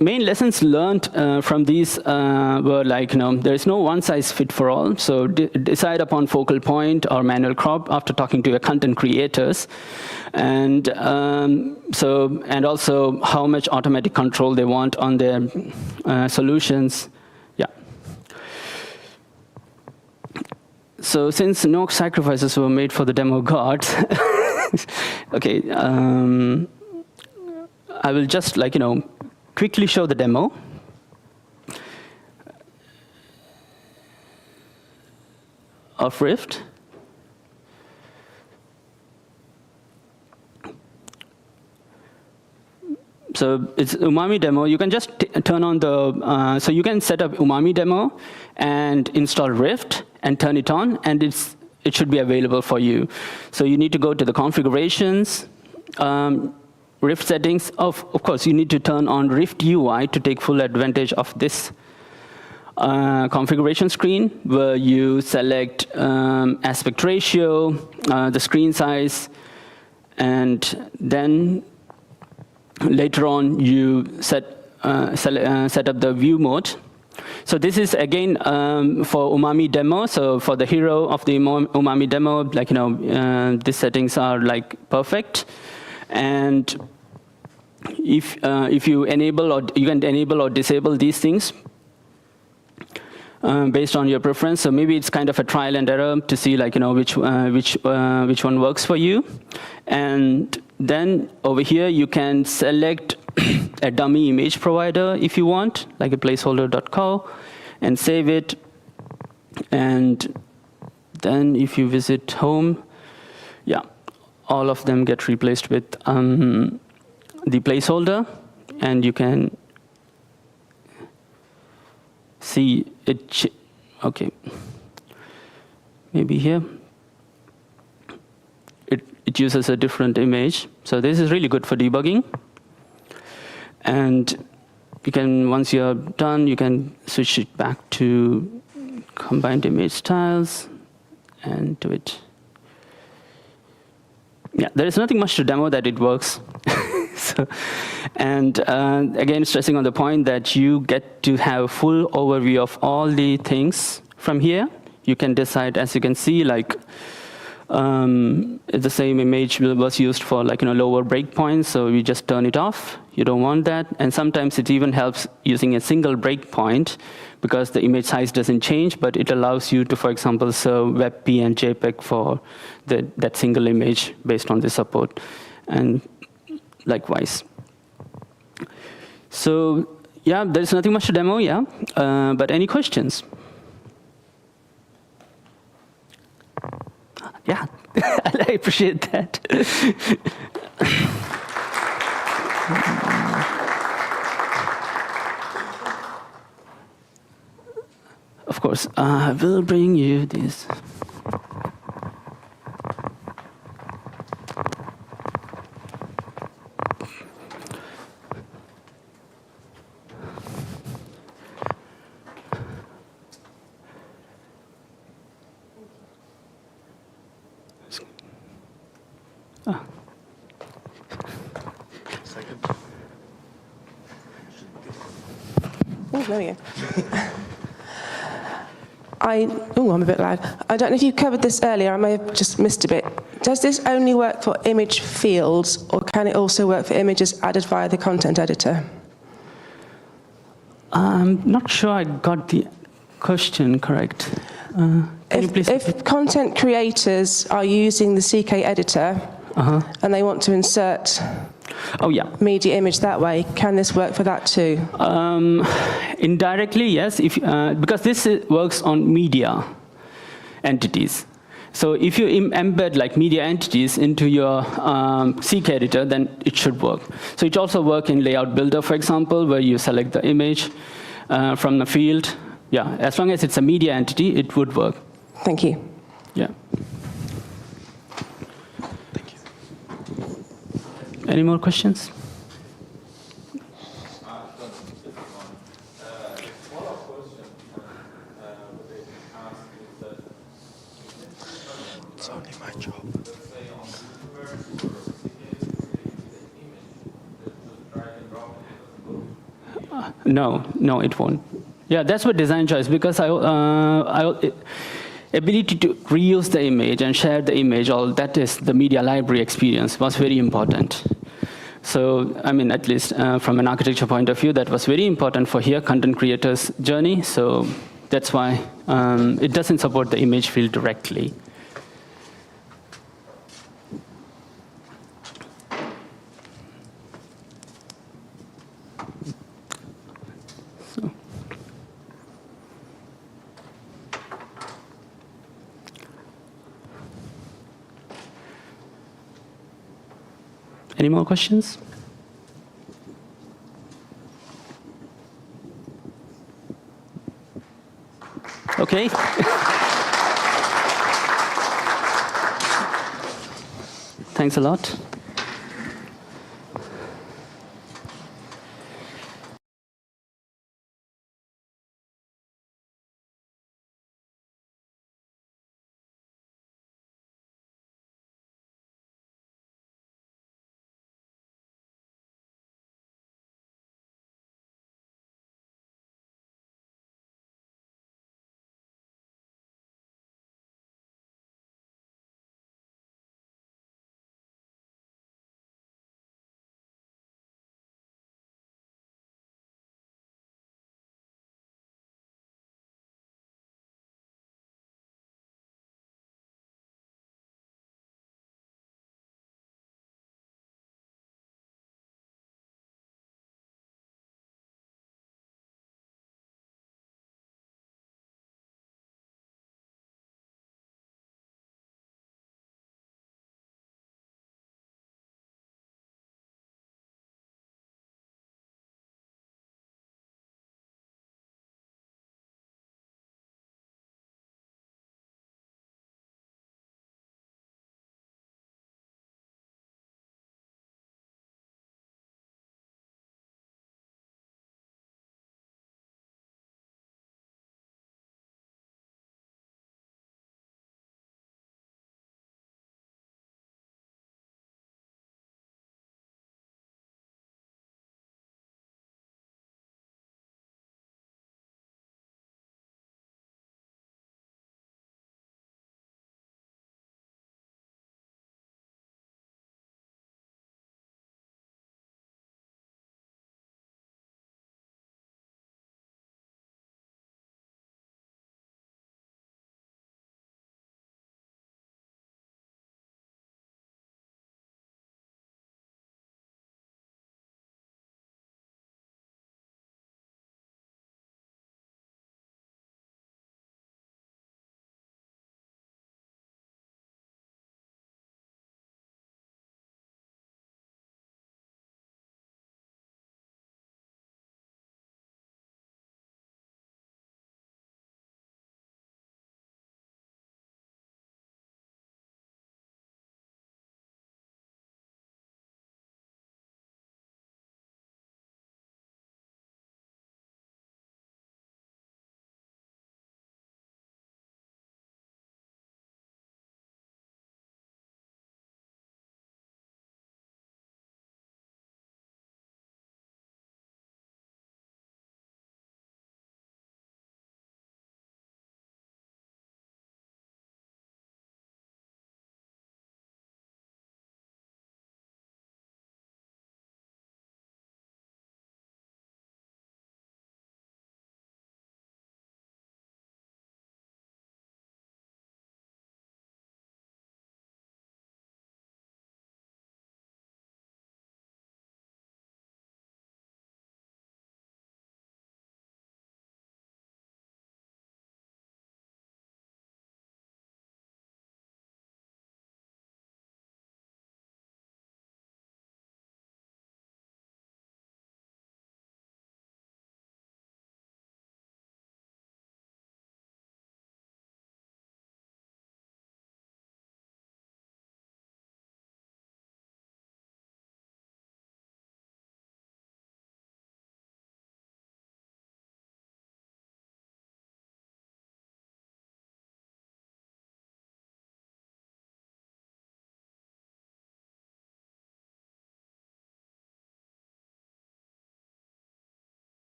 main lessons learned from these were, like, there is no one-size-fit-for-all. So decide upon focal point or manual crop after talking to your content creators, and and also how much automatic control they want on their solutions. Yeah. So since no sacrifices were made for the demo gods, okay, I will just, like, quickly show the demo. Of Rift. So it's Umami demo. You can just turn on the, so you can set up Umami demo and install Rift and turn it on, and it should be available for you. So you need to go to the configurations, Rift settings, of course, you need to turn on Rift UI to take full advantage of this configuration screen, where you select aspect ratio, the screen size, and then later on you set up the view mode. So this is again for Umami demo. So for the hero of the Umami demo, like these settings are like perfect. And if you enable or you can enable or disable these things based on your preference. So maybe it's kind of a trial and error to see like which one works for you. And then over here you can select a dummy image provider if you want, like a placeholder.co, and save it. And then if you visit home, yeah, all of them get replaced with the placeholder, and you can see it. Okay, maybe here it uses a different image. So this is really good for debugging. And you can, once you're done, you can switch it back to combined image styles and do it. Yeah, there is nothing much to demo that it works. And again, stressing on the point that you get to have a full overview of all the things from here. You can decide, as you can see, like the same image was used for like lower breakpoints, so we just turn it off. You don't want that. And sometimes it even helps using a single breakpoint, because the image size doesn't change, but it allows you to, for example, serve WebP and JPEG for that single image based on the support, and likewise. So yeah, there's nothing much to demo, yeah. But any questions? Yeah, I appreciate that. Of course, I will bring you this. Oh, there we go. I'm a bit loud. I don't know if you covered this earlier. I may have just missed a bit. Does this only work for image fields, or can it also work for images added via the content editor? I'm not sure I got the question correct. Can you please If content creators are using the CK editor and they want to insert media image that way, can this work for that too? Indirectly, yes, because this works on media entities. So if you embed like media entities into your CK editor, then it should work. So it also works in Layout Builder, for example, where you select the image from the field. Yeah, as long as it's a media entity, it would work. Thank you. Yeah. Thank you. Any more questions? It's only my job. No, it won't. Yeah, that's what design choice, because ability to reuse the image and share the image, all that is the media library experience was very important. So, I mean, at least from an architecture point of view, that was very important for here, content creators' journey. So that's why it doesn't support the image field directly. Any more questions? Okay. Thanks a lot.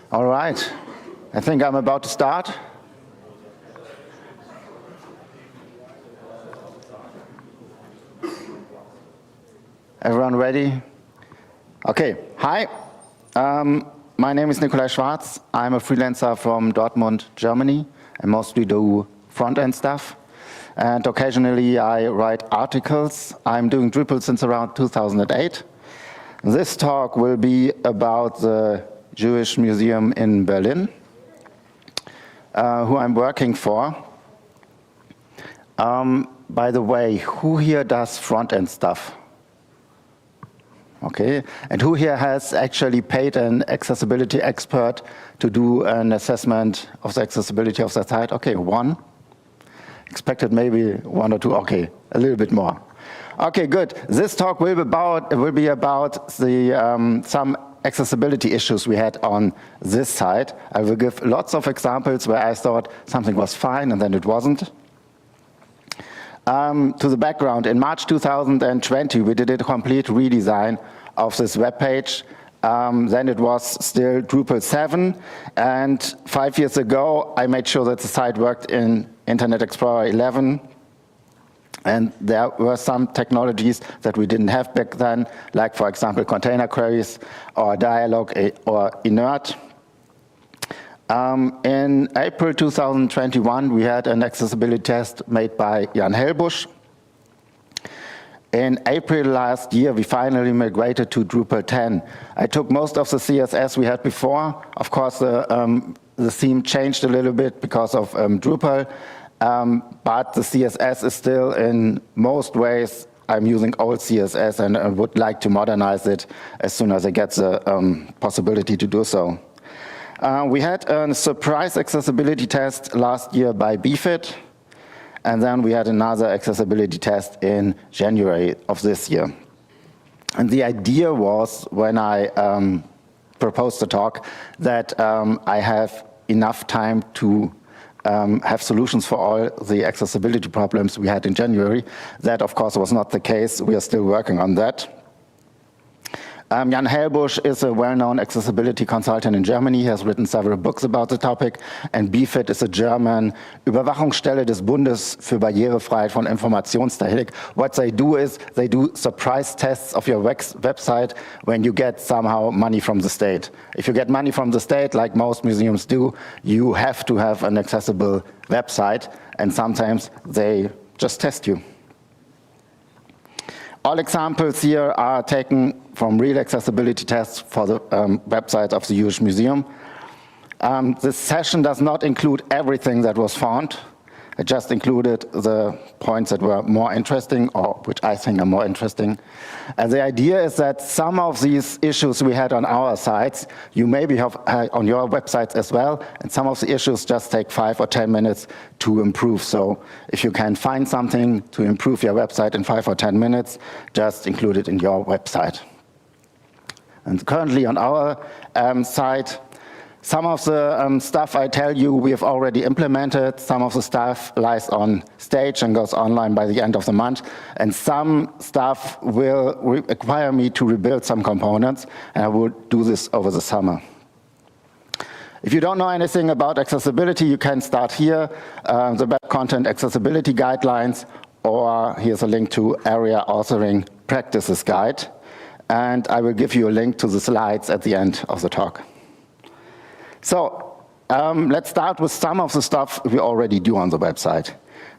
All right, I think I'm about to start. Everyone ready? Okay, hi. My name is Nikolai Schwarz. I'm a freelancer from Dortmund, Germany. I mostly do front-end stuff. And occasionally I write articles. I'm doing Drupal since around 2008. This talk will be about the Jewish Museum in Berlin, who I'm working for. By the way, who here does front-end stuff? Okay, and who here has actually paid an accessibility expert to do an assessment of the accessibility of the site? Okay, one. Expected maybe one or two. Okay, a little bit more. Okay, good. This talk will be about the some accessibility issues we had on this site. I will give lots of examples where I thought something was fine and then it wasn't. To the background, in March 2020, we did a complete redesign of this web page. Then it was still Drupal 7, and 5 years ago, I made sure that the site worked in Internet Explorer 11. And there were some technologies that we didn't have back then, like, for example, container queries or dialog or inert. In April 2021, we had an accessibility test made by Jan Helbusch. In April last year, we finally migrated to Drupal 10. I took most of the CSS we had before. Of course, the theme changed a little bit because of Drupal, but the CSS is still, in most ways, I'm using old CSS, and I would like to modernize it as soon as I get the possibility to do so. We had a surprise accessibility test last year by BFIT, and then we had another accessibility test in January of this year. And the idea was, when I proposed the talk, that I have enough time to have solutions for all the accessibility problems we had in January. That, of course, was not the case. We are still working on that. Jan Helbusch is a well-known accessibility consultant in Germany. He has written several books about the topic. And BFIT is a German Überwachungsstelle des Bundes für Barrierefreiheit von Informationstechnik. What they do is they do surprise tests of your website when you get somehow money from the state. If you get money from the state, like most museums do, you have to have an accessible website. And sometimes they just test you. All examples here are taken from real accessibility tests for the website of the Jewish Museum. This session does not include everything that was found. It just included the points that were more interesting, or which I think are more interesting. And the idea is that some of these issues we had on our sites, you maybe have on your websites as well, and some of the issues just take 5 or 10 minutes to improve. So if you can find something to improve your website in 5 or 10 minutes, just include it in your website. And currently on our site, some of the stuff I tell you we have already implemented. Some of the stuff lies on stage and goes online by the end of the month. And some stuff will require me to rebuild some components, and I will do this over the summer. If you don't know anything about accessibility, you can start here, the Web Content Accessibility Guidelines, or here's a link to Area Authoring Practices Guide. And I will give you a link to the slides at the end of the talk. So let's start with some of the stuff we already do on the website.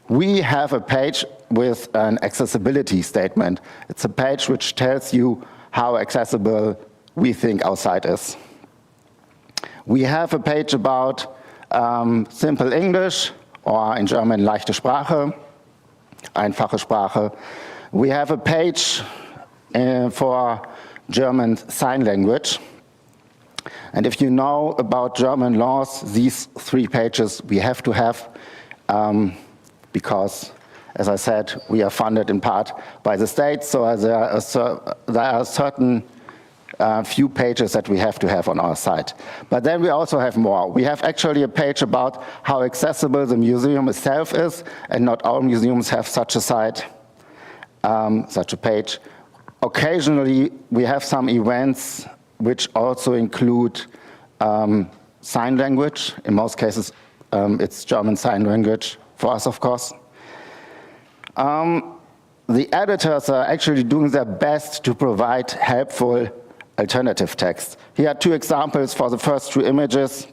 We have a page with an accessibility statement. It's a page which tells you how accessible we think our site is. We have a page about simple English, or in German, leichte Sprache, einfache Sprache. We have a page for German Sign Language. And if you know about German laws, these 3 pages we have to have because, as I said, we are funded in part by the state, so there are certain few pages that we have to have on our site. But then we also have more. We have actually a page about how accessible the museum itself is, and not all museums have such a site, such a page. Occasionally, we have some events which also include sign language. In most cases, it's German sign language for us, of course. The editors are actually doing their best to provide helpful alternative text. Here are two examples for the first two images.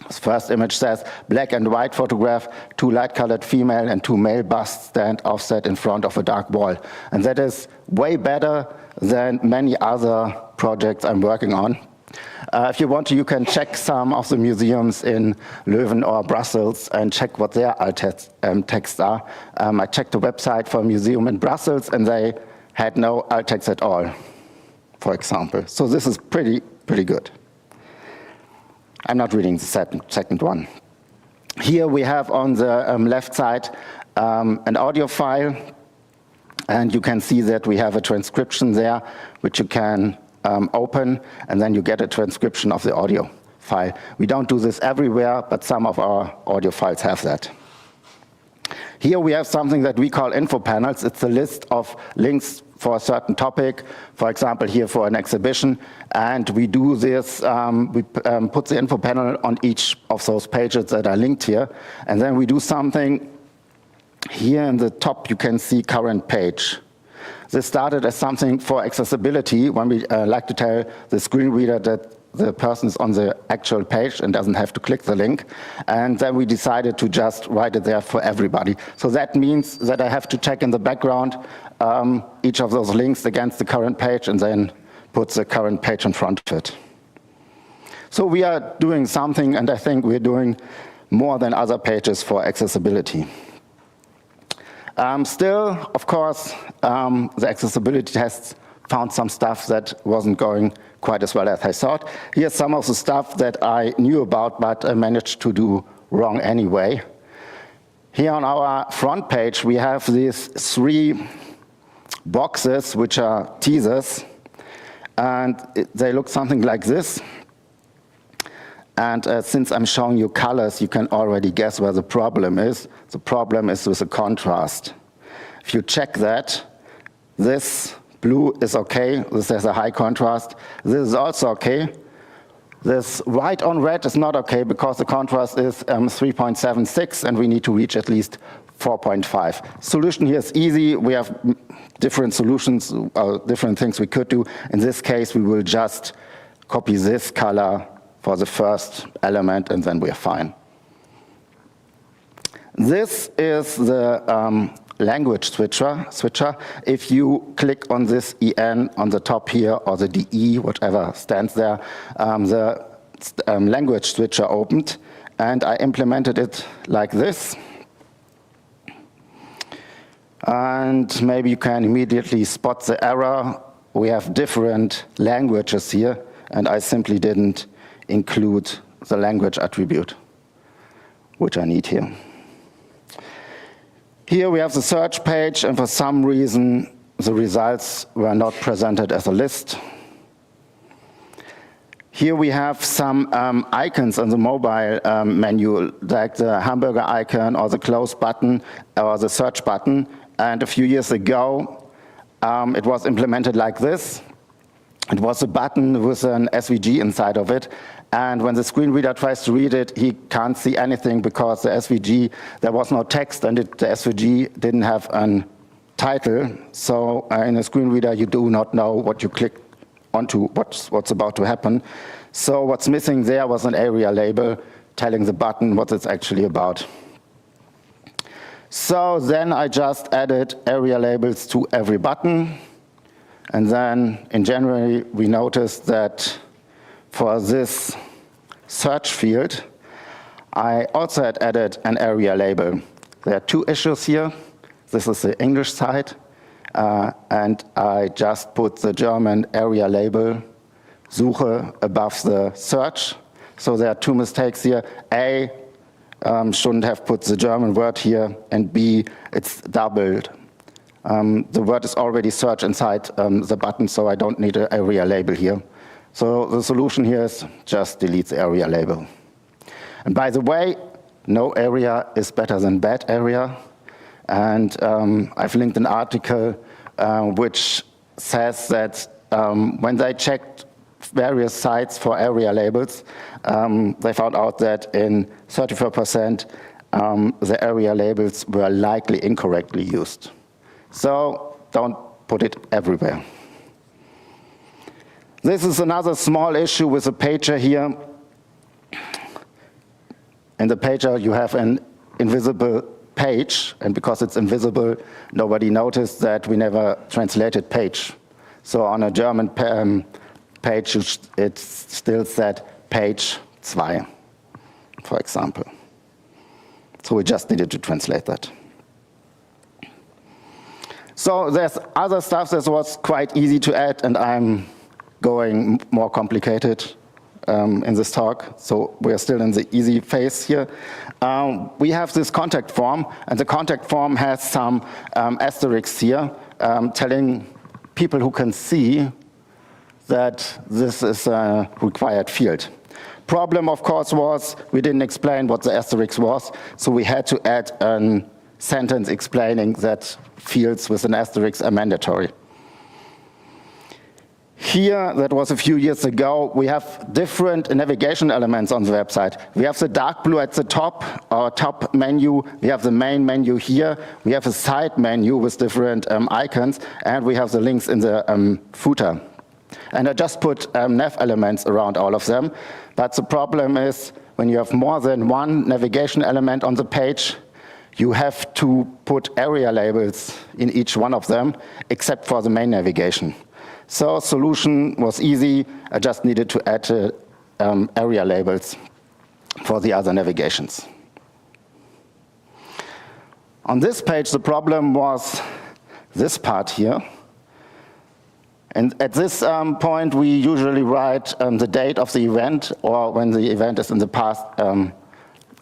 The first image says, black and white photograph, 2 light-colored female and 2 male busts stand offset in front of a dark wall. And that is way better than many other projects I'm working on. If you want to, you can check some of the museums in Leuven or Brussels and check what their alt texts are. I checked the website for a museum in Brussels and they had no alt text at all, for example. So this is pretty good. I'm not reading the second one. Here we have on the left side an audio file, and you can see that we have a transcription there, which you can open, and then you get a transcription of the audio file. We don't do this everywhere, but some of our audio files have that. Here we have something that we call info panels. It's a list of links for a certain topic, for example, here for an exhibition, and we do this, we put the info panel on each of those pages that are linked here, and then we do something. Here in the top you can see current page. This started as something for accessibility when we like to tell the screen reader that the person is on the actual page and doesn't have to click the link. And then we decided to just write it there for everybody. So that means that I have to check in the background each of those links against the current page and then put the current page in front of it. So we are doing something, and I think we're doing more than other pages for accessibility. Still, of course, the accessibility tests found some stuff that wasn't going quite as well as I thought. Here's some of the stuff that I knew about, but I managed to do wrong anyway. Here on our front page, we have these 3 boxes, which are teasers, and they look something like this. And since I'm showing you colors, you can already guess where the problem is. The problem is with the contrast. If you check that, this blue is okay. This has a high contrast. This is also okay. This white on red is not okay because the contrast is 3.76 and we need to reach at least 4.5. Solution here is easy. We have different solutions, different things we could do. In this case, we will just copy this color for the first element, and then we are fine. This is the language switcher. If you click on this EN on the top here, or the DE, whatever stands there, the language switcher opened, and I implemented it like this. And maybe you can immediately spot the error. We have different languages here, and I simply didn't include the language attribute, which I need here. Here we have the search page, and for some reason, the results were not presented as a list. Here we have some icons on the mobile menu, like the hamburger icon or the close button or the search button. And a few years ago, it was implemented like this. It was a button with an SVG inside of it. And when the screen reader tries to read it, he can't see anything because the SVG, there was no text, and the SVG didn't have a title. So in a screen reader, you do not know what you click onto, what's about to happen. So what's missing there was an area label telling the button what it's actually about. So then I just added area labels to every button. And then in January, we noticed that for this search field, I also had added an area label. There are 2 issues here. This is the English side, and I just put the German area label, Suche, above the search. So there are 2 mistakes here. A, shouldn't have put the German word here, and B, it's doubled. The word is already searched inside the button, so I don't need an area label here. So the solution here is just delete the area label. And by the way, no area is better than bad area. And I've linked an article which says that when they checked various sites for area labels, they found out that in 34% the area labels were likely incorrectly used. So don't put it everywhere. This is another small issue with the pager here. In the pager you have an invisible page, and because it's invisible, nobody noticed that we never translated page. So on a German page, it still said page 2, for example. So we just needed to translate that. So there's other stuff that was quite easy to add, and I'm going more complicated in this talk. So we are still in the easy phase here. We have this contact form, and the contact form has some asterisks here telling people who can see that this is a required field. Problem, of course, was we didn't explain what the asterisk was, so we had to add a sentence explaining that fields with an asterisk are mandatory. Here, that was a few years ago, we have different navigation elements on the website. We have the dark blue at the top, our top menu. We have the main menu here. We have a side menu with different icons, and we have the links in the footer. And I just put nav elements around all of them. But the problem is, when you have more than one navigation element on the page, you have to put area labels in each one of them, except for the main navigation. So solution was easy. I just needed to add area labels for the other navigations. On this page, the problem was this part here. And at this point, we usually write the date of the event, or when the event is in the past,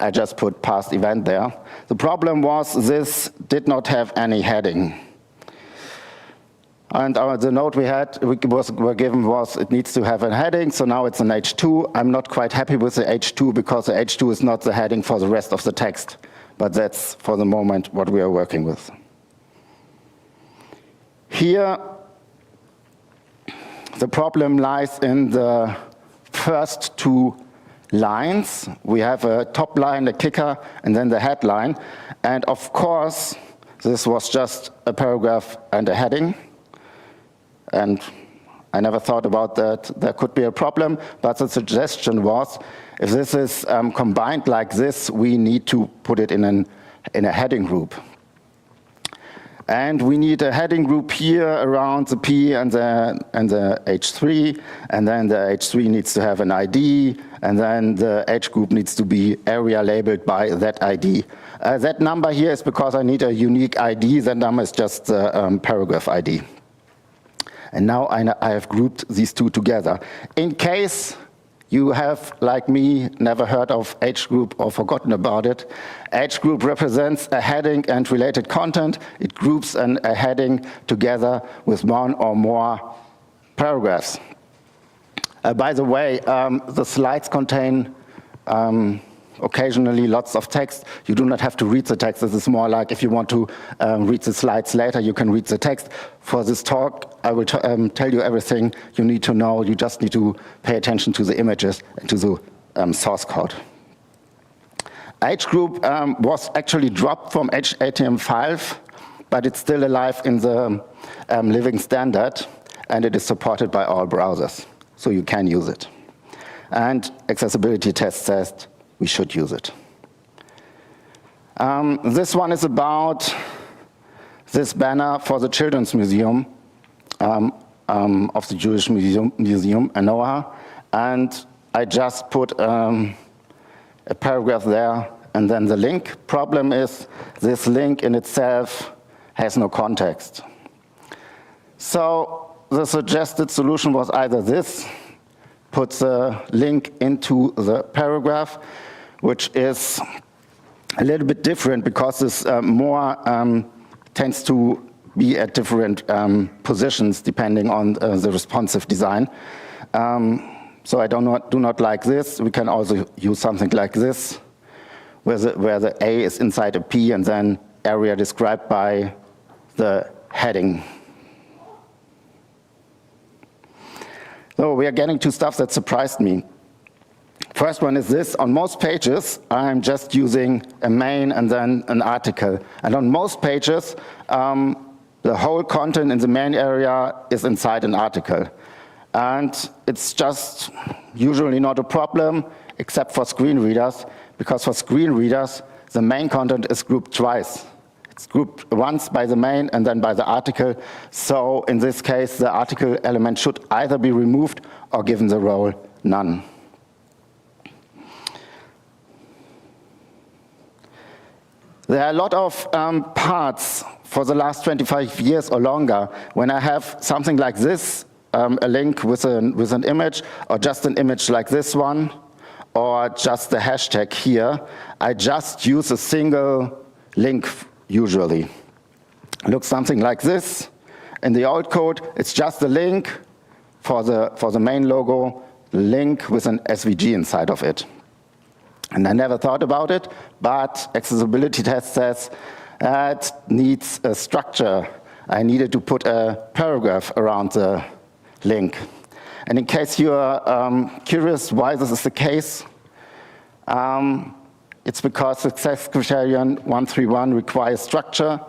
I just put past event there. The problem was this did not have any heading. And the note were given was it needs to have a heading, so now it's an H2. I'm not quite happy with the H2 because the H2 is not the heading for the rest of the text. But that's, for the moment, what we are working with. Here, the problem lies in the first 2 lines. We have a top line, a kicker, and then the headline. And of course, this was just a paragraph and a heading. And I never thought about that. There could be a problem, but the suggestion was, if this is combined like this, we need to put it in a heading group. And we need a heading group here around the P and the H3, and then the H3 needs to have an ID, and then the H group needs to be area labeled by that ID. That number here is because I need a unique ID. That number is just the paragraph ID. And now I have grouped these 2 together. In case you have, like me, never heard of H group or forgotten about it, H group represents a heading and related content. It groups a heading together with 1 or more paragraphs. By the way, the slides contain occasionally lots of text. You do not have to read the text. This is more like if you want to read the slides later, you can read the text. For this talk, I will tell you everything you need to know. You just need to pay attention to the images and to the source code. H group was actually dropped from HTML5, but it's still alive in the Living standard, and it is supported by all browsers, so you can use it. And accessibility test says we should use it. This one is about this banner for the Children's Museum of the Jewish Museum in Noah, and I just put a paragraph there and then the link. Problem is this link in itself has no context. So the suggested solution was either this, put the link into the paragraph, which is a little bit different because this more tends to be at different positions depending on the responsive design. So I do not like this. We can also use something like this, where the A is inside a P and then area described by the heading. So we are getting to stuff that surprised me. First one is this. On most pages, I'm just using a main and then an article. And on most pages, the whole content in the main area is inside an article. And it's just usually not a problem, except for screen readers, because for screen readers, the main content is grouped twice. It's grouped once by the main and then by the article. So in this case, the article element should either be removed or given the role none. There are a lot of parts for the last 25 years or longer. When I have something like this, a link with an image, or just an image like this one, or just the hashtag here, I just use a single link usually. It looks something like this. In the old code, it's just a link for the main logo, link with an SVG inside of it. And I never thought about it, but accessibility test says it needs a structure. I needed to put a paragraph around the link. And in case you are curious why this is the case, it's because success criterion 131 requires structure,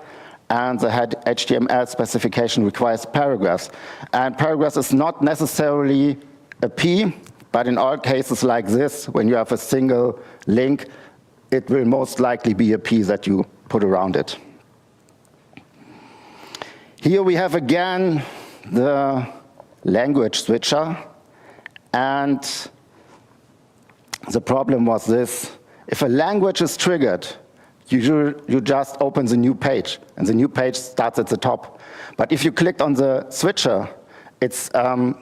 and the head HTML specification requires paragraphs. And paragraphs is not necessarily a P, but in all cases like this, when you have a single link, it will most likely be a P that you put around it. Here we have again the language switcher, and the problem was this. If a language is triggered, you just open the new page, and the new page starts at the top. But if you clicked on the switcher, it's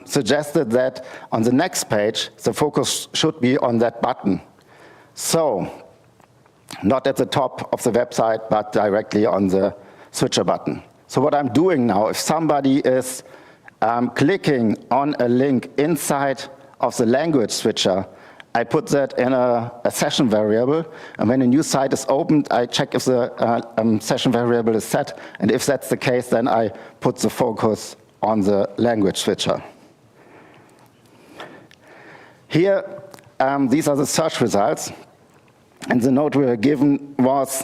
suggested that on the next page, the focus should be on that button. So, not at the top of the website, but directly on the switcher button. So what I'm doing now, if somebody is clicking on a link inside of the language switcher, I put that in a session variable, and when a new site is opened, I check if the session variable is set, and if that's the case, then I put the focus on the language switcher. Here, these are the search results, and the note we were given was,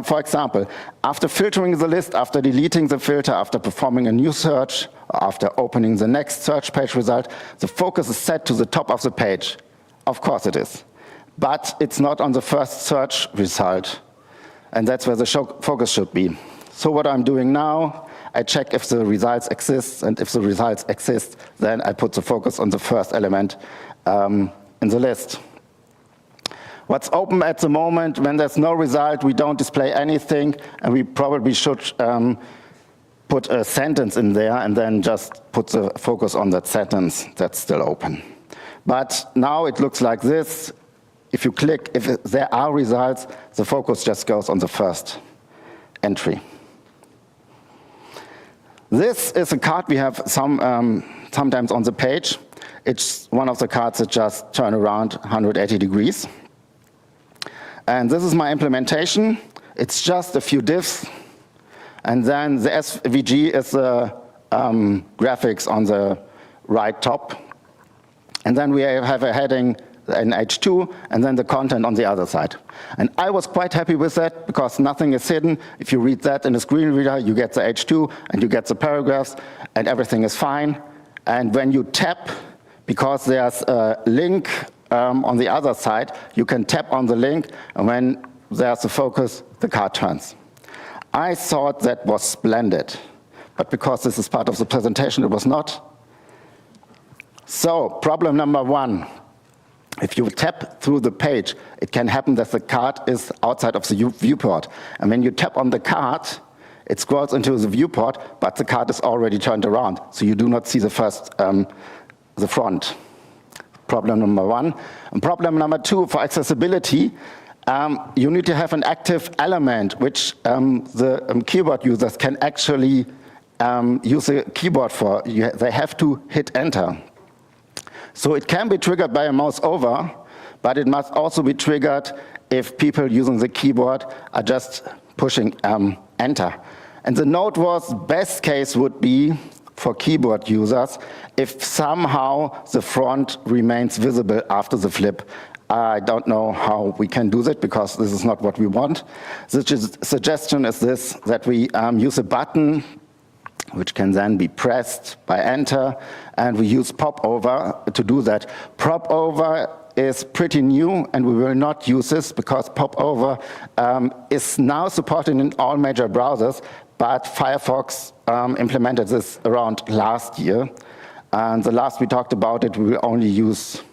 for example, after filtering the list, after deleting the filter, after performing a new search, or after opening the next search page result, the focus is set to the top of the page. Of course it is, but it's not on the first search result, and that's where the focus should be. So what I'm doing now, I check if the results exist, and if the results exist, then I put the focus on the first element in the list. What's open at the moment, when there's no result, we don't display anything, and we probably should put a sentence in there and then just put the focus on that sentence that's still open. But now it looks like this. If you click, if there are results, the focus just goes on the first entry. This is a card we have sometimes on the page. It's one of the cards that just turn around 180 degrees. And this is my implementation. It's just a few divs. And then the SVG is the graphics on the right top. And then we have a heading in H2, and then the content on the other side. And I was quite happy with that, because nothing is hidden. If you read that in a screen reader, you get the H2, and you get the paragraphs, and everything is fine. And when you tap, because there's a link on the other side, you can tap on the link, and when there's a focus, the card turns. I thought that was splendid, but because this is part of the presentation, it was not. So, problem number one. If you tap through the page, it can happen that the card is outside of the viewport. And when you tap on the card, it scrolls into the viewport, but the card is already turned around. So you do not see the the front. Problem number one. And problem number two, for accessibility, you need to have an active element, which the keyboard users can actually use the keyboard for. They have to hit enter. So it can be triggered by a mouse over, but it must also be triggered if people using the keyboard are just pushing enter. And the note was, best case would be for keyboard users if somehow the font remains visible after the flip. I don't know how we can do that because this is not what we want. The suggestion is this, that we use a button which can then be pressed by enter, and we use popover to do that. Popover is pretty new, and we will not use this because popover is now supported in all major browsers, but Firefox implemented this around last year. And the last we talked about it, we will only use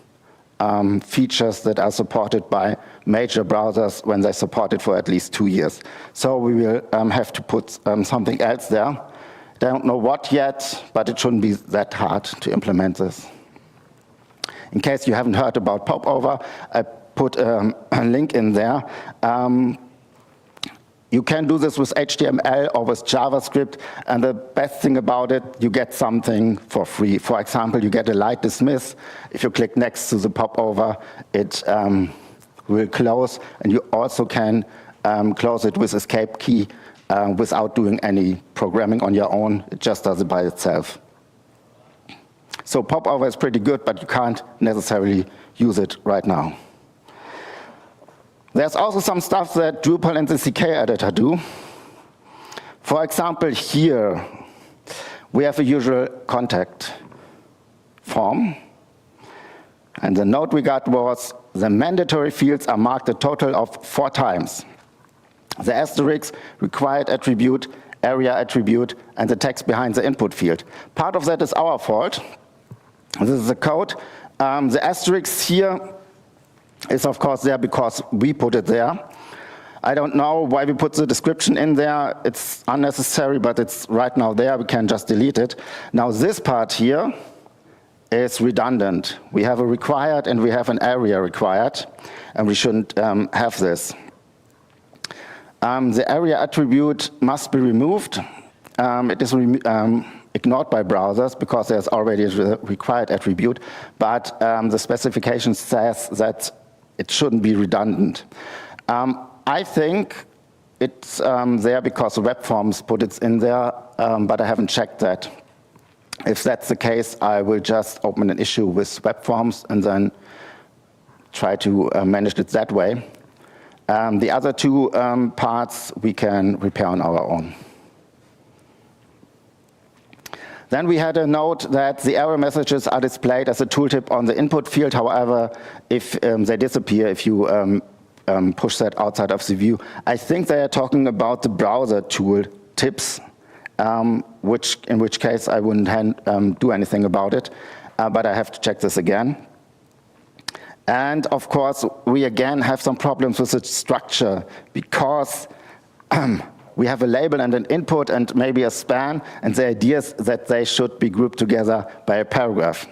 features that are supported by major browsers when they support it for at least 2 years. So we will have to put something else there. Don't know what yet, but it shouldn't be that hard to implement this. In case you haven't heard about popover, I put a link in there. You can do this with HTML or with JavaScript, and the best thing about it, you get something for free. For example, you get a light dismiss. If you click next to the popover, it will close, and you also can close it with escape key without doing any programming on your own. It just does it by itself. So popover is pretty good, but you can't necessarily use it right now. There's also some stuff that Drupal and the CK editor do. For example, here we have a usual contact form. And the note we got was the mandatory fields are marked a total of 4 times. The asterisk, required attribute, area attribute, and the text behind the input field. Part of that is our fault. This is the code. The asterisk here is of course there because we put it there. I don't know why we put the description in there. It's unnecessary, but it's right now there. We can just delete it. Now this part here is redundant. We have a required and we have an area required, and we shouldn't have this. The area attribute must be removed. It is ignored by browsers because there's already a required attribute, but the specification says that it shouldn't be redundant. I think it's there because web forms put it in there, but I haven't checked that. If that's the case, I will just open an issue with web forms and then try to manage it that way. The other 2 parts we can repair on our own. Then we had a note that the error messages are displayed as a tooltip on the input field. However, if they disappear, if you push that outside of the view. I think they are talking about the browser tool tips, in which case I wouldn't do anything about it, but I have to check this again. And of course, we again have some problems with the structure because we have a label and an input and maybe a span, and the idea is that they should be grouped together by a paragraph.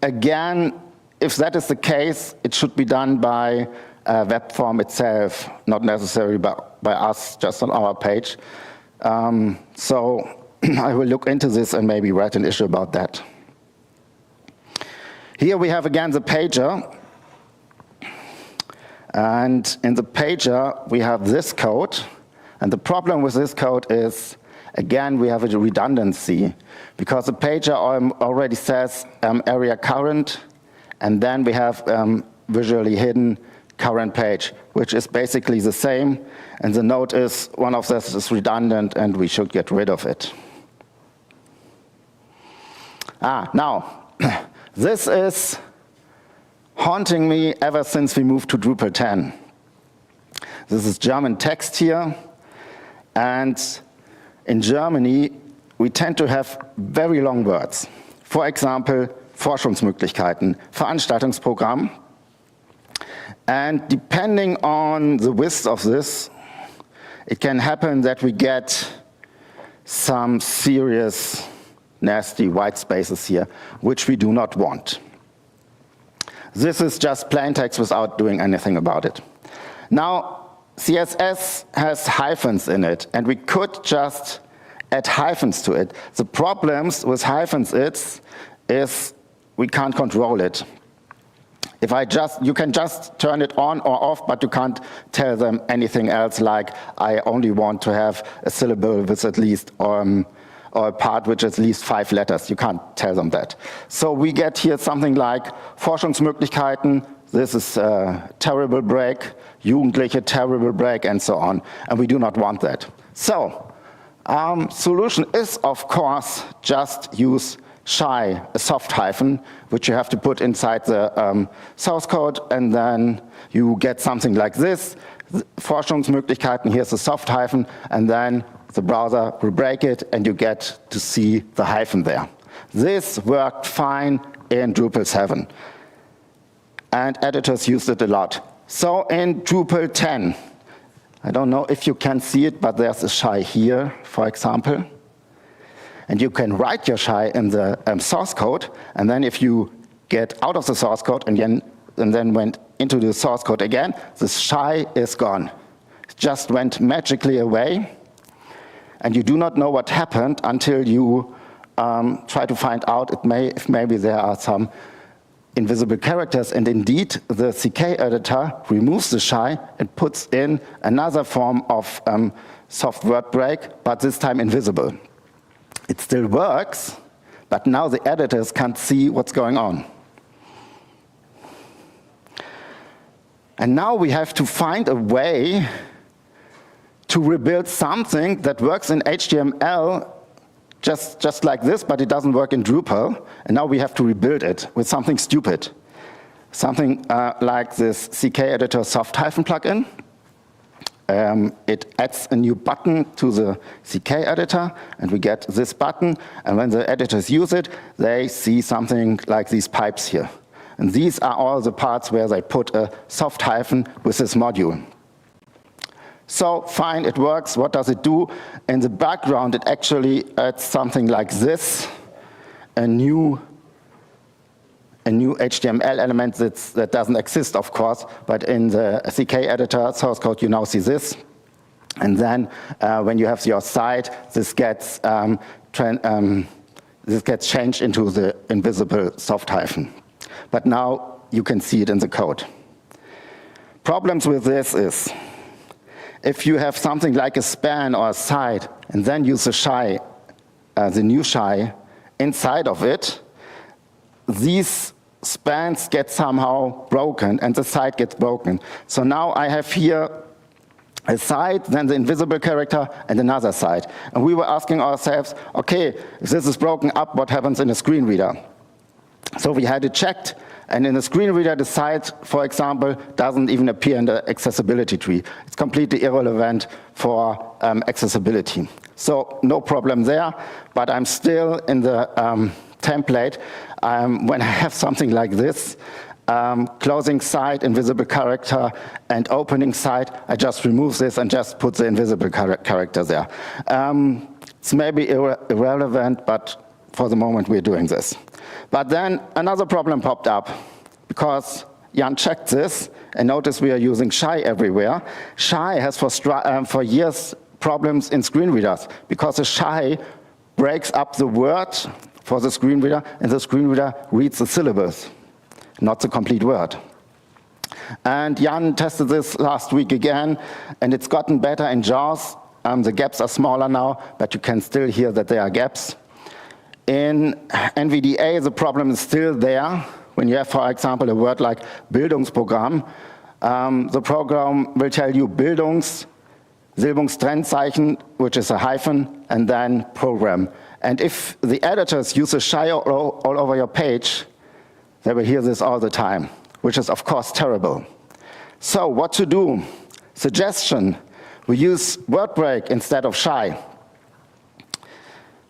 Again, if that is the case, it should be done by web form itself, not necessarily by us, just on our page. So I will look into this and maybe write an issue about that. Here we have again the pager. And in the pager, we have this code. And the problem with this code is, again, we have a redundancy. Because the pager already says area current, and then we have visually hidden current page, which is basically the same. And the note is, one of this is redundant, and we should get rid of it. Now, this is haunting me ever since we moved to Drupal 10. This is German text here, and in Germany we tend to have very long words. For example, Forschungsmöglichkeiten, Veranstaltungsprogramm. And depending on the width of this, it can happen that we get some serious nasty white spaces here, which we do not want. This is just plain text without doing anything about it. Now, CSS has hyphens in it, and we could just add hyphens to it. The problems with hyphens is we can't control it. You can just turn it on or off, but you can't tell them anything else, like I only want to have a syllable with at least or a part which is at least 5 letters. You can't tell them that. So we get here something like Forschungsmöglichkeiten, this is a terrible break, Jugendliche, terrible break, and so on. And we do not want that. So, solution is, of course, just use shy, a soft hyphen, which you have to put inside the source code, and then you get something like this. Forschungsmöglichkeiten, here's a soft hyphen, and then the browser will break it, and you get to see the hyphen there. This worked fine in Drupal 7, and editors used it a lot. So in Drupal 10, I don't know if you can see it, but there's a shy here, for example. And you can write your shy in the source code, and then if you get out of the source code and then went into the source code again, the shy is gone. It just went magically away, and you do not know what happened until you try to find out if maybe there are some invisible characters, and indeed the CK editor removes the shy and puts in another form of soft word break, but this time invisible. It still works, but now the editors can't see what's going on. And now we have to find a way to rebuild something that works in HTML just like this, but it doesn't work in Drupal. And now we have to rebuild it with something stupid. Something like this CK editor soft hyphen plugin. It adds a new button to the CK editor, and we get this button. And when the editors use it, they see something like these pipes here. And these are all the parts where they put a soft hyphen with this module. So fine, it works. What does it do? In the background, it actually adds something like this, a new HTML element that doesn't exist, of course, but in the CK editor source code, you now see this. And then when you have your site, this gets changed into the invisible soft hyphen. But now you can see it in the code. Problems with this is, if you have something like a span or a site, and then use the shy, the new shy, inside of it, these spans get somehow broken, and the site gets broken. So now I have here a site, then the invisible character, and another site. And we were asking ourselves, okay, if this is broken up, what happens in a screen reader? So we had it checked, and in the screen reader, the site, for example, doesn't even appear in the accessibility tree. It's completely irrelevant for accessibility. So no problem there, but I'm still in the template. When I have something like this, closing site, invisible character, and opening site, I just remove this and just put the invisible character there. It's maybe irrelevant, but for the moment we're doing this. But then another problem popped up, because Jan checked this, and notice we are using shy everywhere. Shy has for years problems in screen readers, because the shy breaks up the word for the screen reader, and the screen reader reads the syllables, not the complete word. And Jan tested this last week again, and it's gotten better in JAWS. The gaps are smaller now, but you can still hear that there are gaps. In NVDA, the problem is still there. When you have, for example, a word like Bildungsprogramm, the program will tell you Bildungs, Silbungstrennzeichen, which is a hyphen, and then program. And if the editors use a shy all over your page, they will hear this all the time, which is, of course, terrible. So what to do? Suggestion, we use word break instead of shy.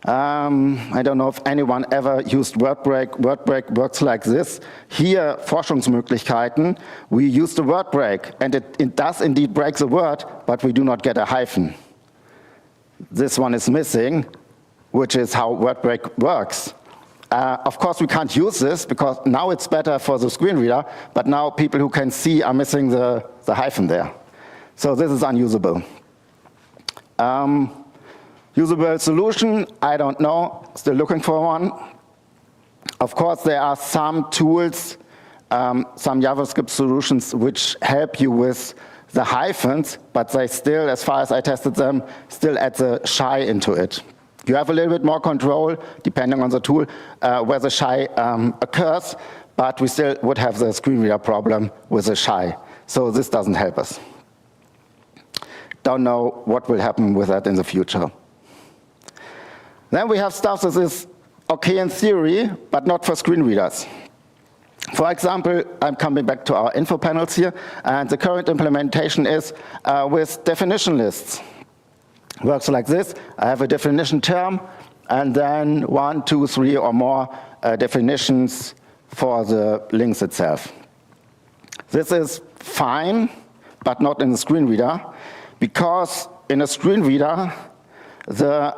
I don't know if anyone ever used word break. Word break works like this. Here, Forschungsmöglichkeiten, we use the word break, and it does indeed break the word, but we do not get a hyphen. This one is missing, which is how word break works. Of course, we can't use this, because now it's better for the screen reader, but now people who can see are missing the hyphen there. So this is unusable. Usable solution, I don't know, still looking for one. Of course, there are some tools, some JavaScript solutions which help you with the hyphens, but they still, as far as I tested them, still add the shy into it. You have a little bit more control, depending on the tool, where the shy occurs, but we still would have the screen reader problem with the shy. So this doesn't help us. Don't know what will happen with that in the future. Then we have stuff that is okay in theory, but not for screen readers. For example, I'm coming back to our info panels here, and the current implementation is with definition lists. Works like this. I have a definition term, and then 1, 2, 3 or more definitions for the links itself. This is fine, but not in the screen reader, because in a screen reader, the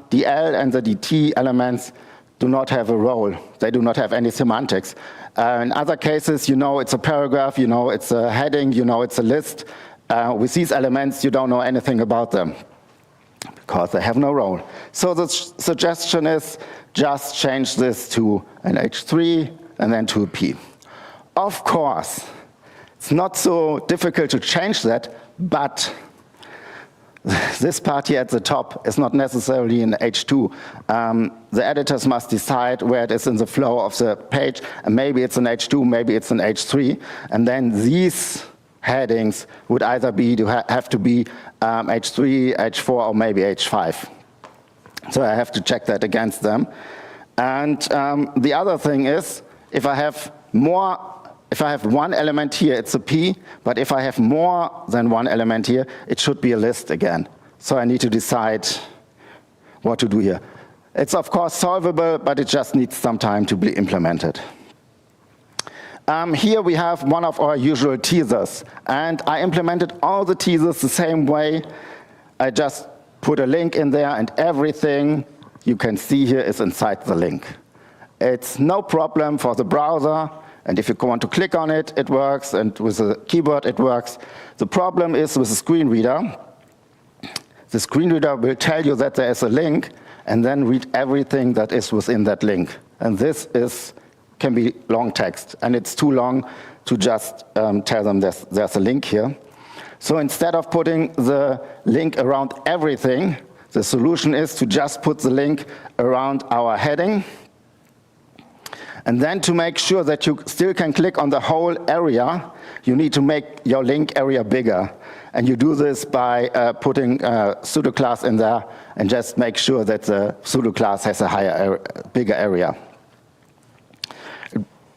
DL and the DT elements do not have a role. They do not have any semantics. In other cases, you know it's a paragraph, you know it's a heading, you know it's a list. With these elements, you don't know anything about them, because they have no role. So the suggestion is just change this to an H3 and then to a P. Of course, it's not so difficult to change that, but this part here at the top is not necessarily an H2. The editors must decide where it is in the flow of the page, and maybe it's an H2, maybe it's an H3, and then these headings would either have to be H3, H4, or maybe H5. So I have to check that against them. And the other thing is, if I have one element here, it's a P, but if I have more than one element here, it should be a list again. So I need to decide what to do here. It's of course solvable, but it just needs some time to be implemented. Here we have one of our usual teasers, and I implemented all the teasers the same way. I just put a link in there, and everything you can see here is inside the link. It's no problem for the browser, and if you want to click on it, it works, and with the keyboard, it works. The problem is with the screen reader. The screen reader will tell you that there is a link, and then read everything that is within that link. And this can be long text, and it's too long to just tell them there's a link here. So instead of putting the link around everything, the solution is to just put the link around our heading. And then to make sure that you still can click on the whole area, you need to make your link area bigger. And you do this by putting a pseudo class in there, and just make sure that the pseudo class has a bigger area.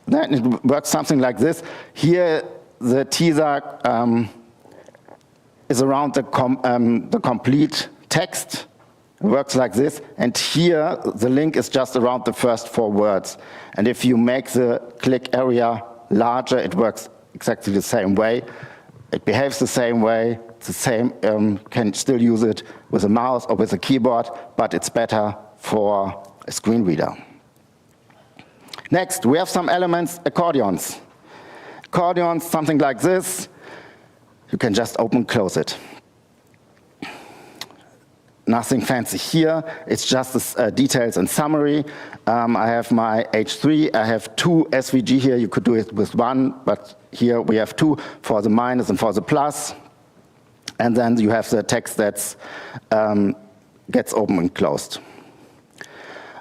Then it works something like this. Here, the teaser is around the complete text. It works like this. And here, the link is just around the first 4 words. And if you make the click area larger, it works exactly the same way. It behaves the same way. It's the same, can still use it with a mouse or with a keyboard, but it's better for a screen reader. Next, we have some elements, accordions. Accordions, something like this. You can just open, close it. Nothing fancy here. It's just details and summary. I have my H3. I have 2 SVG here. You could do it with 1, but here we have 2 for the minus and for the plus. And then you have the text that gets open and closed.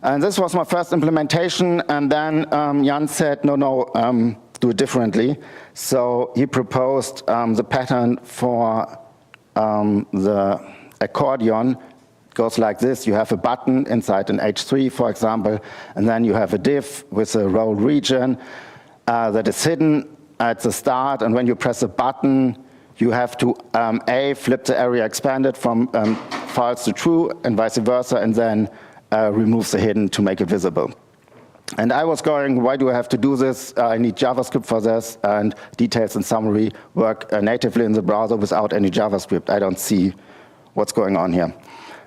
And this was my first implementation, and then Jan said, no, do it differently. So he proposed the pattern for the accordion. It goes like this. You have a button inside an H3, for example, and then you have a div with a role region that is hidden at the start, and when you press a button, you have to flip the area expanded from false to true, and vice versa, and then remove the hidden to make it visible. And I was going, why do I have to do this? I need JavaScript for this, and details and summary work natively in the browser without any JavaScript. I don't see what's going on here.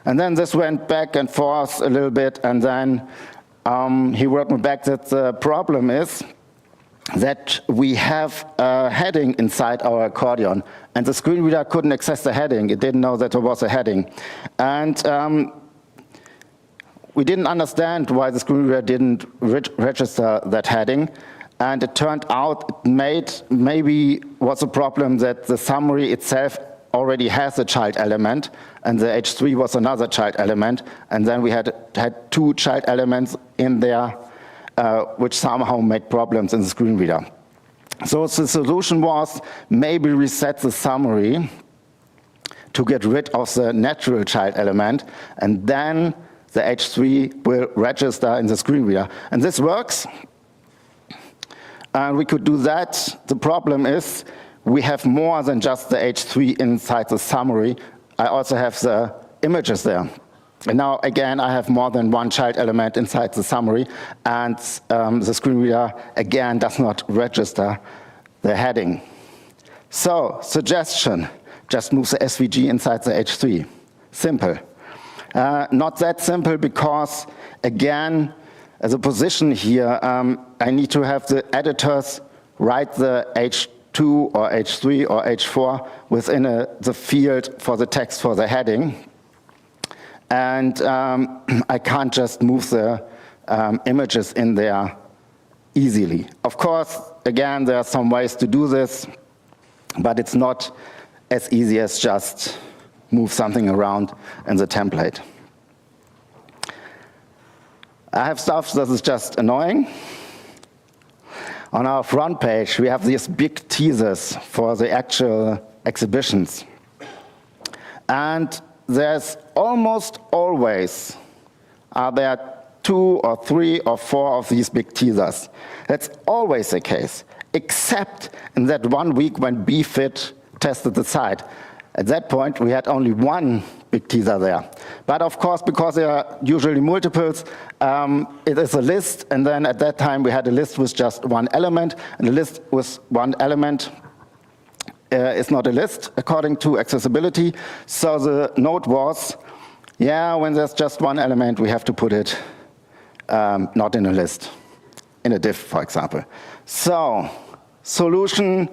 And then this went back and forth a little bit, and then he wrote me back that the problem is that we have a heading inside our accordion, and the screen reader couldn't access the heading. It didn't know that there was a heading. And we didn't understand why the screen reader didn't register that heading, and it turned out maybe was a problem that the summary itself already has a child element, and the H3 was another child element, and then we had two child elements in there, which somehow made problems in the screen reader. So the solution was maybe reset the summary to get rid of the natural child element, and then the H3 will register in the screen reader. And this works, and we could do that. The problem is we have more than just the H3 inside the summary. I also have the images there. And now, again, I have more than one child element inside the summary, and the screen reader, again, does not register the heading. So, suggestion, just move the SVG inside the H3. Simple. Not that simple because, again, as a position here, I need to have the editors write the H2 or H3 or H4 within the field for the text for the heading. And I can't just move the images in there easily. Of course, again, there are some ways to do this, but it's not as easy as just move something around in the template. I have stuff that is just annoying. On our front page, we have these big teasers for the actual exhibitions. And there's almost always, there 2 or 3 or 4 of these big teasers. That's always the case, except in that 1 week when BFit tested the site. At that point, we had only 1 big teaser there. But of course, because there are usually multiples, it is a list, and then at that time we had a list with just 1 element, and a list with 1 element is not a list according to accessibility. So the note was, yeah, when there's just 1 element, we have to put it not in a list, in a div, for example. So, solution,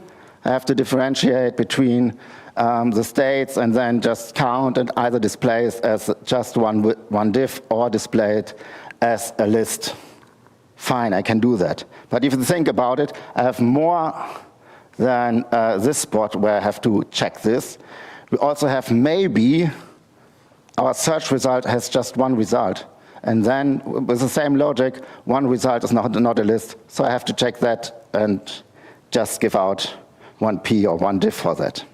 I have to differentiate between the states and then just count and either display it as just one div or display it as a list. Fine, I can do that. But if you think about it, I have more than this spot where I have to check this. We also have maybe our search result has just 1 result. And then with the same logic, 1 result is not a list. So I have to check that and just give out 1 P or 1 div for that.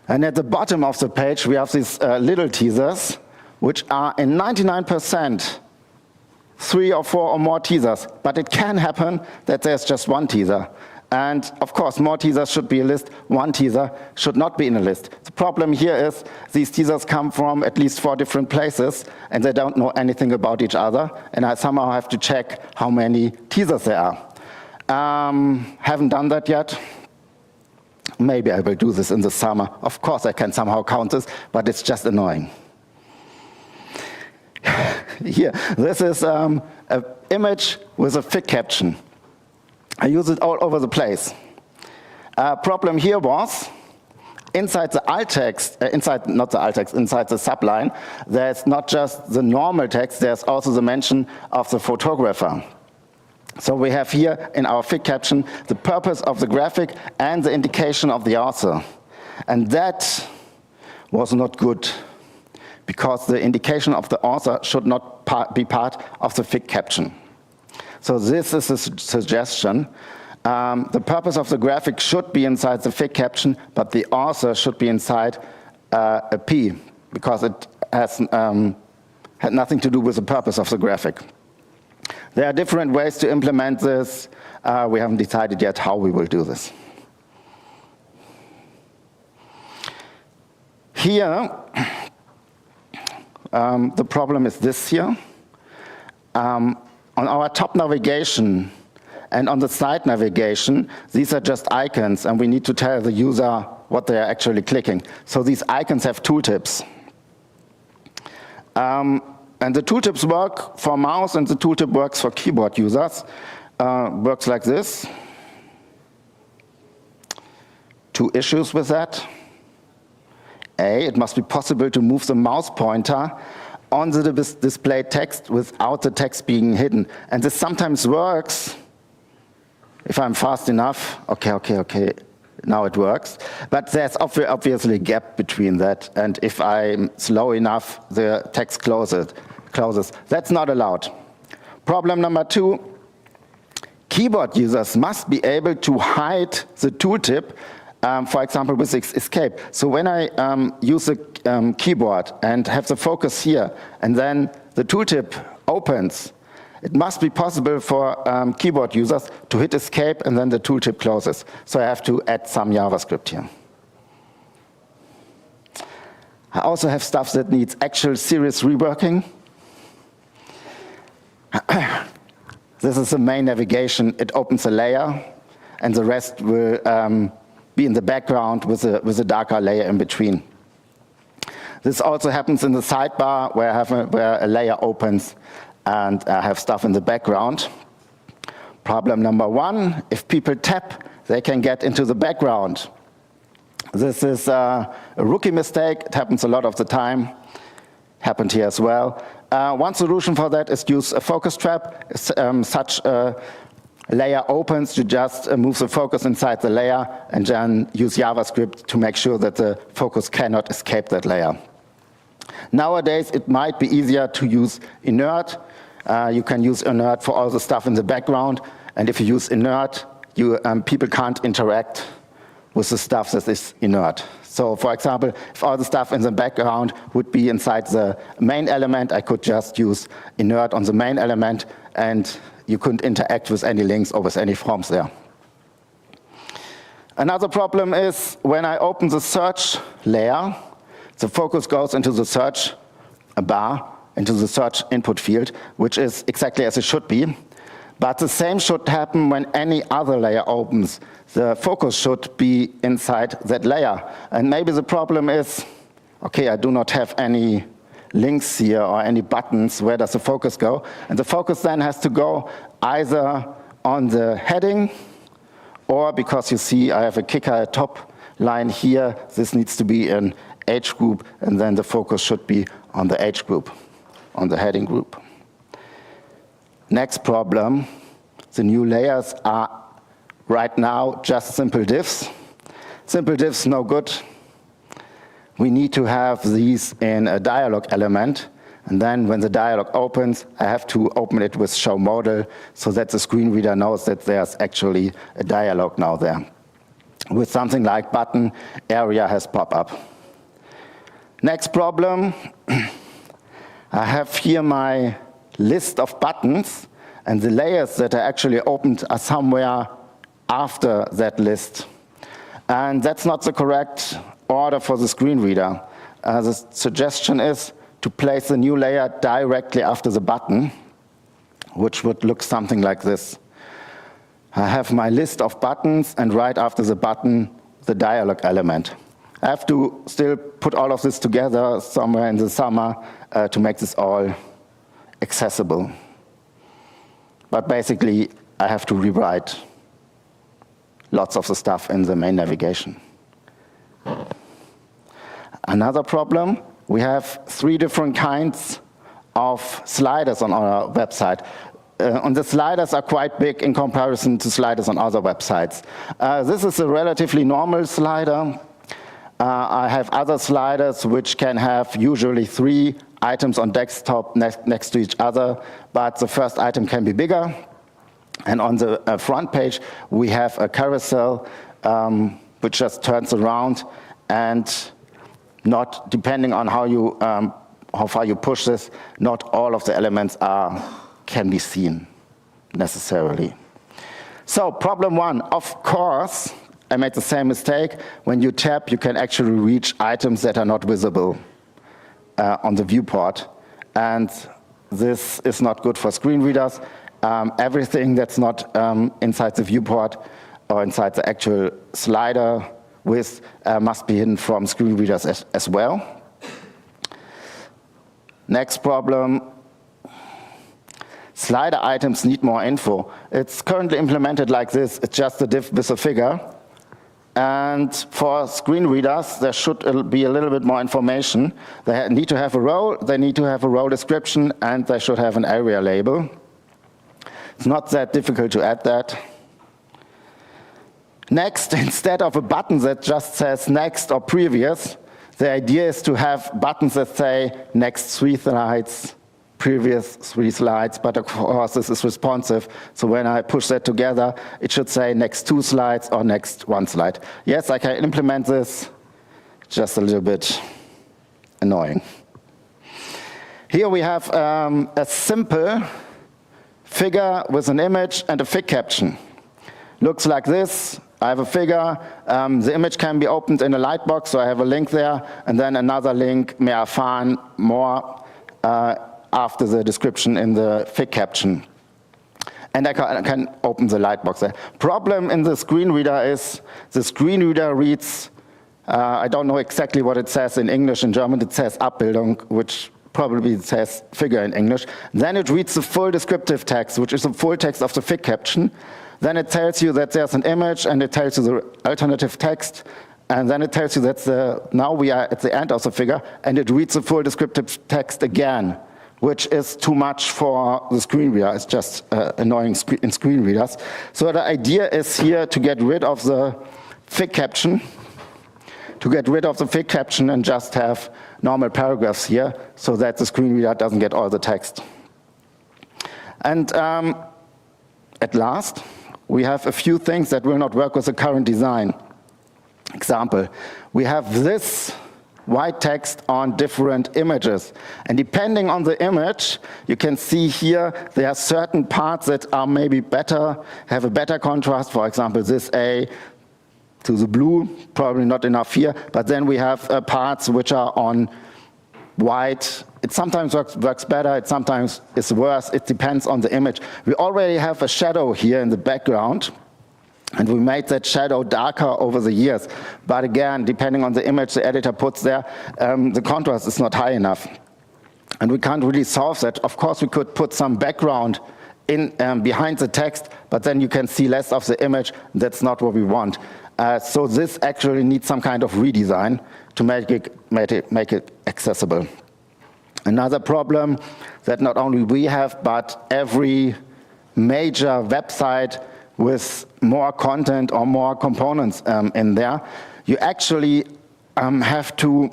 And at the bottom of the page, we have these little teasers, which are in 99% 3 or 4 or more teasers. But it can happen that there's just 1 teaser. And of course, more teasers should be a list. 1 teaser should not be in a list. The problem here is these teasers come from at least 4 different places, and they don't know anything about each other. And I somehow have to check how many teasers there are. Haven't done that yet. Maybe I will do this in the summer. Of course, I can somehow count this, but it's just annoying. Here, this is an image with a fig caption. I use it all over the place. Problem here was, inside the alt text, inside the subline, there's not just the normal text, there's also the mention of the photographer. So we have here in our fig caption the purpose of the graphic and the indication of the author. And that was not good, because the indication of the author should not be part of the fig caption. So this is a suggestion. The purpose of the graphic should be inside the fig caption, but the author should be inside a P, because it has had nothing to do with the purpose of the graphic. There are different ways to implement this. We haven't decided yet how we will do this. Here, the problem is this here. On our top navigation and on the side navigation, these are just icons, and we need to tell the user what they are actually clicking. So these icons have tooltips. And the tooltips work for mouse, and the tooltip works for keyboard users. Works like this. 2 issues with that. A, it must be possible to move the mouse pointer on the displayed text without the text being hidden. And this sometimes works if I'm fast enough. Okay. Now it works. But there's obviously a gap between that, and if I'm slow enough, the text closes. That's not allowed. Problem number 2, keyboard users must be able to hide the tooltip, for example, with escape. So when I use a keyboard and have the focus here, and then the tooltip opens, it must be possible for keyboard users to hit escape and then the tooltip closes. So I have to add some JavaScript here. I also have stuff that needs actual serious reworking. This is the main navigation. It opens a layer, and the rest will be in the background with a darker layer in between. This also happens in the sidebar where a layer opens and I have stuff in the background. Problem number 1, if people tap, they can get into the background. This is a rookie mistake. It happens a lot of the time. Happened here as well. One solution for that is use a focus trap. Such a layer opens, you just move the focus inside the layer and then use JavaScript to make sure that the focus cannot escape that layer. Nowadays, it might be easier to use inert. You can use inert for all the stuff in the background, and if you use inert, people can't interact with the stuff that is inert. So, for example, if all the stuff in the background would be inside the main element, I could just use inert on the main element, and you couldn't interact with any links or with any forms there. Another problem is when I open the search layer, the focus goes into the search bar, into the search input field, which is exactly as it should be. But the same should happen when any other layer opens. The focus should be inside that layer. And maybe the problem is, okay, I do not have any links here or any buttons. Where does the focus go? And the focus then has to go either on the heading, or because you see I have a kicker top line here, this needs to be an H group, and then the focus should be on the H group, on the heading group. Next problem, the new layers are right now just simple divs. Simple divs, no good. We need to have these in a dialog element, and then when the dialog opens, I have to open it with show modal so that the screen reader knows that there's actually a dialog now there. With something like button, area has pop-up. Next problem, I have here my list of buttons, and the layers that are actually opened are somewhere after that list. And that's not the correct order for the screen reader. The suggestion is to place the new layer directly after the button, which would look something like this. I have my list of buttons, and right after the button, the dialog element. I have to still put all of this together somewhere in the summer to make this all accessible. But basically, I have to rewrite lots of the stuff in the main navigation. Another problem, we have 3 different kinds of sliders on our website. And the sliders are quite big in comparison to sliders on other websites. This is a relatively normal slider. I have other sliders which can have usually 3 items on desktop next to each other, but the first item can be bigger. And on the front page, we have a carousel which just turns around, and not depending on how far you push this, not all of the elements can be seen necessarily. So problem 1, of course, I made the same mistake. When you tap, you can actually reach items that are not visible on the viewport. And this is not good for screen readers. Everything that's not inside the viewport or inside the actual slider width must be hidden from screen readers as well. Next problem. Slider items need more info. It's currently implemented like this. It's just a div with a figure. And for screen readers, there should be a little bit more information. They need to have a role, they need to have a role description, and they should have an area label. It's not that difficult to add that. Next, instead of a button that just says next or previous, the idea is to have buttons that say next 3 slides, previous 3 slides, but of course this is responsive. So when I push that together, it should say next 2 slides or next 1 slide. Yes, I can implement this, just a little bit annoying. Here we have a simple figure with an image and a fig caption. Looks like this. I have a figure. The image can be opened in a lightbox, so I have a link there, and then another link, mehr erfahren, more, after the description in the fig caption. And I can open the lightbox there. Problem in the screen reader is the screen reader reads, I don't know exactly what it says in English. In German it says Abbildung, which probably says figure in English. Then it reads the full descriptive text, which is the full text of the fig caption. Then it tells you that there's an image, and it tells you the alternative text, and then it tells you that now we are at the end of the figure, and it reads the full descriptive text again, which is too much for the screen reader. It's just annoying in screen readers. So the idea is here to get rid of the fig caption, and just have normal paragraphs here, so that the screen reader doesn't get all the text. And at last, we have a few things that will not work with the current design. Example, we have this white text on different images. And depending on the image, you can see here there are certain parts that are maybe better, have a better contrast. For example, this A to the blue, probably not enough here. But then we have parts which are on white. It sometimes works better, it sometimes is worse. It depends on the image. We already have a shadow here in the background, and we made that shadow darker over the years. But again, depending on the image the editor puts there, the contrast is not high enough. And we can't really solve that. Of course, we could put some background in behind the text, but then you can see less of the image. That's not what we want. So this actually needs some kind of redesign to make it accessible. Another problem that not only we have, but every major website with more content or more components in there, you actually have to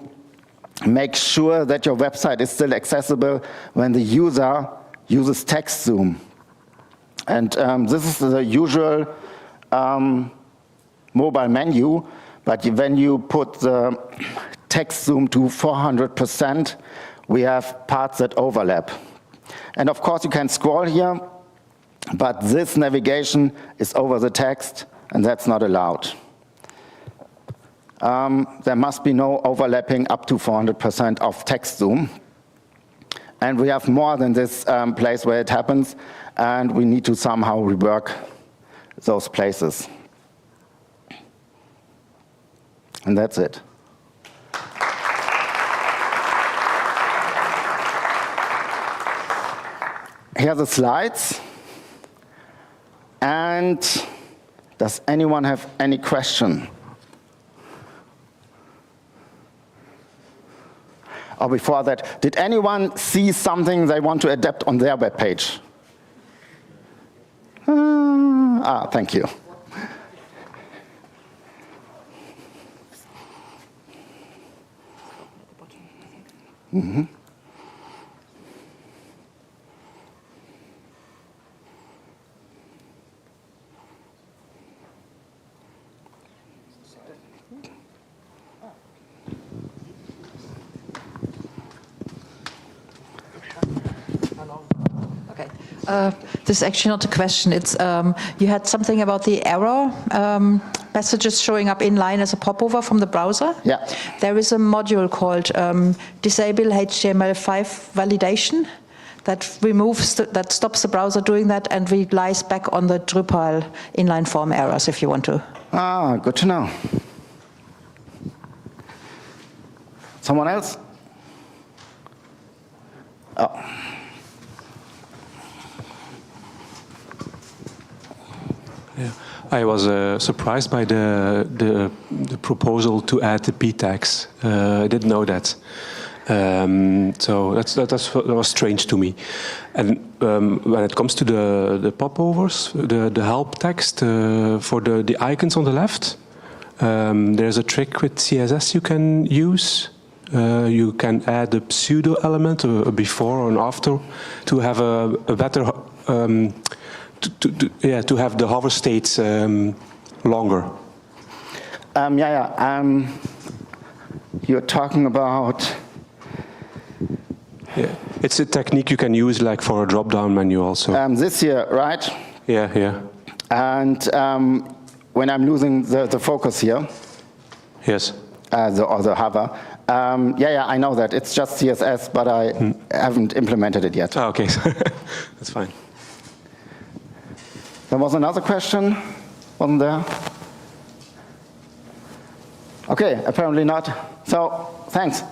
make sure that your website is still accessible when the user uses text zoom. And this is the usual mobile menu, but when you put the text zoom to 400%, we have parts that overlap. And of course you can scroll here, but this navigation is over the text, and that's not allowed. There must be no overlapping up to 400% of text zoom. And we have more than this place where it happens, and we need to somehow rework those places. And that's it. Here are the slides. And does anyone have any question? Or before that, did anyone see something they want to adapt on their web page? Thank you. Mm-hmm. Okay. This is actually not a question. It's you had something about the error messages showing up inline as a popover from the browser. Yeah. There is a module called Disable HTML5 Validation that removes that stops the browser doing that and relies back on the Drupal inline form errors. If you want to. Good to know. Someone else? Oh. Yeah. I was surprised by the proposal to add the p tags. I didn't know that. So that was strange to me. And when it comes to the popovers, the help text for the icons on the left, there's a trick with CSS you can use. You can add a pseudo element, a before or an after, to have a better, to have the hover states longer. You're talking about. Yeah, it's a technique you can use like for a drop-down menu also. This here, right? Yeah. And when I'm losing the focus here. Yes. Or the hover. I know that. It's just CSS, but I haven't implemented it yet. Oh, okay, that's fine. There was another question, wasn't there? Okay, apparently not. So, thanks.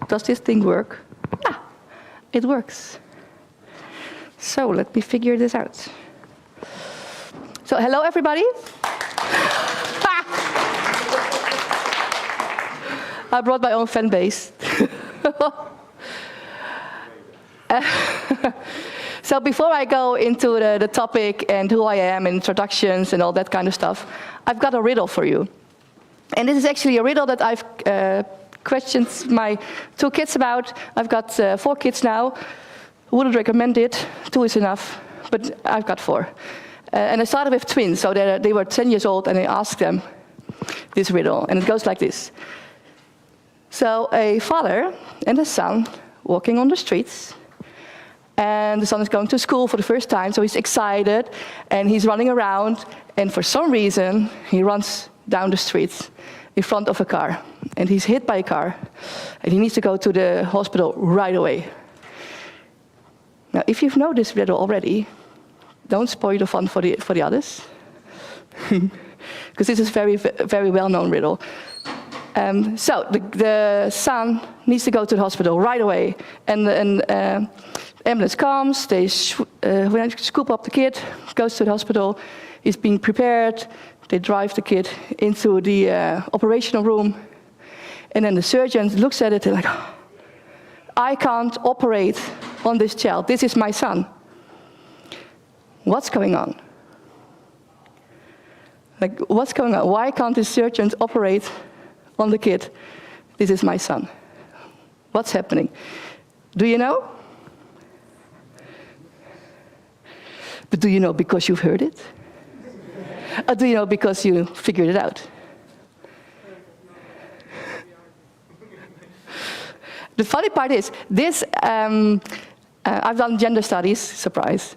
does this thing work? Ah, it works. So let me figure this out. So hello, everybody. I brought my own fan base. So before I go into the topic and who I am, introductions and all that kind of stuff, I've got a riddle for you. And this is actually a riddle that I've questioned my 2 kids about. I've got 4 kids now. Wouldn't recommend it. 2 is enough, but I've got 4. And I started with twins, so they were 10 years old, and I asked them this riddle, and it goes like this. So a father and a son walking on the streets, and the son is going to school for the first time, so he's excited, and he's running around, and for some reason, he runs down the street in front of a car, and he's hit by a car, and he needs to go to the hospital right away. Now, if you've known this riddle already, don't spoil the fun for the others, because this is very, very well-known riddle. So the son needs to go to the hospital right away, and the ambulance comes, they scoop up the kid, goes to the hospital, he's being prepared, they drive the kid into the operational room, and then the surgeon looks at it and like, I can't operate on this child, this is my son. What's going on? Like, what's going on? Why can't the surgeons operate on the kid? This is my son. What's happening? Do you know? But do you know because you've heard it? Or do you know because you figured it out? The funny part is, this, I've done gender studies, surprise,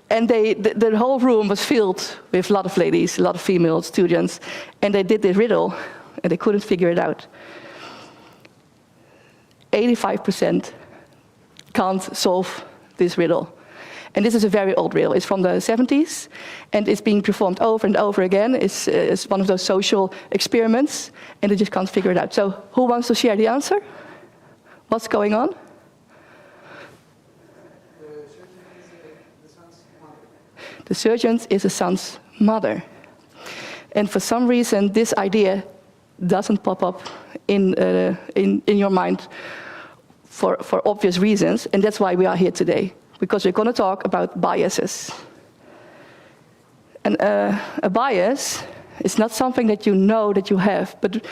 and the whole room was filled with a lot of ladies, a lot of female students, and they did this riddle, and they couldn't figure it out. 85% can't solve this riddle. And this is a very old riddle. It's from the 70s, and it's being performed over and over again. It's one of those social experiments, and they just can't figure it out. So who wants to share the answer? What's going on? The surgeon is the son's mother. And for some reason, this idea doesn't pop up in your mind for obvious reasons, and that's why we are here today, because we're going to talk about biases. And a bias is not something that you know that you have, but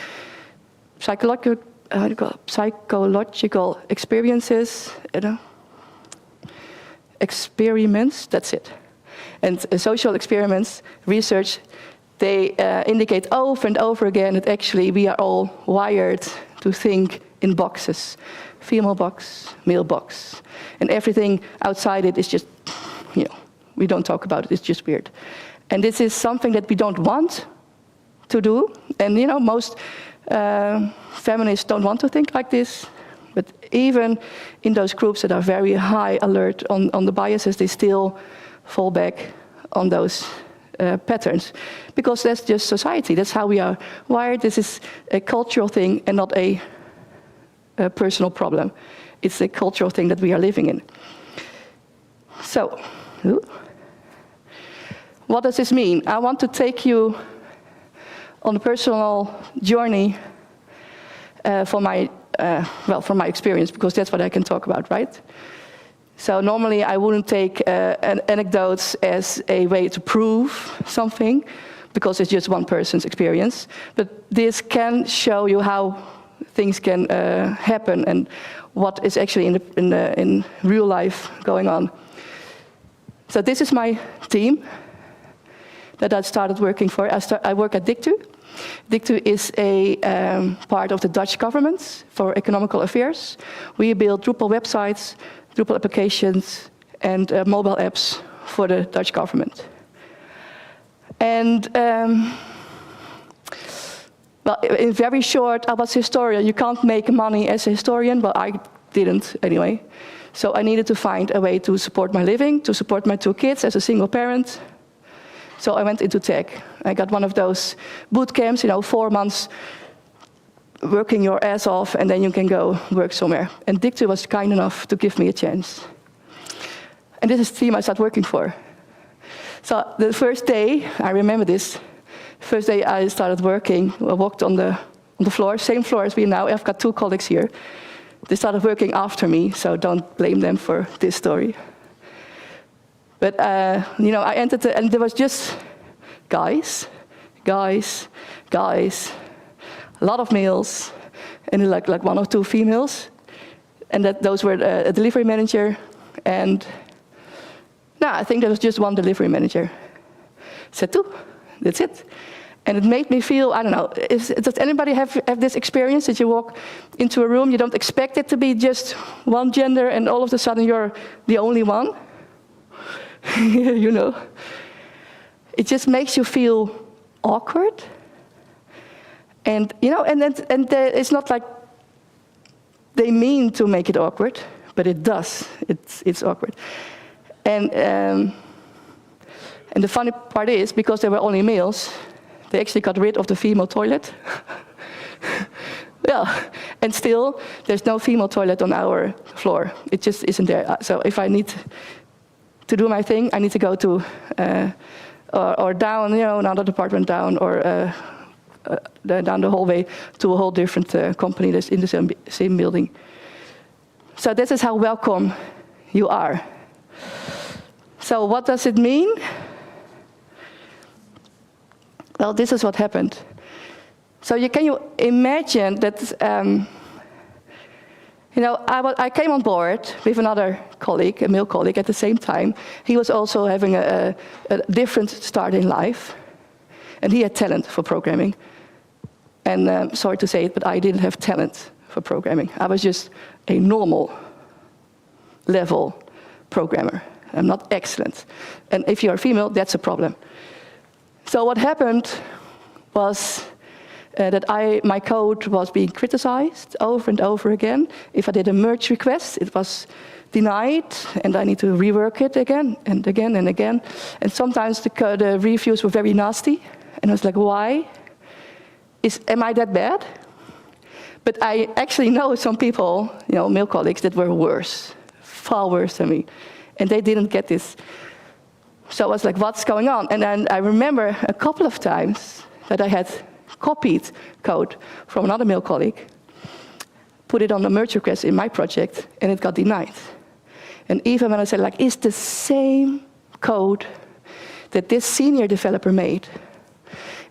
psychological experiences, experiments, that's it. And social experiments, research, they indicate over and over again that actually we are all wired to think in boxes. Female box, male box. And everything outside it is just, we don't talk about it, it's just weird. And this is something that we don't want to do. And most feminists don't want to think like this. But even in those groups that are very high alert on the biases, they still fall back on those patterns. Because that's just society, that's how we are wired. This is a cultural thing and not a personal problem. It's a cultural thing that we are living in. So, what does this mean? I want to take you on a personal journey from my experience, because that's what I can talk about, right? So normally I wouldn't take anecdotes as a way to prove something, because it's just one person's experience. But this can show you how things can happen and what is actually in real life going on. So this is my team that I started working for. I work at Dictu. Dictu is a part of the Dutch government for economical affairs. We build Drupal websites, Drupal applications, and mobile apps for the Dutch government. And well, in very short, I was a historian. You can't make money as a historian. Well, I didn't anyway. So I needed to find a way to support my living, to support my 2 kids as a single parent. So I went into tech. I got one of those boot camps, 4 months working your ass off and then you can go work somewhere. And Dictu was kind enough to give me a chance. And this is the team I started working for. So the first day, I remember this, first day I started working, I walked on the floor, same floor as we now. I've got 2 colleagues here. They started working after me, so don't blame them for this story. But, I entered, and there was just guys, a lot of males, and like 1 or 2 females. And those were a delivery manager, and I think there was just 1 delivery manager. C'est tout, that's it. And it made me feel, I don't know, does anybody have this experience that you walk into a room, you don't expect it to be just 1 gender, and all of a sudden you're the only one? It just makes you feel awkward. And, and it's not like they mean to make it awkward, but it does. It's awkward. And the funny part is, because they were only males, they actually got rid of the female toilet. Yeah, and still, there's no female toilet on our floor. It just isn't there. So if I need to do my thing, I need to go to, or down, another department down, or down the hallway to a whole different company that's in the same building. So this is how welcome you are. So what does it mean? Well, this is what happened. So can you imagine that, I came on board with another colleague, a male colleague, at the same time. He was also having a different start in life, and he had talent for programming. And sorry to say it, but I didn't have talent for programming. I was just a normal level programmer. I'm not excellent. And if you're a female, that's a problem. So what happened was that my code was being criticized over and over again. If I did a merge request, it was denied, and I need to rework it again and again and again. And sometimes the reviews were very nasty, and I was like, why? Am I that bad? But I actually know some people, male colleagues, that were worse, far worse than me, and they didn't get this. So I was like, what's going on? And then I remember a couple of times that I had copied code from another male colleague, put it on a merge request in my project, and it got denied. And even when I said, it's the same code that this senior developer made.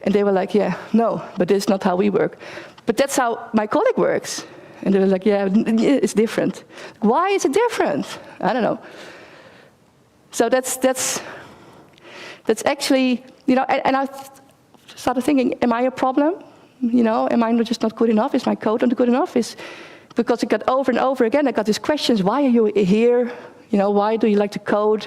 And they were like, yeah, no, but this is not how we work. But that's how my colleague works. And they were like, yeah, it's different. Why is it different? I don't know. So that's actually, and I started thinking, am I a problem? Am I just not good enough? Is my code not good enough? Because it got over and over again, I got these questions, why are you here? Why do you like to code?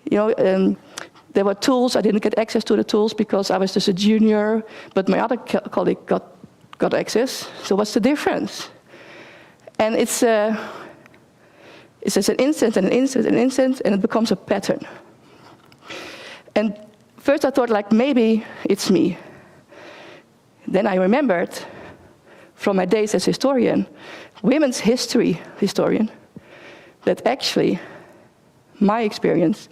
There were tools, I didn't get access to the tools because I was just a junior, but my other colleague got access. So what's the difference? And it's just an instant and an instant and an instant, and it becomes a pattern. And first I thought, maybe it's me. Then I remembered from my days as historian, women's history historian, that actually my experience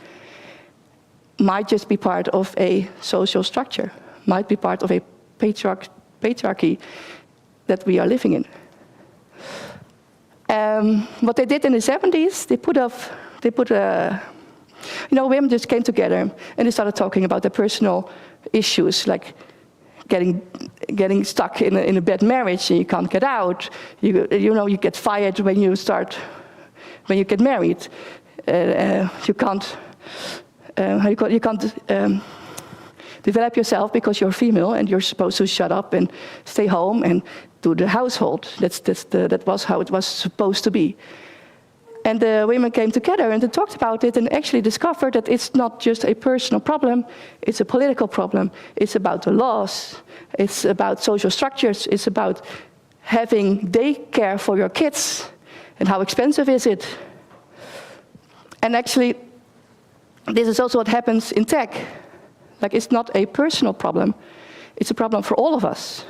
might just be part of a social structure, might be part of a patriarchy that we are living in. What they did in the 70s, women just came together and they started talking about their personal issues, like getting stuck in a bad marriage and you can't get out. You get fired when you get married. You can't develop yourself because you're female and you're supposed to shut up and stay home and do the household. That was how it was supposed to be. And the women came together and they talked about it and actually discovered that it's not just a personal problem, it's a political problem. It's about the laws, it's about social structures, it's about having daycare for your kids and how expensive is it. And actually, this is also what happens in tech. It's not a personal problem, it's a problem for all of us.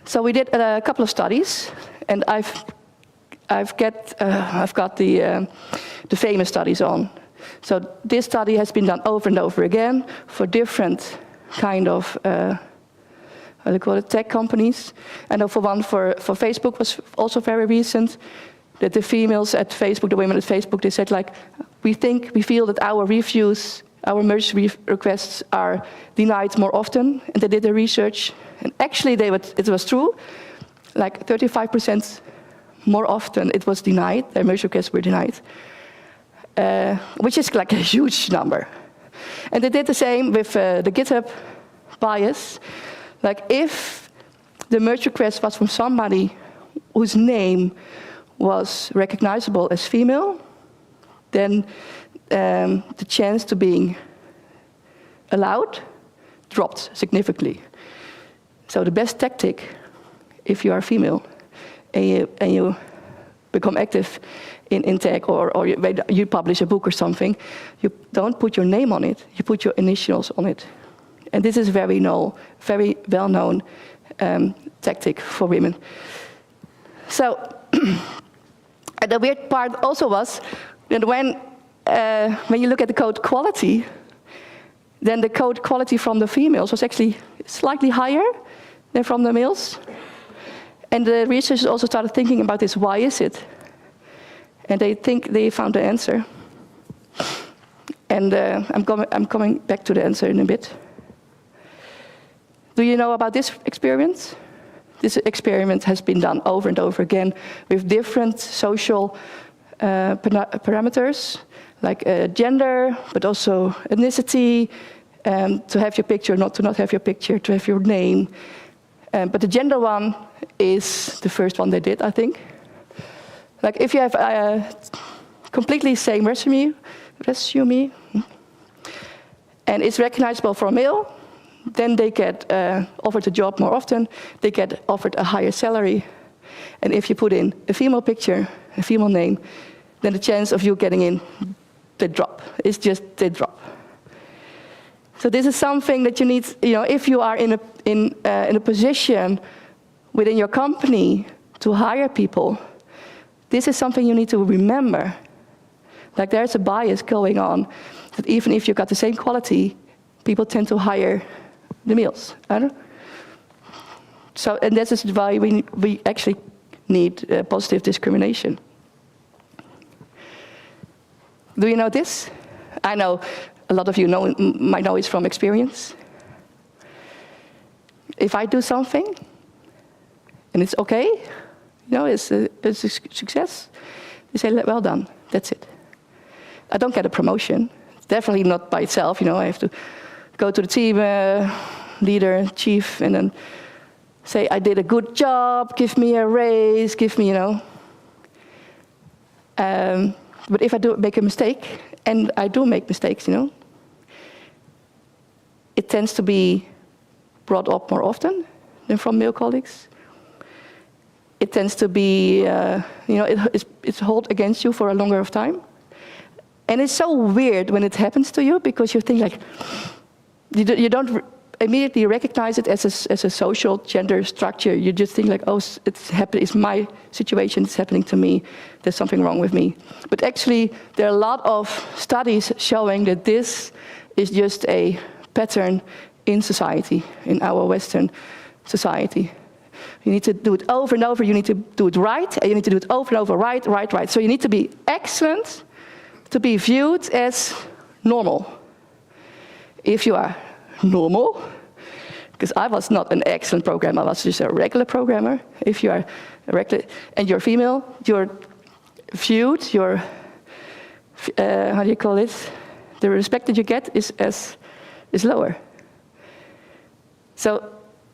So we did a couple of studies, and I've got the famous studies on. So this study has been done over and over again for different kind of how do you call it, tech companies. I know for one for Facebook was also very recent, that the females at Facebook, the women at Facebook, they said like, we feel that our reviews, our merge requests are denied more often, and they did the research, and actually it was true, like 35% more often it was denied, their merge requests were denied, which is like a huge number. And they did the same with the GitHub bias. Like if the merge request was from somebody whose name was recognizable as female, then the chance to being allowed dropped significantly. So the best tactic, if you are female and you become active in tech, or you publish a book or something, you don't put your name on it, you put your initials on it. And this is very well-known tactic for women. So, and the weird part also was that when you look at the code quality, then the code quality from the females was actually slightly higher than from the males. And the researchers also started thinking about this, why is it? And they think they found the answer. And I'm coming back to the answer in a bit. Do you know about this experiment? This experiment has been done over and over again with different social parameters, like gender, but also ethnicity, to have your picture, not to not have your picture, to have your name. But the gender one is the first one they did, I think. Like if you have a completely same resume, and it's recognizable for a male, then they get offered a job more often, they get offered a higher salary. And if you put in a female picture, a female name, then the chance of you getting in, they drop. It's just, they drop. So this is something that you need, if you are in a position within your company to hire people, this is something you need to remember. Like there's a bias going on, that even if you've got the same quality, people tend to hire the males. So, and this is why we actually need positive discrimination. Do you know this? I know a lot of you might know it from experience. If I do something, and it's okay, it's a success, you say, well done, that's it. I don't get a promotion. It's definitely not by itself, I have to go to the team leader, chief, and then say, I did a good job, give me a raise, give me, But if I do make a mistake, and I do make mistakes, it tends to be brought up more often than from male colleagues. It tends to be, it's held against you for a longer of time. And it's so weird when it happens to you, because you think like, you don't immediately recognize it as a social gender structure. You just think like, oh, it's my situation, it's happening to me, there's something wrong with me. But actually, there are a lot of studies showing that this is just a pattern in society, in our Western society. You need to do it over and over, you need to do it right, and you need to do it over and over, right. So you need to be excellent to be viewed as normal. If you are normal, because I was not an excellent programmer, I was just a regular programmer. If you are a regular, and you're female, you're viewed, how do you call it? The respect that you get is lower. So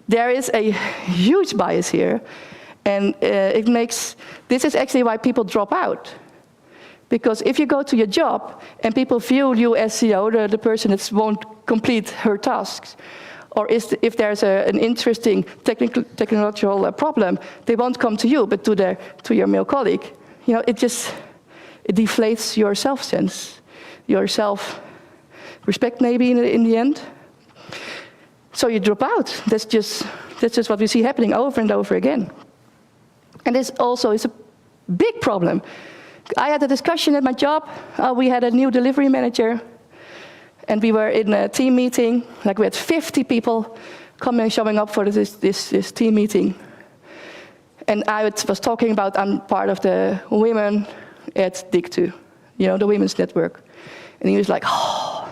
there is a huge bias here, and this is actually why people drop out. Because if you go to your job and people view you as the person that won't complete her tasks, or if there's an interesting technological problem, they won't come to you, but to your male colleague. It deflates your self-sense, your self-respect maybe in the end. So you drop out. That's just That's just what we see happening over and over again. And this also is a big problem. I had a discussion at my job. We had a new delivery manager, and we were in a team meeting. Like we had 50 people showing up for this team meeting. And I was talking about I'm part of the women at DICTU, the women's network. And he was like, oh,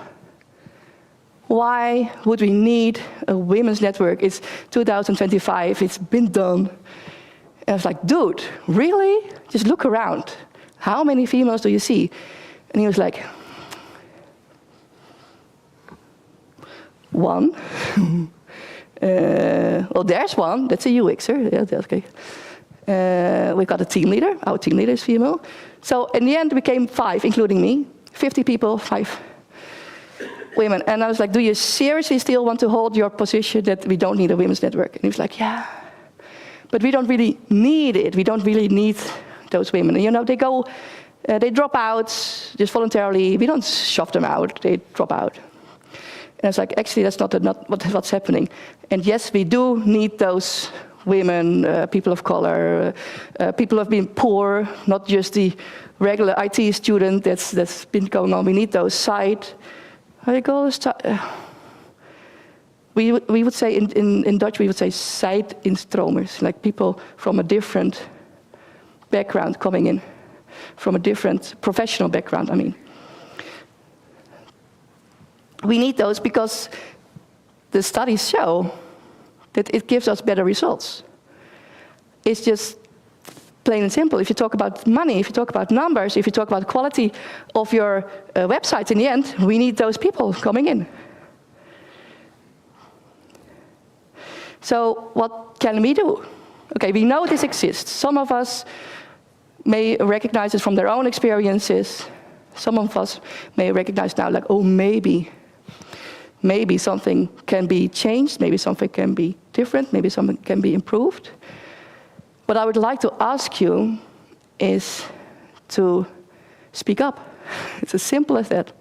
why would we need a women's network? It's 2025, it's been done. And I was like, dude, really? Just look around. How many females do you see? And he was like, one. Well, there's one, that's a UXer. Yeah, that's okay. We got a team leader, our team leader is female. So in the end, we became 5, including me. 50 people, 5 women. And I was like, do you seriously still want to hold your position that we don't need a women's network? And he was like, yeah, but we don't really need it. We don't really need those women. They drop out just voluntarily. We don't shove them out, they drop out. And I was like, actually, that's not what's happening. And yes, we do need those women, people of color, people who have been poor, not just the regular IT student that's been going on. We need those we would say in Dutch, we would say side-instromers, like people from a different background coming in, from a different professional background, I mean. We need those because the studies show that it gives us better results. It's just plain and simple. If you talk about money, if you talk about numbers, if you talk about quality of your website, in the end, we need those people coming in. So what can we do? Okay, we know this exists. Some of us may recognize it from their own experiences. Some of us may recognize now, like, oh, maybe something can be changed, maybe something can be different, maybe something can be improved. What I would like to ask you is to speak up. It's as simple as that.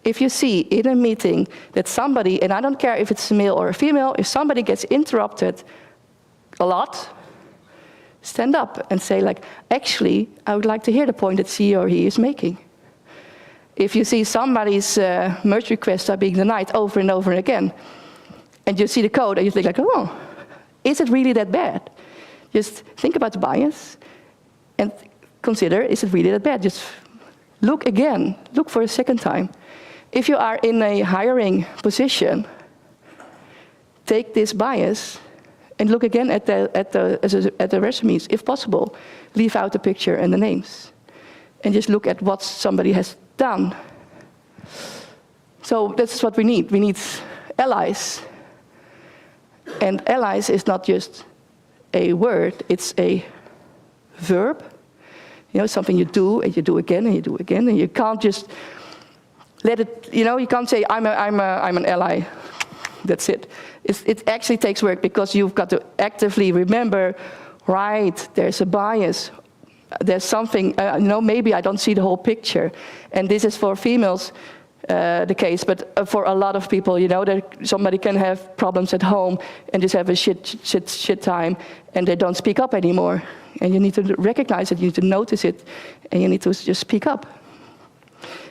If you see in a meeting that somebody, and I don't care if it's a male or a female, if somebody gets interrupted a lot, stand up and say, like, actually, I would like to hear the point that she or he is making. If you see somebody's merge requests are being denied over and over again, and you see the code and you think, like, oh, is it really that bad? Just think about the bias and consider, is it really that bad? Just look again, look for a second time. If you are in a hiring position, take this bias and look again at the resumes, if possible. Leave out the picture and the names. And just look at what somebody has done. So that's what we need. We need allies. And allies is not just a word, it's a verb. Something you do and you do again and you do again, and you can't just let it, you can't say, I'm an ally, that's it. It actually takes work because you've got to actively remember, right, there's a bias. There's something, maybe I don't see the whole picture. And this is for females the case, but for a lot of people, somebody can have problems at home and just have a shit time, and they don't speak up anymore. And you need to recognize it, you need to notice it, and you need to just speak up.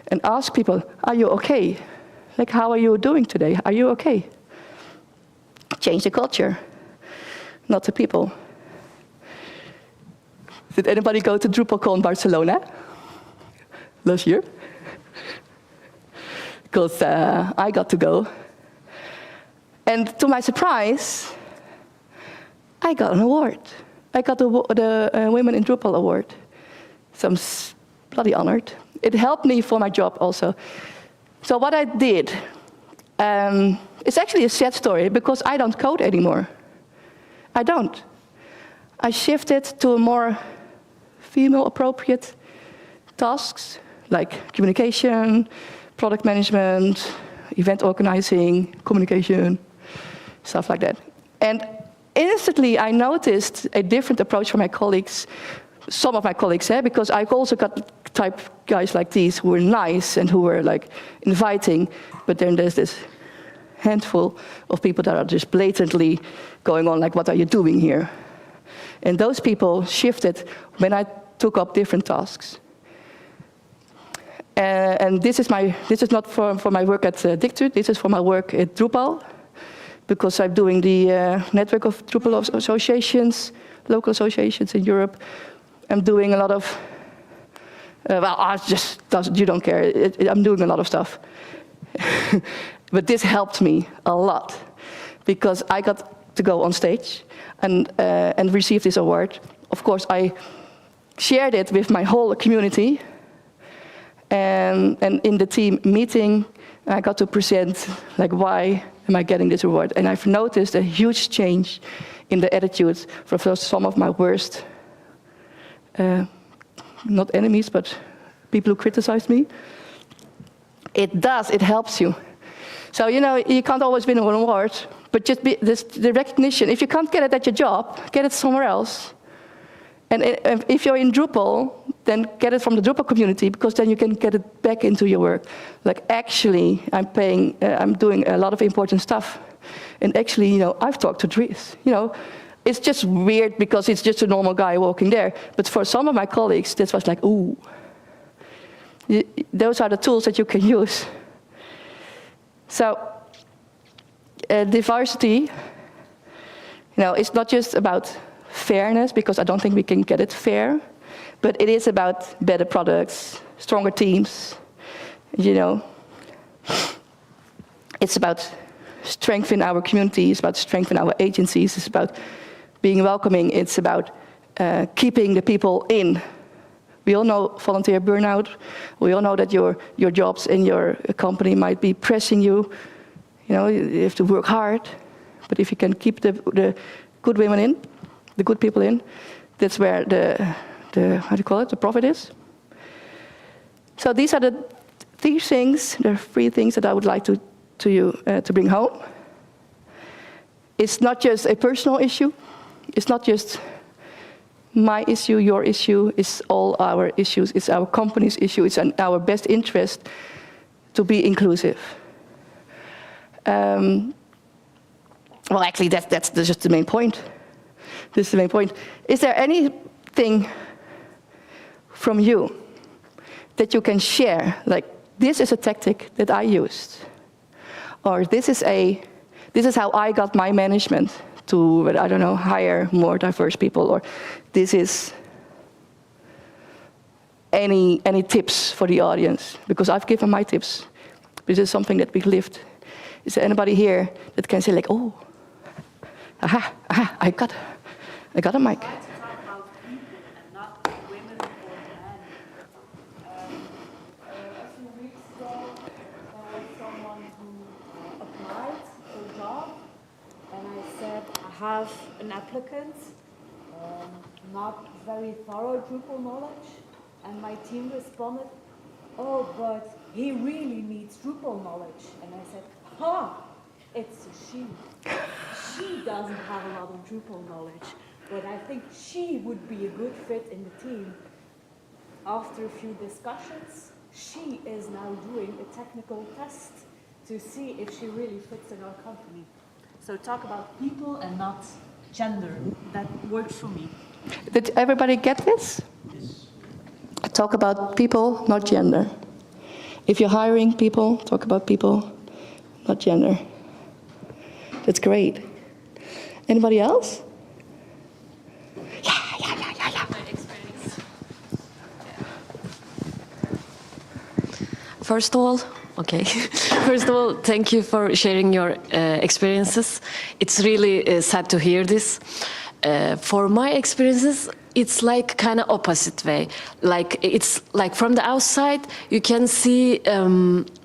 And ask people, are you okay? Like, how are you doing today? Are you okay? Change the culture, not the people. Did anybody go to DrupalCon Barcelona last year? Because I got to go. And to my surprise, I got an award. I got the Women in Drupal award. So I'm bloody honored. It helped me for my job also. So what I did, it's actually a sad story because I don't code anymore. I don't. I shifted to a more female-appropriate tasks like communication, product management, event organizing, communication, stuff like that. And instantly I noticed a different approach from my colleagues, some of my colleagues, because I've also got type guys like these who were nice and who were like inviting, but then there's this handful of people that are just blatantly going on like, what are you doing here? And those people shifted when I took up different tasks. And this is not for my work at Dictu, this is for my work at Drupal, because I'm doing the network of Drupal associations, local associations in Europe. I'm doing a lot of, you don't care, I'm doing a lot of stuff. But this helped me a lot, because I got to go on stage and receive this award. Of course, I shared it with my whole community, and in the team meeting, I got to present, like, why am I getting this award? And I've noticed a huge change in the attitudes for some of my worst, not enemies, but people who criticized me. It helps you. So, you can't always win an award, but just the recognition. If you can't get it at your job, get it somewhere else. And if you're in Drupal, then get it from the Drupal community, because then you can get it back into your work. Like, actually, I'm doing a lot of important stuff. And actually, I've talked to Dries. It's just weird because it's just a normal guy walking there. But for some of my colleagues, this was like, ooh. Those are the tools that you can use. So, diversity, it's not just about fairness, because I don't think we can get it fair, but it is about better products, stronger teams, It's about strengthening our communities, about strengthening our agencies, it's about being welcoming, it's about keeping the people in. We all know volunteer burnout. We all know that your jobs in your company might be pressing you. You have to work hard. But if you can keep the good women in, the good people in, that's where the profit is. So these are the three things that I would like to bring home. It's not just a personal issue. It's not just my issue, your issue, it's all our issues. It's our company's issue. It's in our best interest to be inclusive. Well, actually, that's just the main point. This is the main point. Is there anything from you that you can share? Like, this is a tactic that I used, or this is how I got my management to, I don't know, hire more diverse people, or this is any tips for the audience, because I've given my tips. This is something that we've lived. Is there anybody here that can say, like, oh, I got a mic? I like to talk about people and not women or men. A few weeks ago, there was someone who applied for a job, and I said, I have an applicant, not very thorough Drupal knowledge, and my team responded, oh, but he really needs Drupal knowledge. And I said, it's a she. She doesn't have a lot of Drupal knowledge, but I think she would be a good fit in the team. After a few discussions, she is now doing a technical test to see if she really fits in our company. So talk about people and not gender. That works for me. Did everybody get this? Yes. Talk about people, not gender. If you're hiring people, talk about people, not gender. That's great. Anybody else? Yeah. My experience. First of all, thank you for sharing your experiences. It's really sad to hear this. For my experiences, it's like kind of opposite way. Like, it's like from the outside, you can see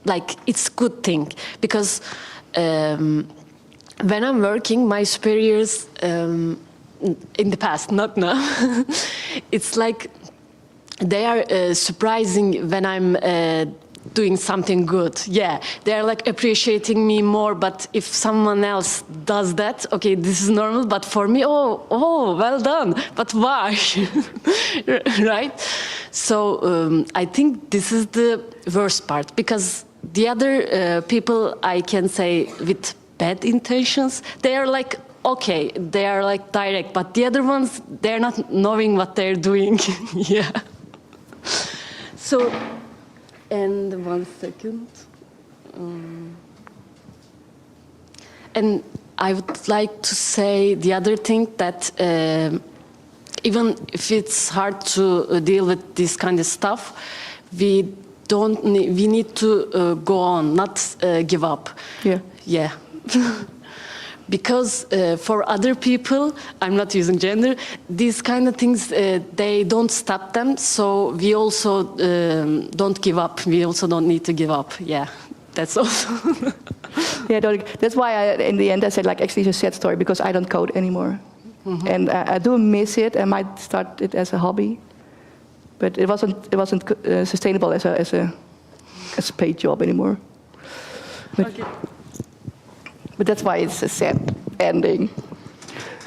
like it's good thing, because when I'm working, my superiors in the past, not now, it's like they are surprising when I'm doing something good. Yeah, they're like appreciating me more, but if someone else does that, okay, this is normal, but for me, oh, well done, but why? Right? So I think this is the worst part, because the other people, I can say with bad intentions, they are like, okay, they are like direct, but the other ones, they're not knowing what they're doing. Yeah. So, and 1 second. And I would like to say the other thing that even if it's hard to deal with this kind of stuff, we need to go on, not give up. Yeah. Yeah. Because for other people, I'm not using gender, these kind of things, they don't stop them, so we also don't give up. We also don't need to give up. Yeah, that's also. Yeah, that's why in the end I said, like, actually it's a sad story, because I don't code anymore. Mm-hmm. And I do miss it. I might start it as a hobby, but it wasn't sustainable as a paid job anymore. But, okay. But that's why it's a sad ending.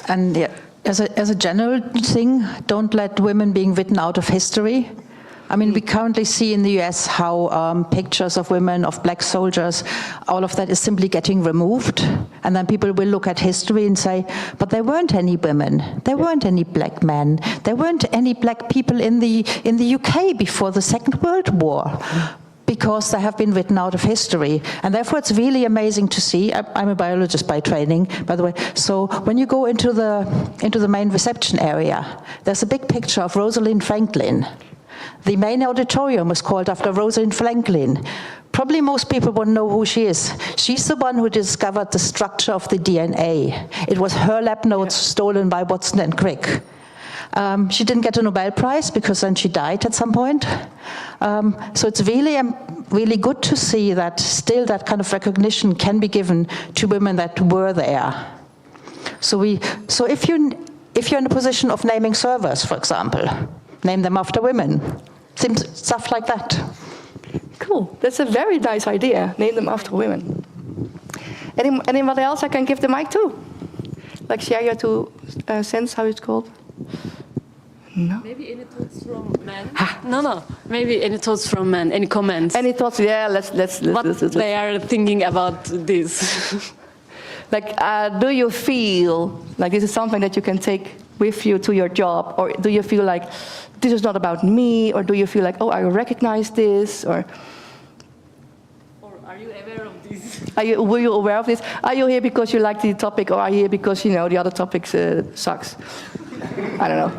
And yeah, as a general thing, don't let women being written out of history. I mean, we currently see in the US how pictures of women, of black soldiers, all of that is simply getting removed. And then people will look at history and say, but there weren't any women, there weren't any black men, there weren't any black people in the UK before the Second World War, because they have been written out of history. And therefore it's really amazing to see. I'm a biologist by training, by the way. So when you go into the main reception area, there's a big picture of Rosalind Franklin. The main auditorium was called after Rosalind Franklin. Probably most people won't know who she is. She's the one who discovered the structure of the DNA. It was her lab notes stolen by Watson and Crick. She didn't get a Nobel Prize because then she died at some point. So it's really good to see that still that kind of recognition can be given to women that were there. So if you're in a position of naming servers, for example, name them after women, stuff like that. Cool, that's a very nice idea. Name them after women. Anyone else I can give the mic to? Like share your 2 cents, how it's called? No. Maybe any thoughts from men? No. Maybe any thoughts from men? Any comments? Any thoughts? Yeah, let's. What they are thinking about this? Like, do you feel like this is something that you can take with you to your job, or do you feel like this is not about me, or do you feel like, oh, I recognize this, or are you aware of this? Were you aware of this? Are you here because you like the topic, or are you here because the other topic sucks? I don't know.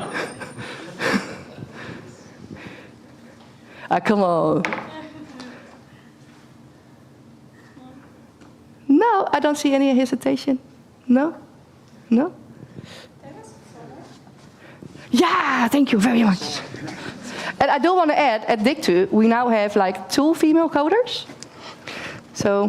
Come on. No, I don't see any hesitation. No? No? Yeah, thank you very much. And I do want to add, at Dictu, we now have like 2 female coders. So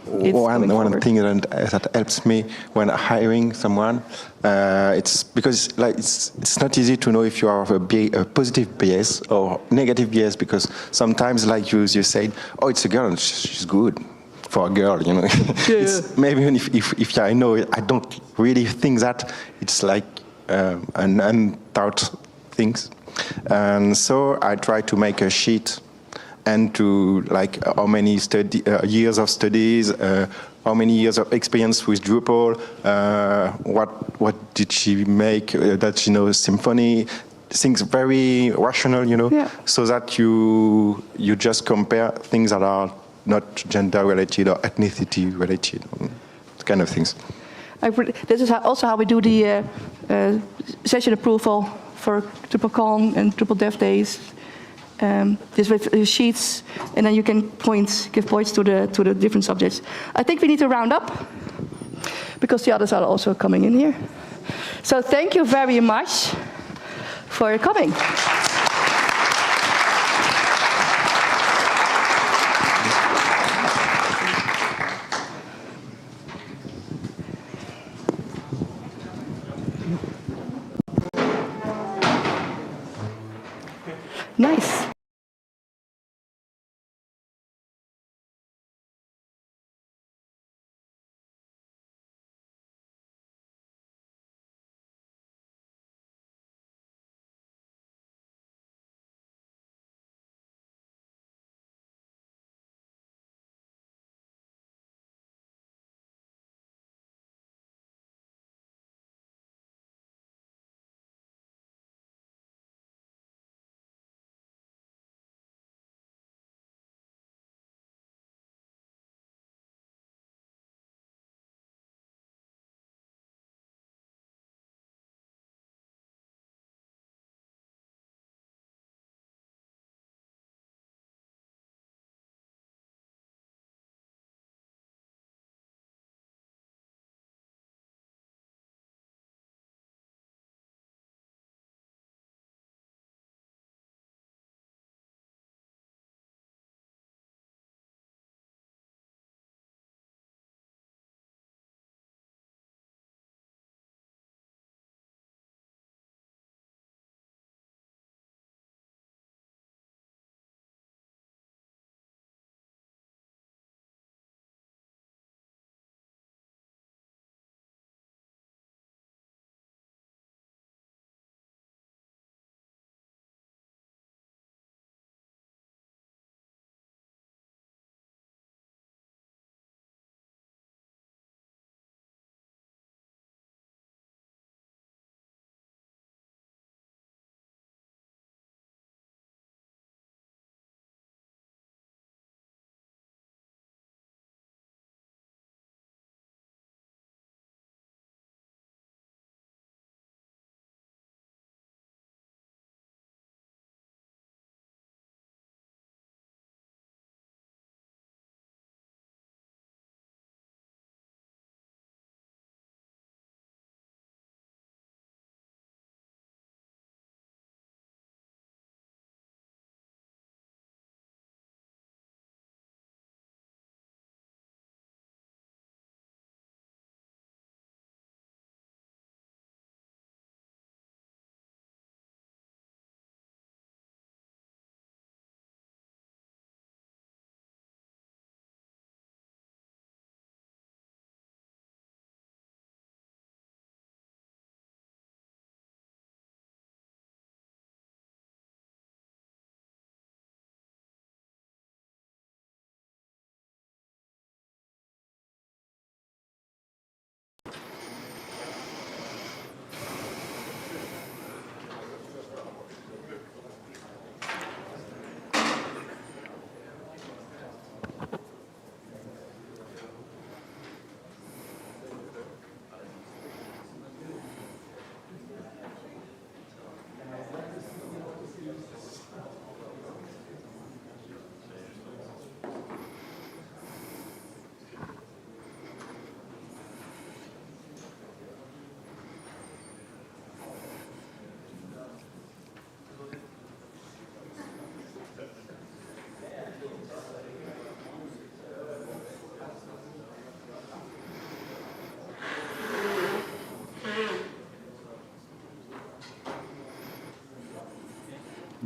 one thing that helps me when hiring someone, it's because it's not easy to know if you are a positive bias or negative bias, because sometimes, like you said, oh, it's a girl, she's good for a girl, Yeah. Maybe even if I know it, I don't really think that. It's like an unthought things, and so I try to make a sheet and to like how many years of studies, how many years of experience with Drupal, what did she make, that she knows symphony, things very rational, so that you just compare things that are not gender related or ethnicity related, kind of things. This is also how we do the session approval for DrupalCon and Drupal Dev Days. Just with sheets, and then you can give points to the different subjects. I think we need to round up, because the others are also coming in here. So thank you very much for coming. Nice.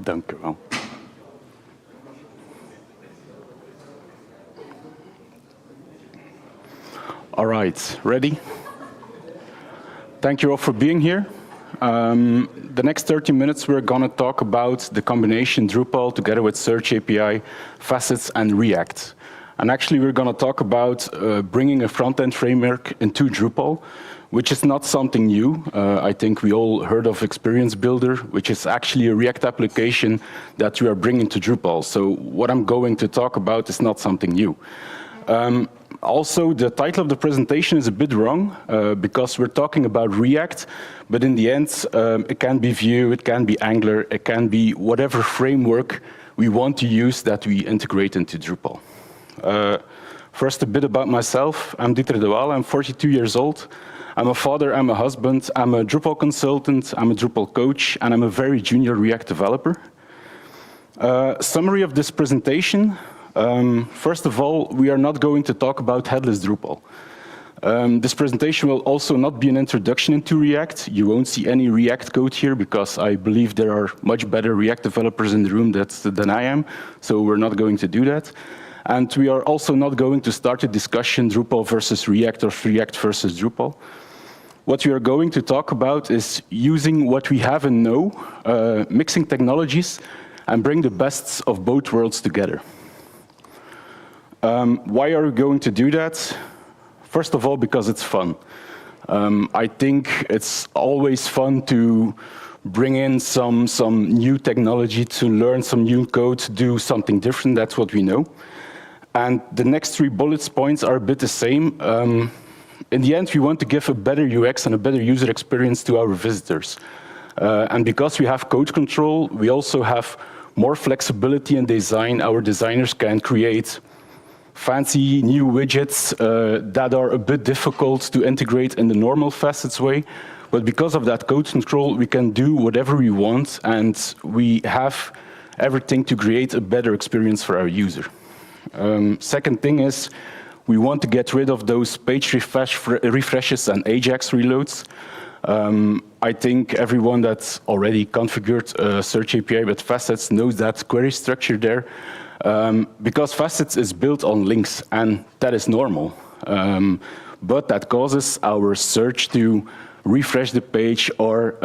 Dank u wel. All right, ready? Thank you all for being here. The next 30 minutes we're going to talk about the combination Drupal together with Search API, Facets and React. And actually we're going to talk about bringing a front-end framework into Drupal, which is not something new. I think we all heard of Experience Builder, which is actually a React application that we are bringing to Drupal. So what I'm going to talk about is not something new. Also, the title of the presentation is a bit wrong because we're talking about React, but in the end, it can be Vue, it can be Angular, it can be whatever framework we want to use that we integrate into Drupal. First, a bit about myself. I'm Dieter de Waal, I'm 42 years old. I'm a father, I'm a husband, I'm a Drupal consultant, I'm a Drupal coach, and I'm a very junior React developer. Summary of this presentation. First of all, we are not going to talk about headless Drupal. This presentation will also not be an introduction into React. You won't see any React code here because I believe there are much better React developers in the room than I am, so we're not going to do that. And we are also not going to start a discussion Drupal versus React or React versus Drupal. What we are going to talk about is using what we have and know, mixing technologies, and bring the best of both worlds together. Why are we going to do that? First of all, because it's fun. I think it's always fun to bring in some new technology, to learn some new code, to do something different. That's what we know. And the next 3 bullet points are a bit the same. In the end, we want to give a better UX and a better user experience to our visitors. And because we have code control, we also have more flexibility in design. Our designers can create fancy new widgets that are a bit difficult to integrate in the normal Facets way. But because of that code control, we can do whatever we want, and we have everything to create a better experience for our user. Second thing is, we want to get rid of those page refreshes and Ajax reloads. I think everyone that's already configured a Search API with Facets knows that query structure there. Because Facets is built on links, and that is normal. But that causes our search to refresh the page or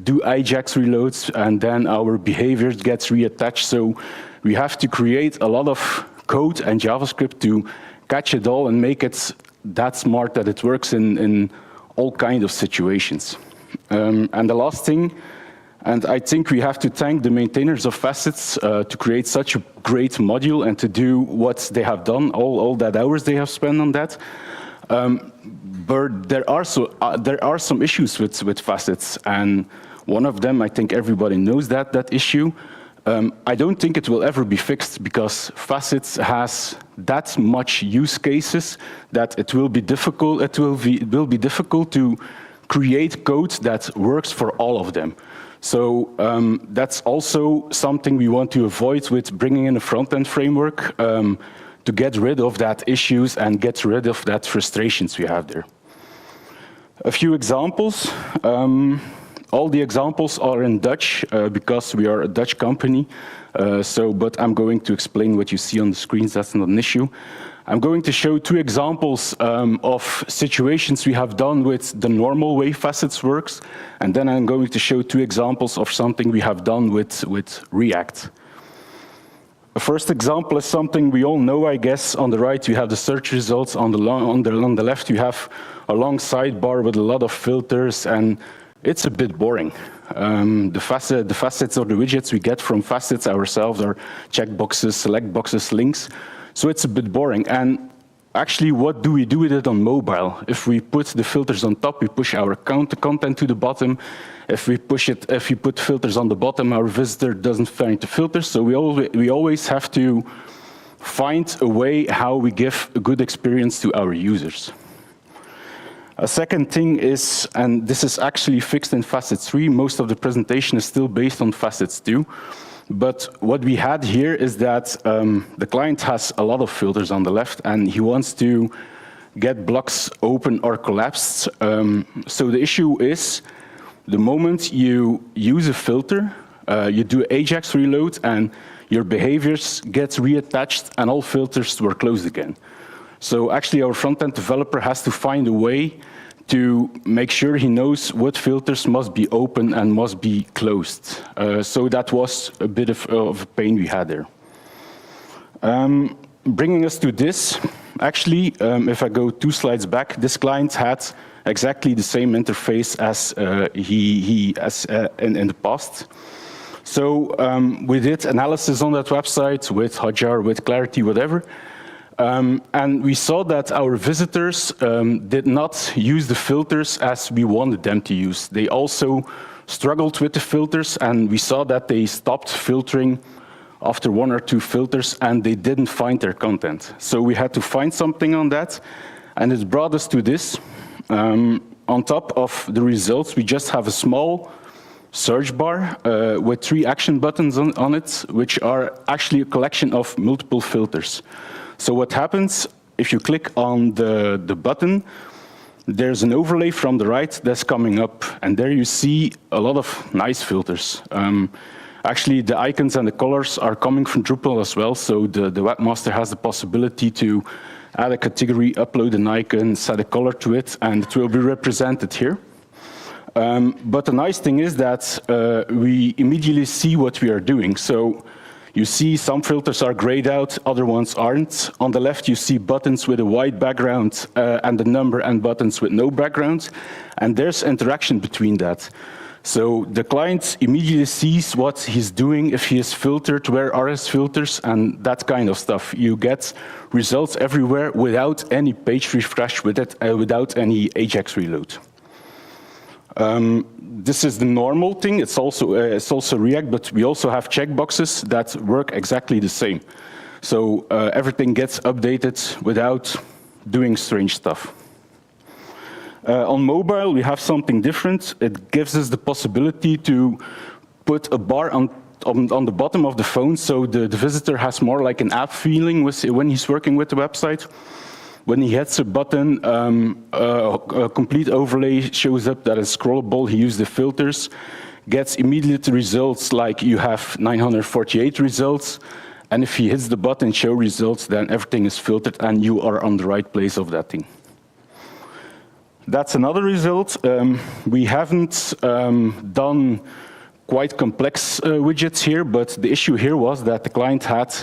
do Ajax reloads, and then our behavior gets reattached. So we have to create a lot of code and JavaScript to catch it all and make it that smart that it works in all kinds of situations. And the last thing, and I think we have to thank the maintainers of Facets to create such a great module and to do what they have done, all that hours they have spent on that. But there are some issues with Facets, and one of them, I think everybody knows that issue. I don't think it will ever be fixed because Facets has that much use cases that it will be difficult. It will be difficult to create code that works for all of them. So that's also something we want to avoid with bringing in a front-end framework to get rid of that issues and get rid of that frustrations we have there. A few examples. All the examples are in Dutch because we are a Dutch company. But I'm going to explain what you see on the screens. That's not an issue. I'm going to show 2 examples of situations we have done with the normal way Facets works, and then I'm going to show 2 examples of something we have done with React. The first example is something we all know, I guess. On the right, you have the search results. On the left, you have a long sidebar with a lot of filters, and it's a bit boring. The facets or the widgets we get from Facets ourselves are checkboxes, select boxes, links. So it's a bit boring. And actually, what do we do with it on mobile? If we put the filters on top, we push our content to the bottom. If we put filters on the bottom, our visitor doesn't find the filters. So we always have to find a way how we give a good experience to our users. A second thing is, and this is actually fixed in Facets 3, most of the presentation is still based on Facets 2. But what we had here is that the client has a lot of filters on the left, and he wants to get blocks open or collapsed. So the issue is, the moment you use a filter, you do Ajax reload, and your behaviors get reattached, and all filters were closed again. So actually, our front-end developer has to find a way to make sure he knows what filters must be open and must be closed. So that was a bit of a pain we had there. Bringing us to this, actually, if I go 2 slides back, this client had exactly the same interface as in the past. So we did analysis on that website with Hotjar, with Clarity, whatever. And we saw that our visitors did not use the filters as we wanted them to use. They also struggled with the filters, and we saw that they stopped filtering after 1 or 2 filters, and they didn't find their content. So we had to find something on that, and it brought us to this. On top of the results, we just have a small search bar with 3 action buttons on it, which are actually a collection of multiple filters. So what happens, if you click on the button, there's an overlay from the right that's coming up, and there you see a lot of nice filters. Actually, the icons and the colors are coming from Drupal as well, so the webmaster has the possibility to add a category, upload an icon, set a color to it, and it will be represented here. But the nice thing is that we immediately see what we are doing. So you see some filters are grayed out, other ones aren't. On the left, you see buttons with a white background and the number, and buttons with no background. And there's interaction between that. So the client immediately sees what he's doing, if he is filtered, where are his filters, and that kind of stuff. You get results everywhere without any page refresh, without any Ajax reload. This is the normal thing. It's also React, but we also have checkboxes that work exactly the same. So everything gets updated without doing strange stuff. On mobile, we have something different. It gives us the possibility to put a bar on the bottom of the phone, so the visitor has more like an app feeling when he's working with the website. When he hits a button, a complete overlay shows up that is scrollable. He uses the filters, gets immediate results, like you have 948 results. And if he hits the button, show results, then everything is filtered and you are on the right place of that thing. That's another result. We haven't done quite complex widgets here, but the issue here was that the client had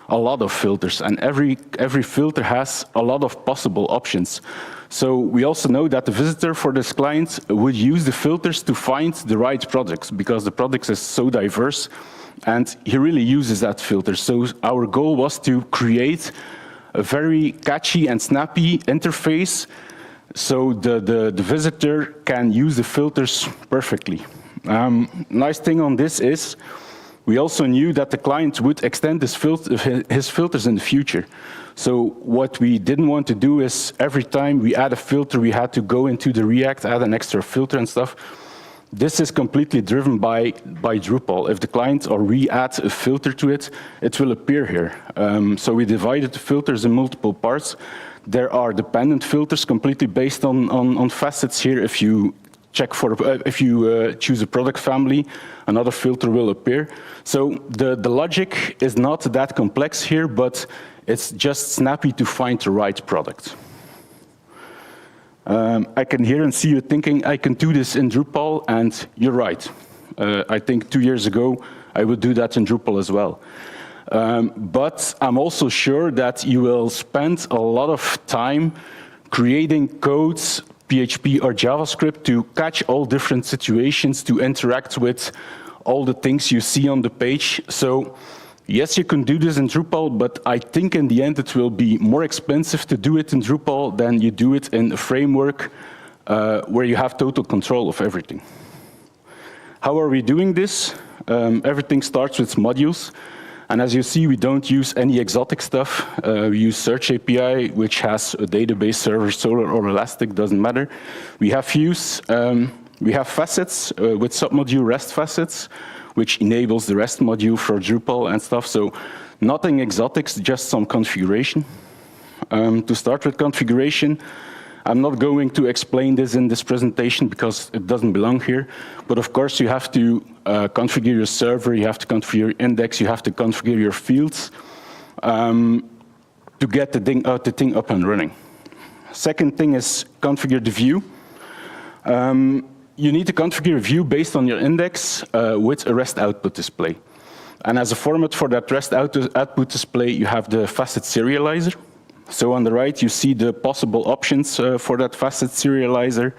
a lot of filters, and every filter has a lot of possible options. So we also know that the visitor for this client would use the filters to find the right products, because the products is so diverse, and he really uses that filter. So our goal was to create a very catchy and snappy interface, so the visitor can use the filters perfectly. Nice thing on this is, we also knew that the client would extend his filters in the future. So what we didn't want to do is, every time we add a filter, we had to go into the React, add an extra filter and stuff. This is completely driven by Drupal. If the client or we add a filter to it, it will appear here. So we divided the filters in multiple parts. There are dependent filters completely based on facets here. If you choose a product family, another filter will appear. So the logic is not that complex here, but it's just snappy to find the right product. I can hear and see you thinking, I can do this in Drupal, and you're right. I think 2 years ago, I would do that in Drupal as well. But I'm also sure that you will spend a lot of time creating codes, PHP or JavaScript, to catch all different situations, to interact with all the things you see on the page. So yes, you can do this in Drupal, but I think in the end it will be more expensive to do it in Drupal than you do it in a framework where you have total control of everything. How are we doing this? Everything starts with modules. And as you see, we don't use any exotic stuff. We use Search API, which has a database server, Solr or Elastic, doesn't matter. We have views. We have facets with submodule REST facets, which enables the REST module for Drupal and stuff. So nothing exotic, just some configuration. To start with configuration, I'm not going to explain this in this presentation because it doesn't belong here. But of course, you have to configure your server, you have to configure your index, you have to configure your fields to get the thing up and running. Second thing is configure the view. You need to configure a view based on your index with a REST output display. And as a format for that REST output display, you have the facet serializer. So on the right, you see the possible options for that facet serializer.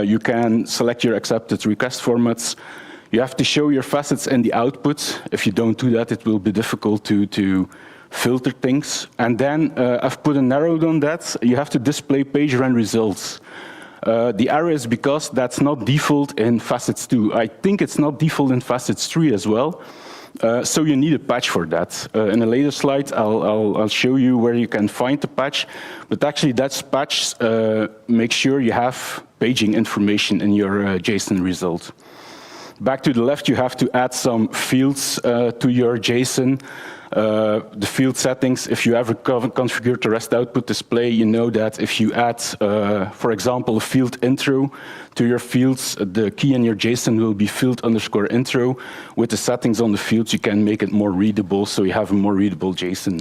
You can select your accepted request formats. You have to show your facets in the output. If you don't do that, it will be difficult to filter things. And then I've put an arrow on that. You have to display page run results. The arrow is because that's not default in facets 2. I think it's not default in facets 3 as well. So you need a patch for that. In a later slide, I'll show you where you can find the patch. But actually, that patch makes sure you have paging information in your JSON result. Back to the left, you have to add some fields to your JSON. The field settings, if you ever configured the REST output display, you know that if you add, for example, a field intro to your fields, the key in your JSON will be field_intro. With the settings on the fields, you can make it more readable, so you have a more readable JSON.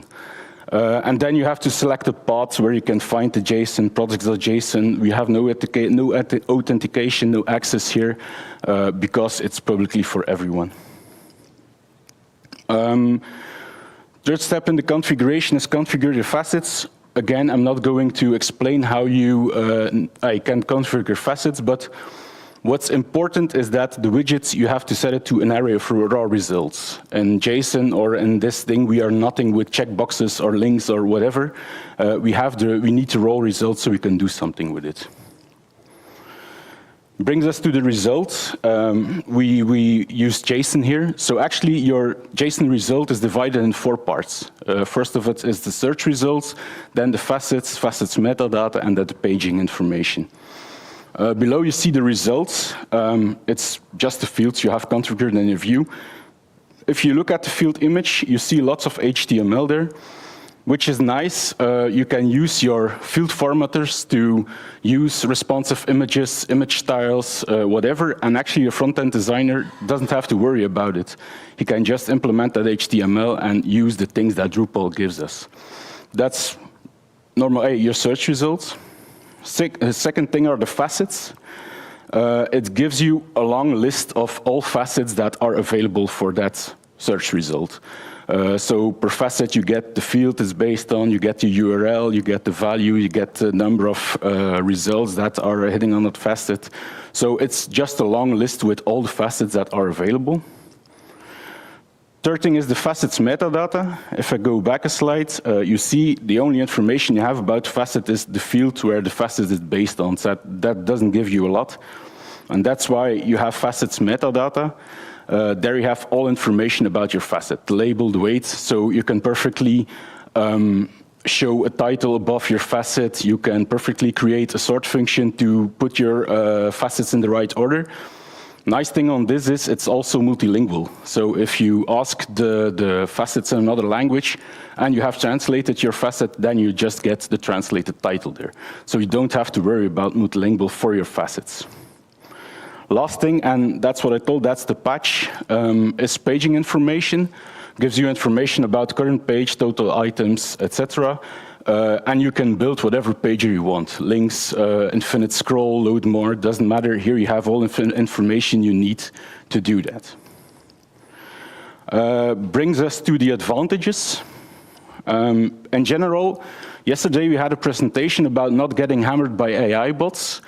And then you have to select the paths where you can find the JSON, products.json. We have no authentication, no access here, because it's publicly for everyone. Third step in the configuration is configure your facets. Again, I'm not going to explain how I can configure facets, but what's important is that the widgets, you have to set it to an array of raw results. In JSON or in this thing, we are nothing with checkboxes or links or whatever. We need the raw results so we can do something with it. Brings us to the results. We use JSON here. So actually, your JSON result is divided in 4 parts. First of it is the search results, then the facets metadata, and then the paging information. Below you see the results. It's just the fields you have configured in your view. If you look at the field image, you see lots of HTML there, which is nice. You can use your field formatters to use responsive images, image styles, whatever, and actually your front-end designer doesn't have to worry about it. He can just implement that HTML and use the things that Drupal gives us. That's normal your search results. Second thing are the facets. It gives you a long list of all facets that are available for that search result. So per facet, you get the field is based on, you get the URL, you get the value, you get the number of results that are hitting on that facet. So it's just a long list with all the facets that are available. Third thing is the facets metadata. If I go back a slide, you see the only information you have about facet is the field where the facet is based on. So that doesn't give you a lot. And that's why you have facets metadata. There you have all information about your facet, the label, the weight, so you can perfectly show a title above your facet. You can perfectly create a sort function to put your facets in the right order. Nice thing on this is it's also multilingual. So if you ask the facets in another language and you have translated your facet, then you just get the translated title there. So you don't have to worry about multilingual for your facets. Last thing, and that's what I told, that's the patch, is paging information. Gives you information about current page, total items, etc. And you can build whatever pager you want. Links, infinite scroll, load more, doesn't matter. Here you have all information you need to do that. Brings us to the advantages. In general, yesterday we had a presentation about not getting hammered by AI bots.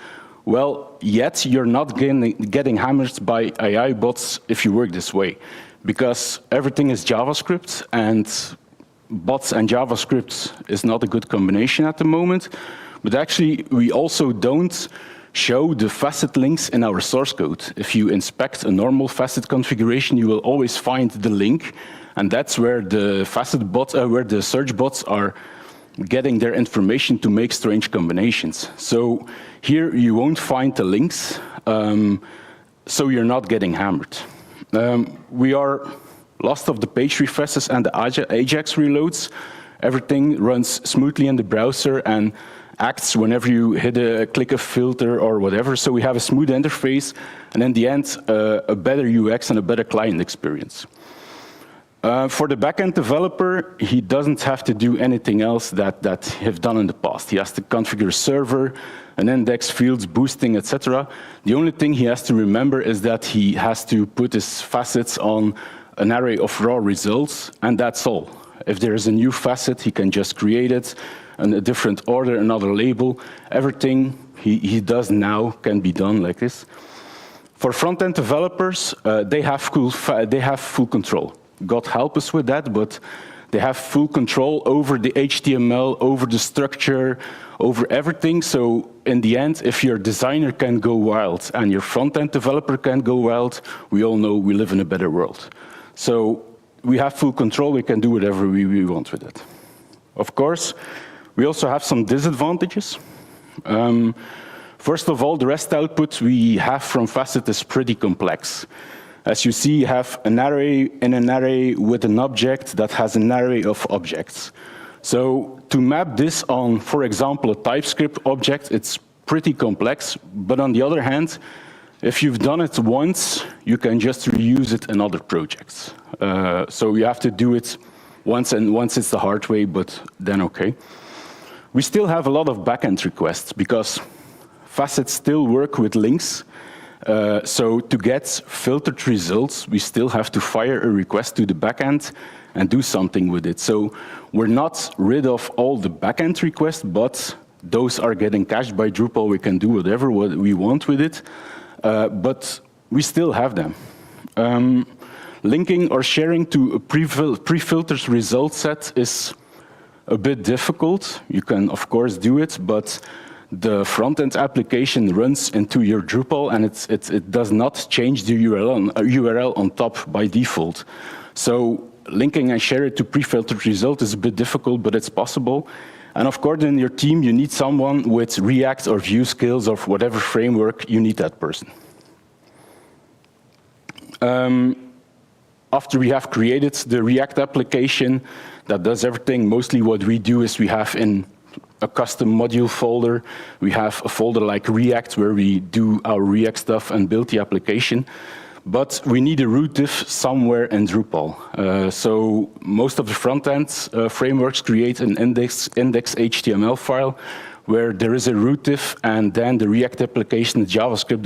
Well, yet you're not getting hammered by AI bots if you work this way, because everything is JavaScript, and bots and JavaScript is not a good combination at the moment. But actually, we also don't show the facet links in our source code. If you inspect a normal facet configuration, you will always find the link, and that's where the facet bots, where the search bots are getting their information to make strange combinations. So here you won't find the links, so you're not getting hammered. We are lost of the page refreshes and the Ajax reloads. Everything runs smoothly in the browser and acts whenever you click a filter or whatever. So we have a smooth interface, and in the end, a better UX and a better client experience. For the backend developer, he doesn't have to do anything else that he's done in the past. He has to configure a server, an index, fields, boosting, etc. The only thing he has to remember is that he has to put his facets on an array of raw results, and that's all. If there is a new facet, he can just create it in a different order, another label. Everything he does now can be done like this. For front-end developers, they have full control. God help us with that, but they have full control over the HTML, over the structure, over everything. So in the end, if your designer can go wild and your front-end developer can go wild, we all know we live in a better world. So we have full control, we can do whatever we want with it. Of course, we also have some disadvantages. First of all, the REST output we have from Facet is pretty complex. As you see, you have an array in an array with an object that has an array of objects. So to map this on, for example, a TypeScript object, it's pretty complex. But on the other hand, if you've done it once, you can just reuse it in other projects. So you have to do it once, and once it's the hard way, but then okay. We still have a lot of backend requests because Facets still work with links. So to get filtered results, we still have to fire a request to the backend and do something with it. So we're not rid of all the backend requests, but those are getting cached by Drupal. We can do whatever we want with it, but we still have them. Linking or sharing to a pre-filtered result set is a bit difficult. You can, of course, do it, but the front-end application runs into your Drupal, and it does not change the URL on top by default. So linking and share it to pre-filtered result is a bit difficult, but it's possible. And of course, in your team, you need someone with React or Vue skills or whatever framework, you need that person. After we have created the React application that does everything, mostly what we do is we have in a custom module folder, we have a folder like React where we do our React stuff and build the application. But we need a root diff somewhere in Drupal. So most of the front-end frameworks create an index HTML file where there is a root diff, and then the React application, the JavaScript,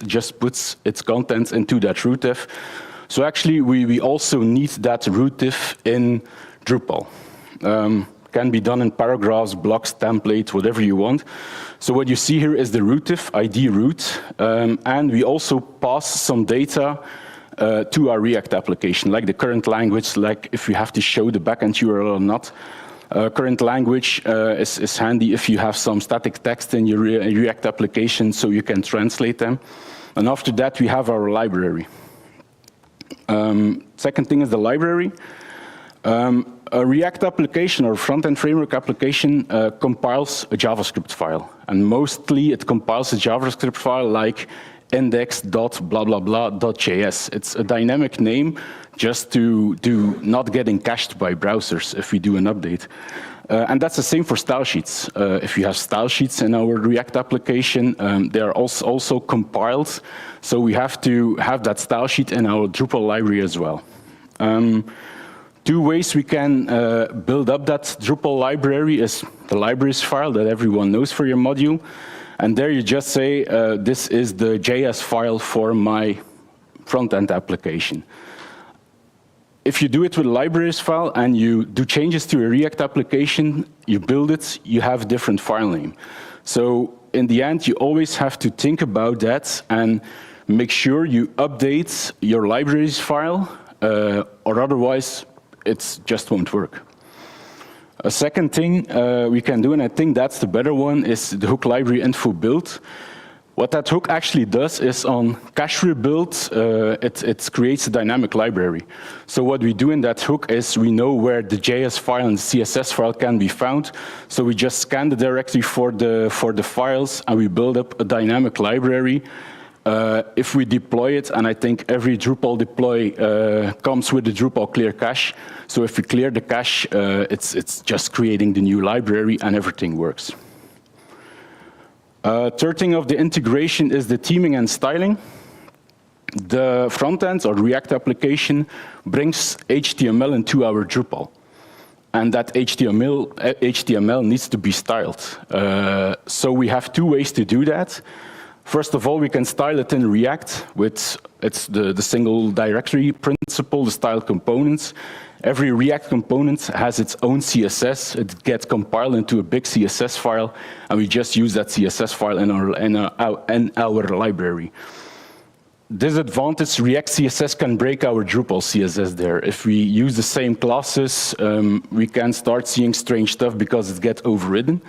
just puts its content into that root diff. So actually, we also need that root diff in Drupal. Can be done in paragraphs, blocks, template, whatever you want. So what you see here is the root diff, ID root, and we also pass some data to our React application, like the current language, like if you have to show the backend URL or not. Current language is handy if you have some static text in your React application, so you can translate them. And after that, we have our library. Second thing is the library. A React application or front-end framework application compiles a JavaScript file. And mostly it compiles a JavaScript file like index.blah-blah-blah.js. It's a dynamic name just to not getting cached by browsers if we do an update. And that's the same for style sheets. If you have style sheets in our React application, they are also compiled. So we have to have that style sheet in our Drupal library as well. Two ways we can build up that Drupal library is the libraries file that everyone knows for your module. And there you just say, this is the JS file for my front-end application. If you do it with a libraries file and you do changes to a React application, you build it, you have a different file name. So in the end, you always have to think about that and make sure you update your libraries file, or otherwise, it just won't work. A second thing we can do, and I think that's the better one, is the hook library info build. What that hook actually does is on cache rebuild, it creates a dynamic library. So what we do in that hook is we know where the JS file and the CSS file can be found. So we just scan the directory for the files, and we build up a dynamic library. if we deploy it, and I think every Drupal deploy comes with the Drupal clear cache. So if we clear the cache, it's just creating the new library and everything works. Third thing of the integration is the theming and styling. The front end or React application brings HTML into our Drupal. And that HTML needs to be styled. So we have two ways to do that. First of all, we can style it in React with the single directory principle, the style components. Every React component has its own CSS. It gets compiled into a big CSS file, and we just use that CSS file in our library. Disadvantage, React CSS can break our Drupal CSS there. If we use the same classes, we can start seeing strange stuff because it gets overridden.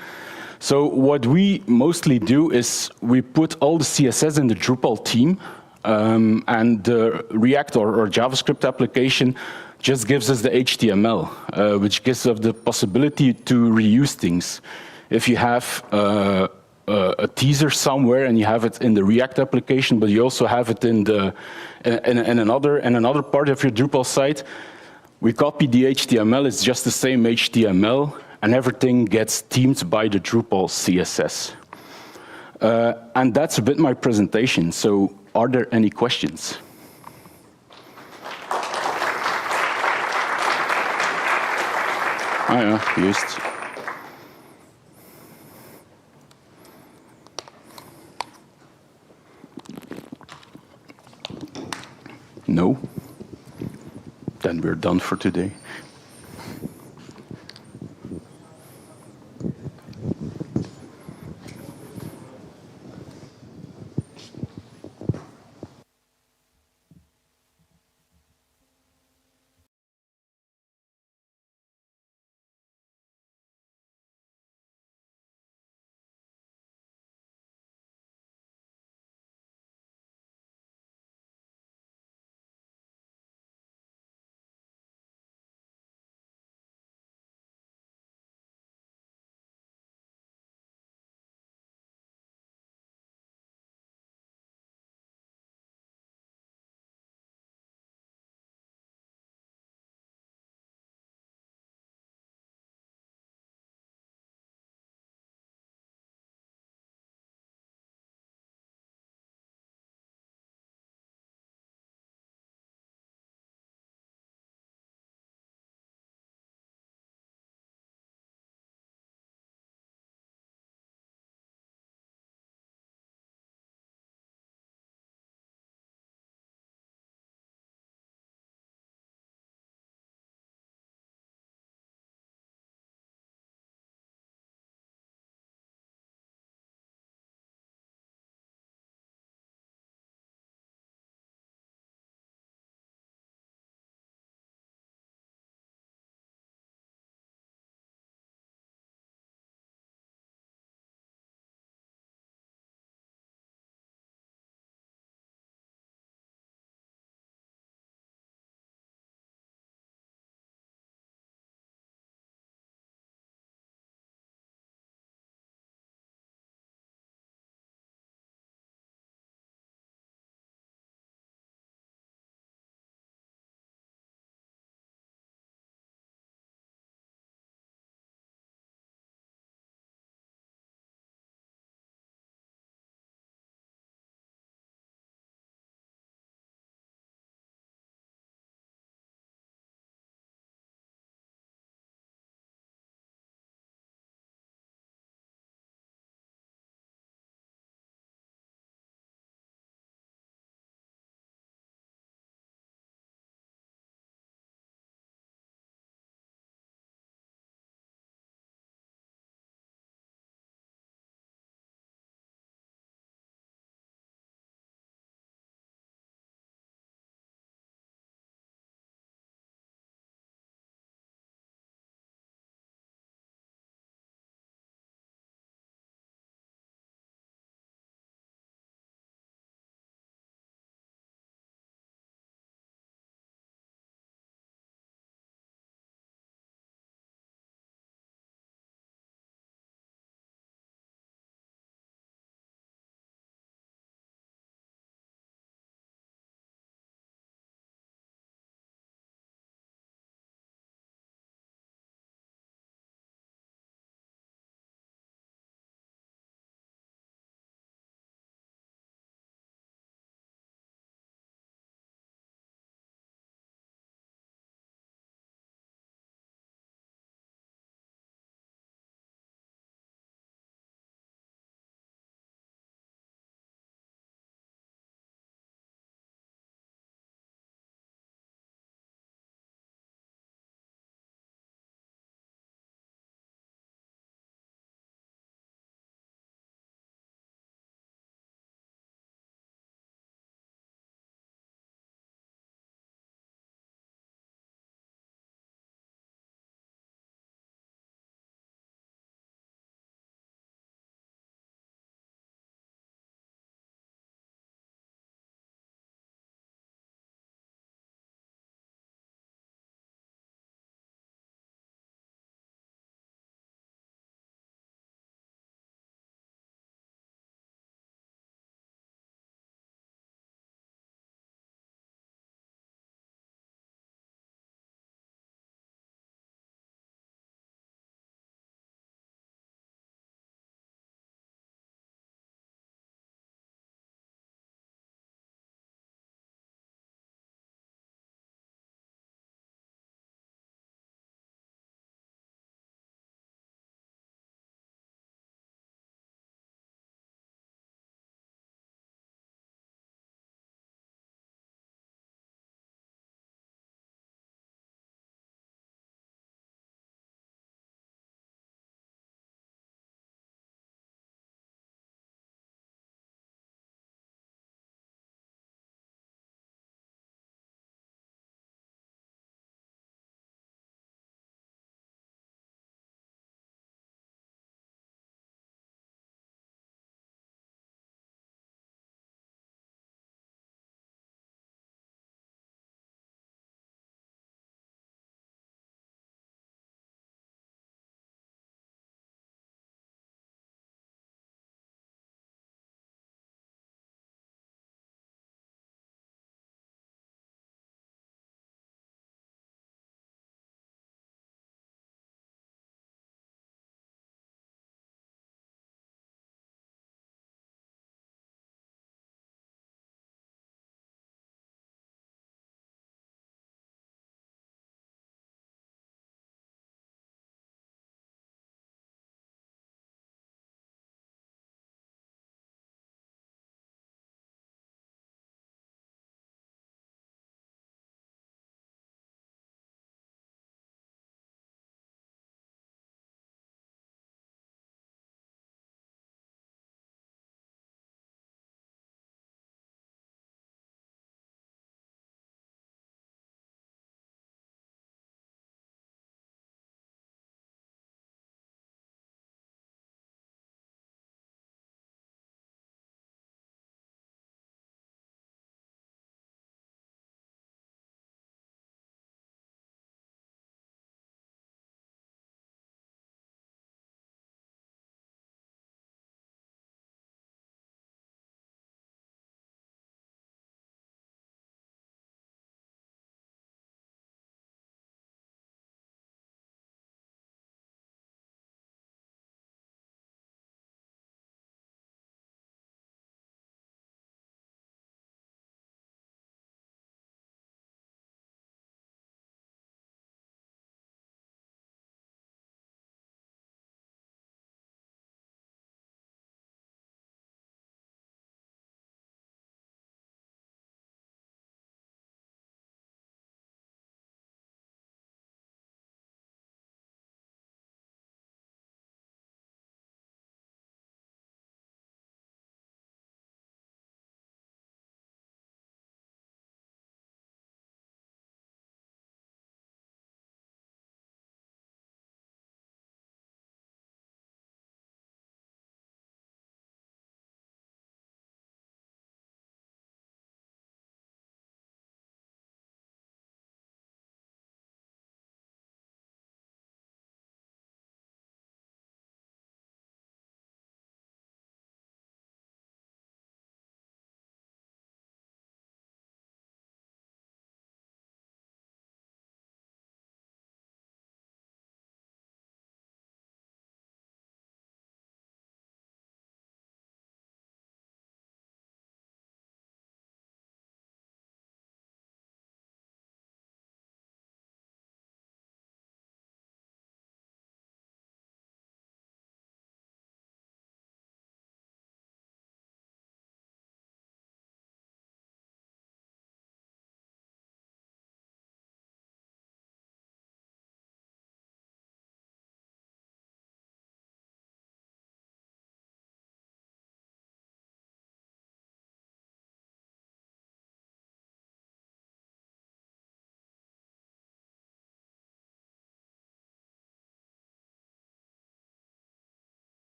So what we mostly do is we put all the CSS in the Drupal theme, and the React or JavaScript application just gives us the HTML, which gives us the possibility to reuse things. If you have a teaser somewhere and you have it in the React application, but you also have it in another part of your Drupal site, we copy the HTML, it's just the same HTML, and everything gets themed by the Drupal CSS. And that's a bit my presentation. So are there any questions? Ah ja, juist. No? Then we're done for today.